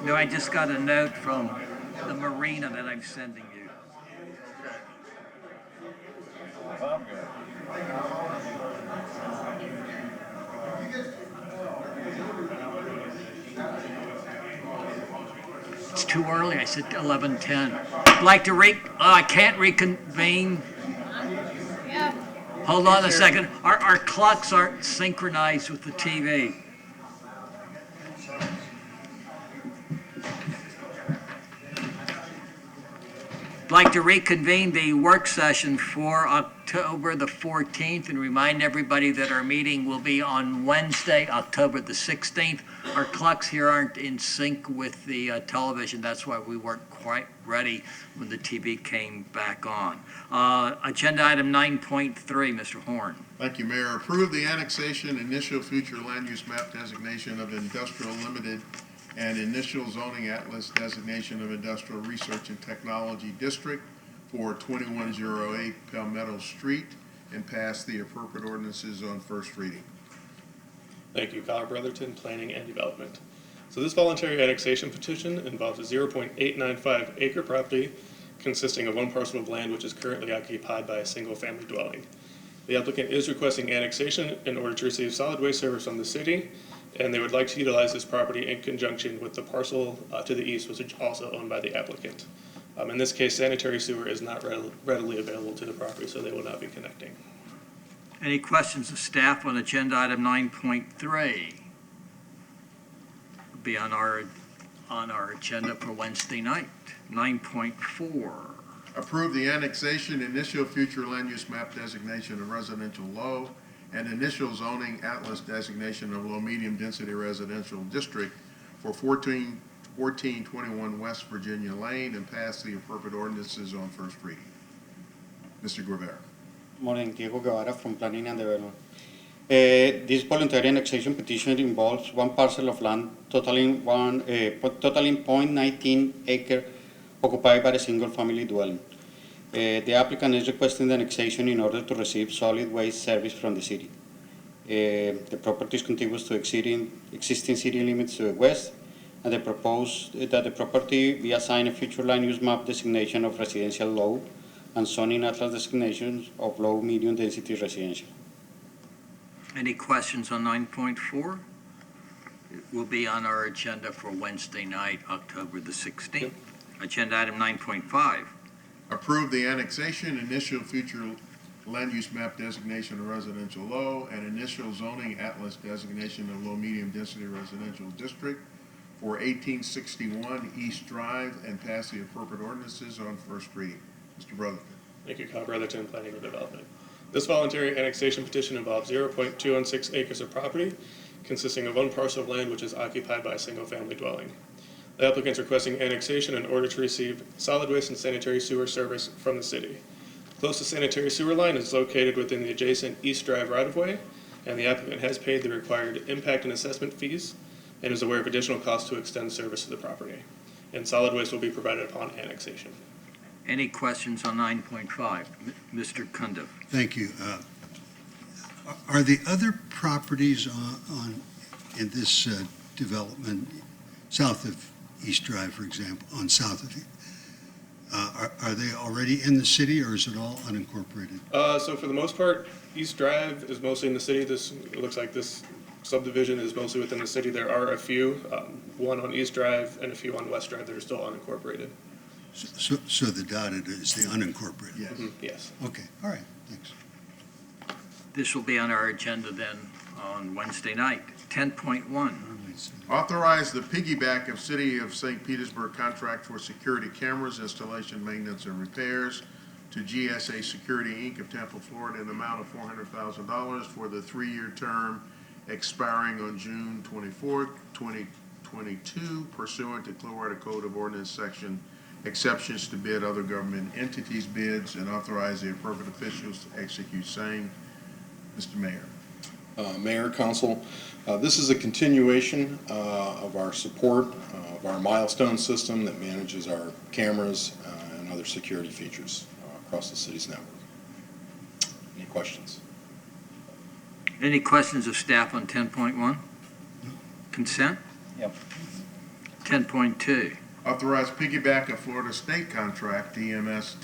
No, I just got a note from the marina that I'm sending you. I'm good. It's too early. I said 11:10. I'd like to I can't reconvene. Hold on a second. Our clocks aren't synchronized with the TV. I'd like to reconvene the work session for October the 14th and remind everybody that our meeting will be on Wednesday, October the 16th. Our clocks here aren't in sync with the television. That's why we weren't quite ready when the TV came back on. Agenda item 9.3, Mr. Horn. Thank you, Mayor. Approve the annexation, initial future land use map designation of Industrial Limited and initial zoning atlas designation of Industrial Research and Technology District for 2108 Palmetto Street and pass the appropriate ordinances on first reading. Thank you, Kyle Brotherton, Planning and Development. So this voluntary annexation petition involves a 0.895 acre property consisting of one parcel of land which is currently occupied by a single family dwelling. The applicant is requesting annexation in order to receive solid waste service from the city, and they would like to utilize this property in conjunction with the parcel to the east, which is also owned by the applicant. In this case, sanitary sewer is not readily available to the property, so they will not be connecting. Any questions of staff on agenda item 9.3? Be on our agenda for Wednesday night. 9.4. Approve the annexation, initial future land use map designation of residential low and initial zoning atlas designation of low medium density residential district for 1421 West Virginia Lane and pass the appropriate ordinances on first reading. Mr. Guevara. Morning, Diego Guevara from Planning and Development. This voluntary annexation petition involves one parcel of land totaling 0.19 acre occupied by a single family dwelling. The applicant is requesting the annexation in order to receive solid waste service from the city. The property is contiguous to existing city limits to the west, and they propose that the property be assigned a future land use map designation of residential low and zoning atlas designations of low medium density residential. Any questions on 9.4? It will be on our agenda for Wednesday night, October the 16th. Agenda item 9.5. Approve the annexation, initial future land use map designation of residential low and initial zoning atlas designation of low medium density residential district for 1861 East Drive and pass the appropriate ordinances on first reading. Mr. Brotherton. Thank you, Kyle Brotherton, Planning and Development. This voluntary annexation petition involves 0.216 acres of property consisting of one parcel of land which is occupied by a single family dwelling. The applicant is requesting annexation in order to receive solid waste and sanitary sewer service from the city. The closest sanitary sewer line is located within the adjacent East Drive right-of-way, and the applicant has paid the required impact and assessment fees and is aware of additional costs to extend service to the property. And solid waste will be provided upon annexation. Any questions on 9.5? Mr. Cundiff. Thank you. Are the other properties in this development south of East Drive, for example, on south of it, are they already in the city or is it all unincorporated? So for the most part, East Drive is mostly in the city. It looks like this subdivision is mostly within the city. There are a few, one on East Drive and a few on West Drive that are still unincorporated. So the dotted is the unincorporated? Yes. Yes. Okay, all right, thanks. This will be on our agenda then on Wednesday night. 10.1. Authorize the piggyback of City of St. Petersburg contract for security cameras, installation, maintenance, and repairs to GSA Security, Inc. of Tampa, Florida, in the amount of $400,000 for the 3-year term expiring on June 24th, 2022, pursuant to Clearwater Code of Ordinance Section Exceptions to Bid Other Government Entities Bids, and authorize the appropriate officials to execute same. Mr. Mayor. Mayor, Council, this is a continuation of our support of our milestone system that manages our cameras and other security features across the city's network. Any questions? Any questions of staff on 10.1? Consent? Yep. 10.2. Authorize piggyback of Florida State Contract DMS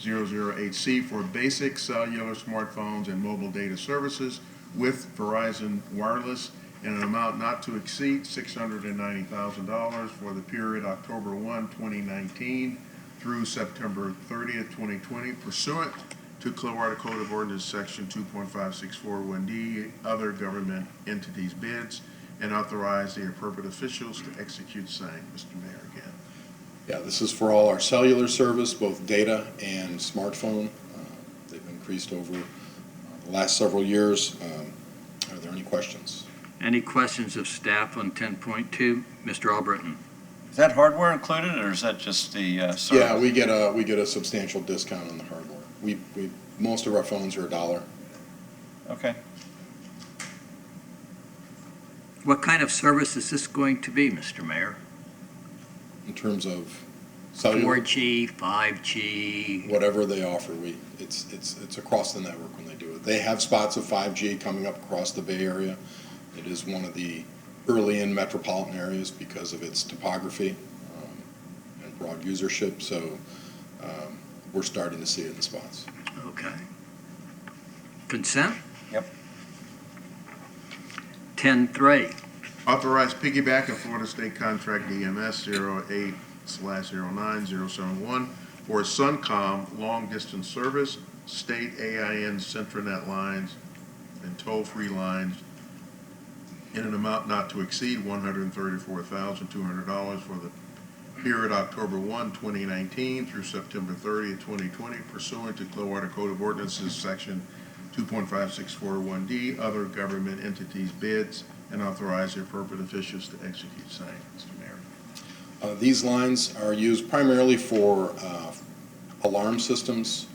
1011-008C for basic cellular smartphones and mobile data services with Verizon Wireless in an amount not to exceed $690,000 for the period October 1, 2019 through September 30th, 2020 pursuant to Clearwater Code of Ordinance Section 2.5641D, other government entities bids, and authorize the appropriate officials to execute same. Mr. Mayor again. Yeah, this is for all our cellular service, both data and smartphone. They've increased over the last several years. Are there any questions? Any questions of staff on 10.2? Mr. Albritton? Is that hardware included, or is that just the service? Yeah, we get a substantial discount on the hardware. Most of our phones are $1. Okay. What kind of service is this going to be, Mr. Mayor? In terms of cellular, 4G, 5G? whatever they offer, it's across the network when they do it. They have spots of 5G coming up across the Bay Area. It is one of the early in metropolitan areas because of its topography and broad usership. So we're starting to see it in spots. Okay. Consent? Yep. 10.3. Authorize piggyback of Florida State Contract DMS 08/09071 for Suncom long-distance service, state AIN Centranet lines, and toll-free lines in an amount not to exceed $134,200 for the period October 1, 2019 through September 30, 2020 pursuant to Clearwater Code of Ordinances Section 2.5641D, other government entities bids, and authorize the appropriate officials to execute same. Mr. Mayor. These lines are used primarily for alarm systems,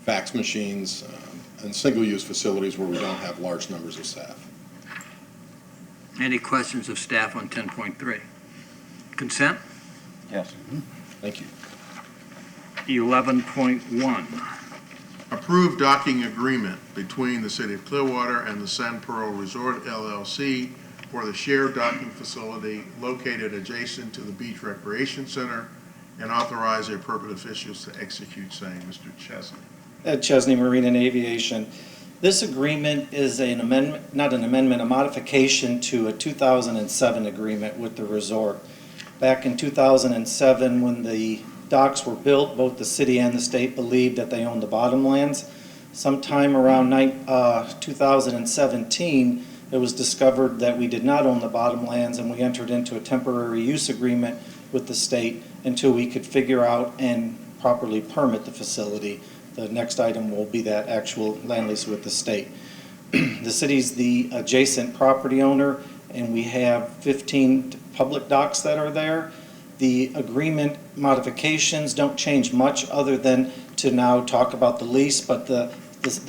fax machines, and single-use facilities where we don't have large numbers of staff. Any questions of staff on 10.3? Consent? Yes. Thank you. 11.1. Approved docking agreement between the City of Clearwater and the San Pearl Resort LLC for the shared docking facility located adjacent to the Beach Recreation Center, and authorize the appropriate officials to execute same. Mr. Chesney. Ed Chesney, Marine and Aviation. This agreement is an amendment, not an amendment, a modification to a 2007 agreement with the resort. Back in 2007, when the docks were built, both the city and the state believed that they owned the bottomlands. Sometime around 2017, it was discovered that we did not own the bottomlands, and we entered into a temporary use agreement with the state until we could figure out and properly permit the facility. The next item will be that actual land lease with the state. The city's the adjacent property owner, and we have 15 public docks that are there. The agreement modifications don't change much other than to now talk about the lease, but the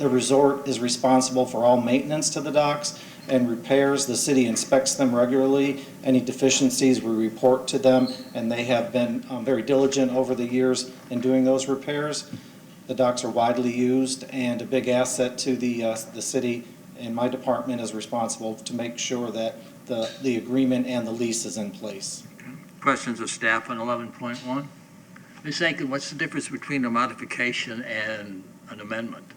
resort is responsible for all maintenance to the docks and repairs. The city inspects them regularly. Any deficiencies we report to them, and they have been very diligent over the years in doing those repairs. The docks are widely used and a big asset to the city, and my department is responsible to make sure that the agreement and the lease is in place. Questions of staff on 11.1? Ms. Aiken, what's the difference between a modification and an amendment?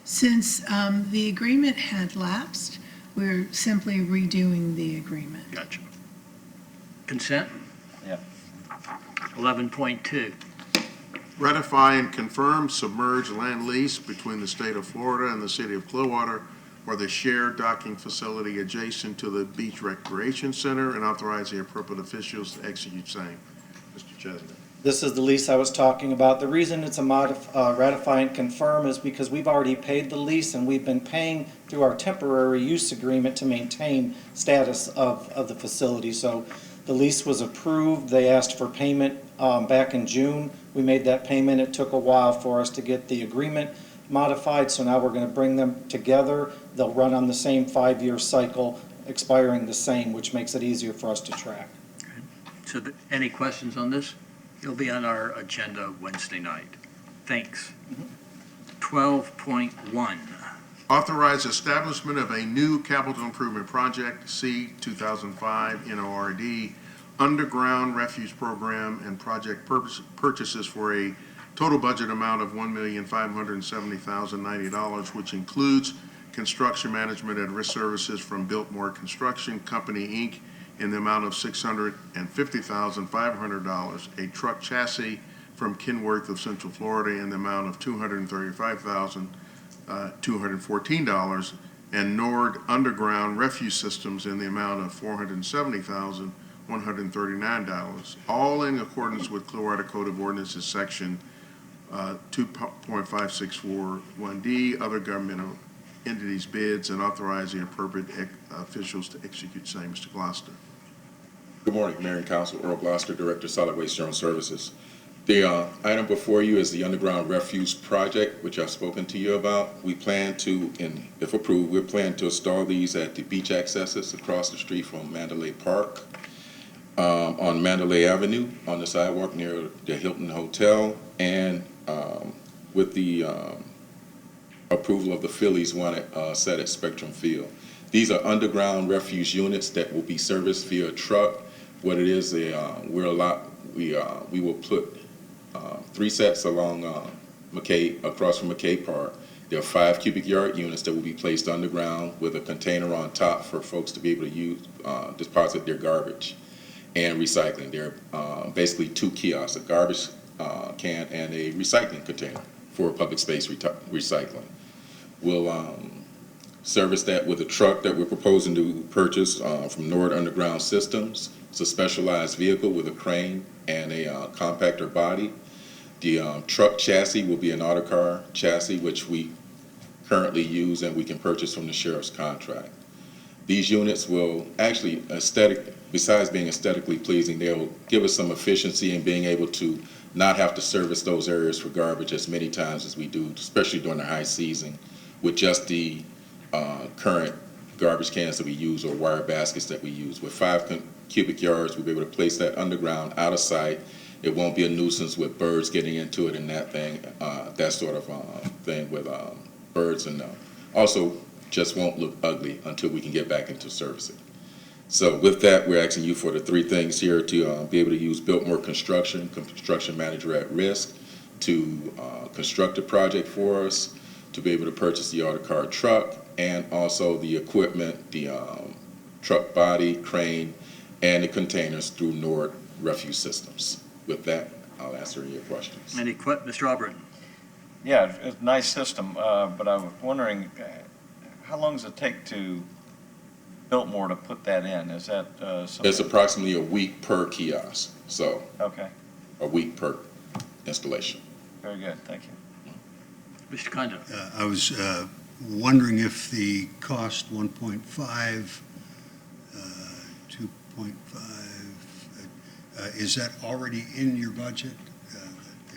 Since the agreement had lapsed, we're simply redoing the agreement. Gotcha. Consent? Yeah. 11.2. Ratify and confirm submerged land lease between the state of Florida and the city of Clearwater for the shared docking facility adjacent to the Beach Recreation Center, and authorize the appropriate officials to execute same. Mr. Chesney. This is the lease I was talking about. The reason it's a ratify and confirm is because we've already paid the lease, and we've been paying through our temporary use agreement to maintain status of the facility. So the lease was approved. They asked for payment back in June. We made that payment. It took a while for us to get the agreement modified, so now we're going to bring them together. They'll run on the same 5-year cycle, expiring the same, which makes it easier for us to track. Okay. So any questions on this? It'll be on our agenda Wednesday night. Thanks. 12.1. Authorize establishment of a new capital improvement project, C 2005 NORD, underground refuse program and project purchases for a total budget amount of $1,570,090, which includes construction management and risk services from Biltmore Construction Company, Inc., in the amount of $650,500, a truck chassis from Kenworth of Central Florida in the amount of $235,214, and Nord Underground Refuse Systems in the amount of $470,139, all in accordance with Clearwater Code of Ordinances, Section 2.5641D, other governmental entities bids, and authorize the appropriate officials to execute same. Mr. Gloster. Good morning, Mayor and Council. Earl Gloster, Director, Solid Waste General Services. The item before you is the underground refuse project, which I've spoken to you about. We plan to, and if approved, we plan to install these at the beach accesses across the street from Mandalay Park, on Mandalay Avenue, on the sidewalk near the Hilton Hotel, and with the approval of the Phillies one set at Spectrum Field. These are underground refuse units that will be serviced via truck. What it is, we will put 3 sets along across from McKay Park. There are 5 cubic yard units that will be placed underground with a container on top for folks to be able to use, deposit their garbage and recycling. There are basically 2 kiosks, a garbage can and a recycling container for public space recycling. We'll service that with a truck that we're proposing to purchase from Nord Underground Systems. It's a specialized vehicle with a crane and a compactor body. The truck chassis will be an autocar chassis, which we currently use and we can purchase from the sheriff's contract. These units will actually, besides being aesthetically pleasing, they'll give us some efficiency in being able to not have to service those areas for garbage as many times as we do, especially during the high season, with just the current garbage cans that we use or wire baskets that we use. With 5 cubic yards, we'll be able to place that underground out of sight. It won't be a nuisance with birds getting into it and that sort of thing with birds, and also just won't look ugly until we can get back into servicing. So with that, we're asking you for the 3 things here to be able to use Biltmore Construction Manager at Risk, to construct a project for us, to be able to purchase the autocar truck, and also the equipment, the truck body, crane, and the containers through Nord Refuse Systems. With that, I'll answer your questions. Any Mr. Albritton? Yeah, it's a nice system, but I was wondering, how long does it take to Biltmore to put that in? Is that something? It's approximately a week per kiosk, so Okay, a week per installation. very good, thank you. Mr. Condon? I was wondering if the cost 1.5, 2.5, is that already in your budget?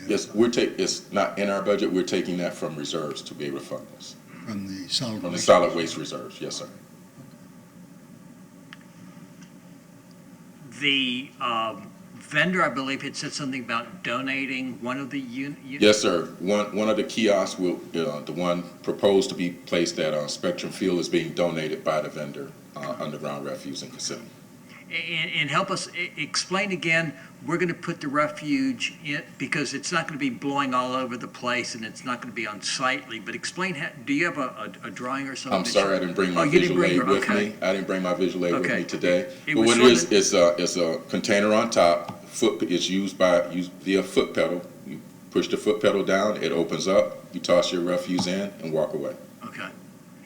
Yes, it's not in our budget. We're taking that from reserves to be able to fund this. From the solid From the waste? solid waste reserves, yes, sir. The vendor, I believe, had said something about donating one of the units? Yes, sir. One of the kiosks will, the one proposed to be placed at Spectrum Field, is being donated by the vendor, Underground Refuse in Kissimmee. And help us explain again, we're going to put the refuge in, because it's not going to be blowing all over the place and it's not going to be unsightly, but explain, do you have a drawing or something? I'm sorry, I didn't bring my visual aid with me. I didn't bring my visual aid with me today. But what it is, it's a container on top. It's used via foot pedal. You push the foot pedal down, it opens up, you toss your refuse in and walk away. Okay.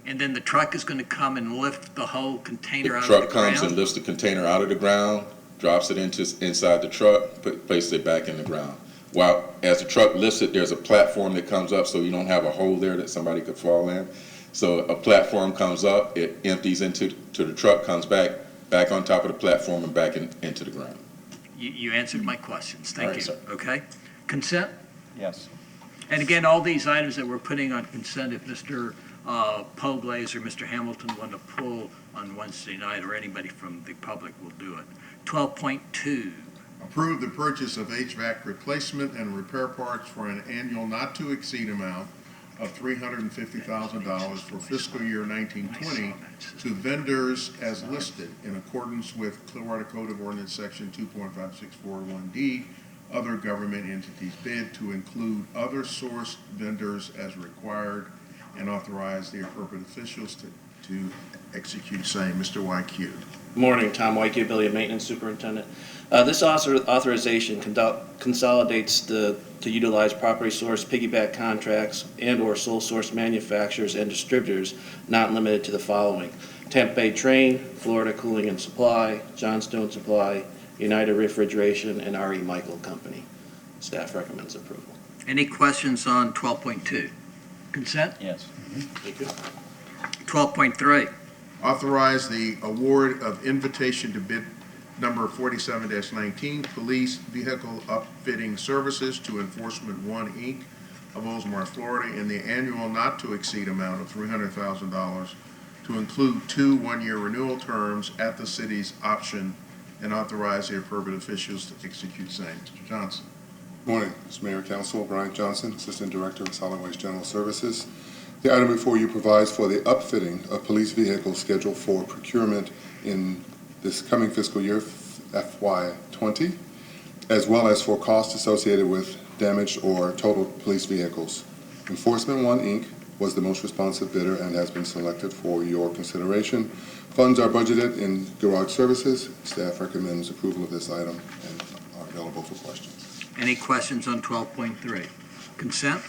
And then the truck is going to come and lift the whole container out of The the truck ground? comes and lifts the container out of the ground, drops it inside the truck, places it back in the ground. While as the truck lifts it, there's a platform that comes up so you don't have a hole there that somebody could fall in. So a platform comes up, it empties into the truck, comes back on top of the platform and back into the ground. You answered my questions. Thank All right, you. sir. Okay. Consent? Yes. And again, all these items that we're putting on consent, if Mr. Poblaze or Mr. Hamilton want to pull on Wednesday night, or anybody from the public will do it. 12.2. Approve the purchase of HVAC replacement and repair parts for an annual not to exceed amount of $350,000 for fiscal year 1920 to vendors as listed in accordance with Clearwater Code of Ordinance Section 2.5641D, other government entities bid to include other sourced vendors as required, and authorize the appropriate officials to execute same. Mr. YQ. Morning, Tom White, Building Maintenance Superintendent. This authorization consolidates to utilize property source piggyback contracts and/or sole source manufacturers and distributors not limited to the following: Tampa Bay Train, Florida Cooling and Supply, Johnstone Supply, United Refrigeration, and R.E. Michael Company. Staff recommends approval. Any questions on 12.2? Consent? Yes. Thank you. 12.3. Authorize the award of invitation to bid number 47-19, Police Vehicle Upfitting Services to Enforcement One, Inc. of Oldsmar, Florida, in the annual not-to-exceed amount of $300,000 to include 2 one-year renewal terms at the city's option, and authorize the appropriate officials to execute same. Mr. Johnson. Good morning, Mr. Mayor and Council. Brian Johnson, Assistant Director of Solid Waste General Services. The item before you provides for the upfitting of police vehicles scheduled for procurement in this coming fiscal year, FY20, as well as for costs associated with damaged or totaled police vehicles. Enforcement One, Inc. was the most responsive bidder and has been selected for your consideration. Funds are budgeted in garage services. Staff recommends approval of this item and are available for questions. Any questions on 12.3? Consent?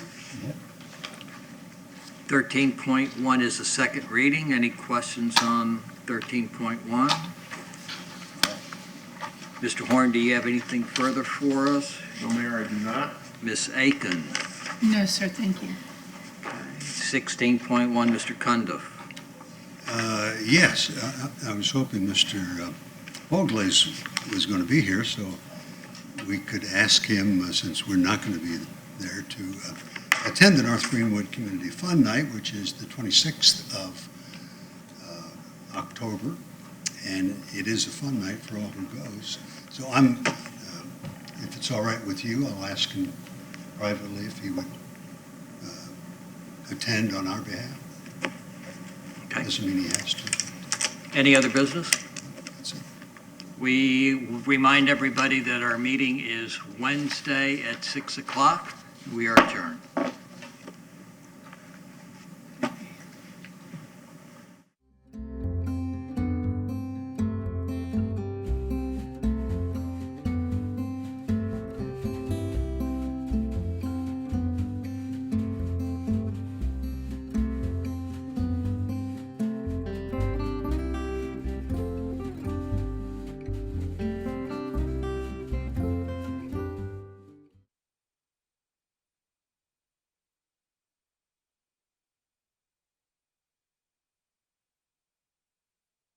13.1 is the second reading. Any questions on 13.1? Mr. Horn, do you have anything further for us? No, Mayor, I do not. Ms. Aiken? No, sir, thank you. 16.1, Mr. Cundiff. Yes, I was hoping Mr. Vogles was going to be here, so we could ask him, since we're not going to be there, to attend the North Greenwood Community Fun Night, which is the 26th of October, and it is a fun night for all who goes. So if it's all right with you, I'll ask him privately if he would attend on our behalf. Okay. Doesn't mean he has to. Any other business? That's it. We remind everybody that our meeting is Wednesday at 6 o'clock. We are adjourned.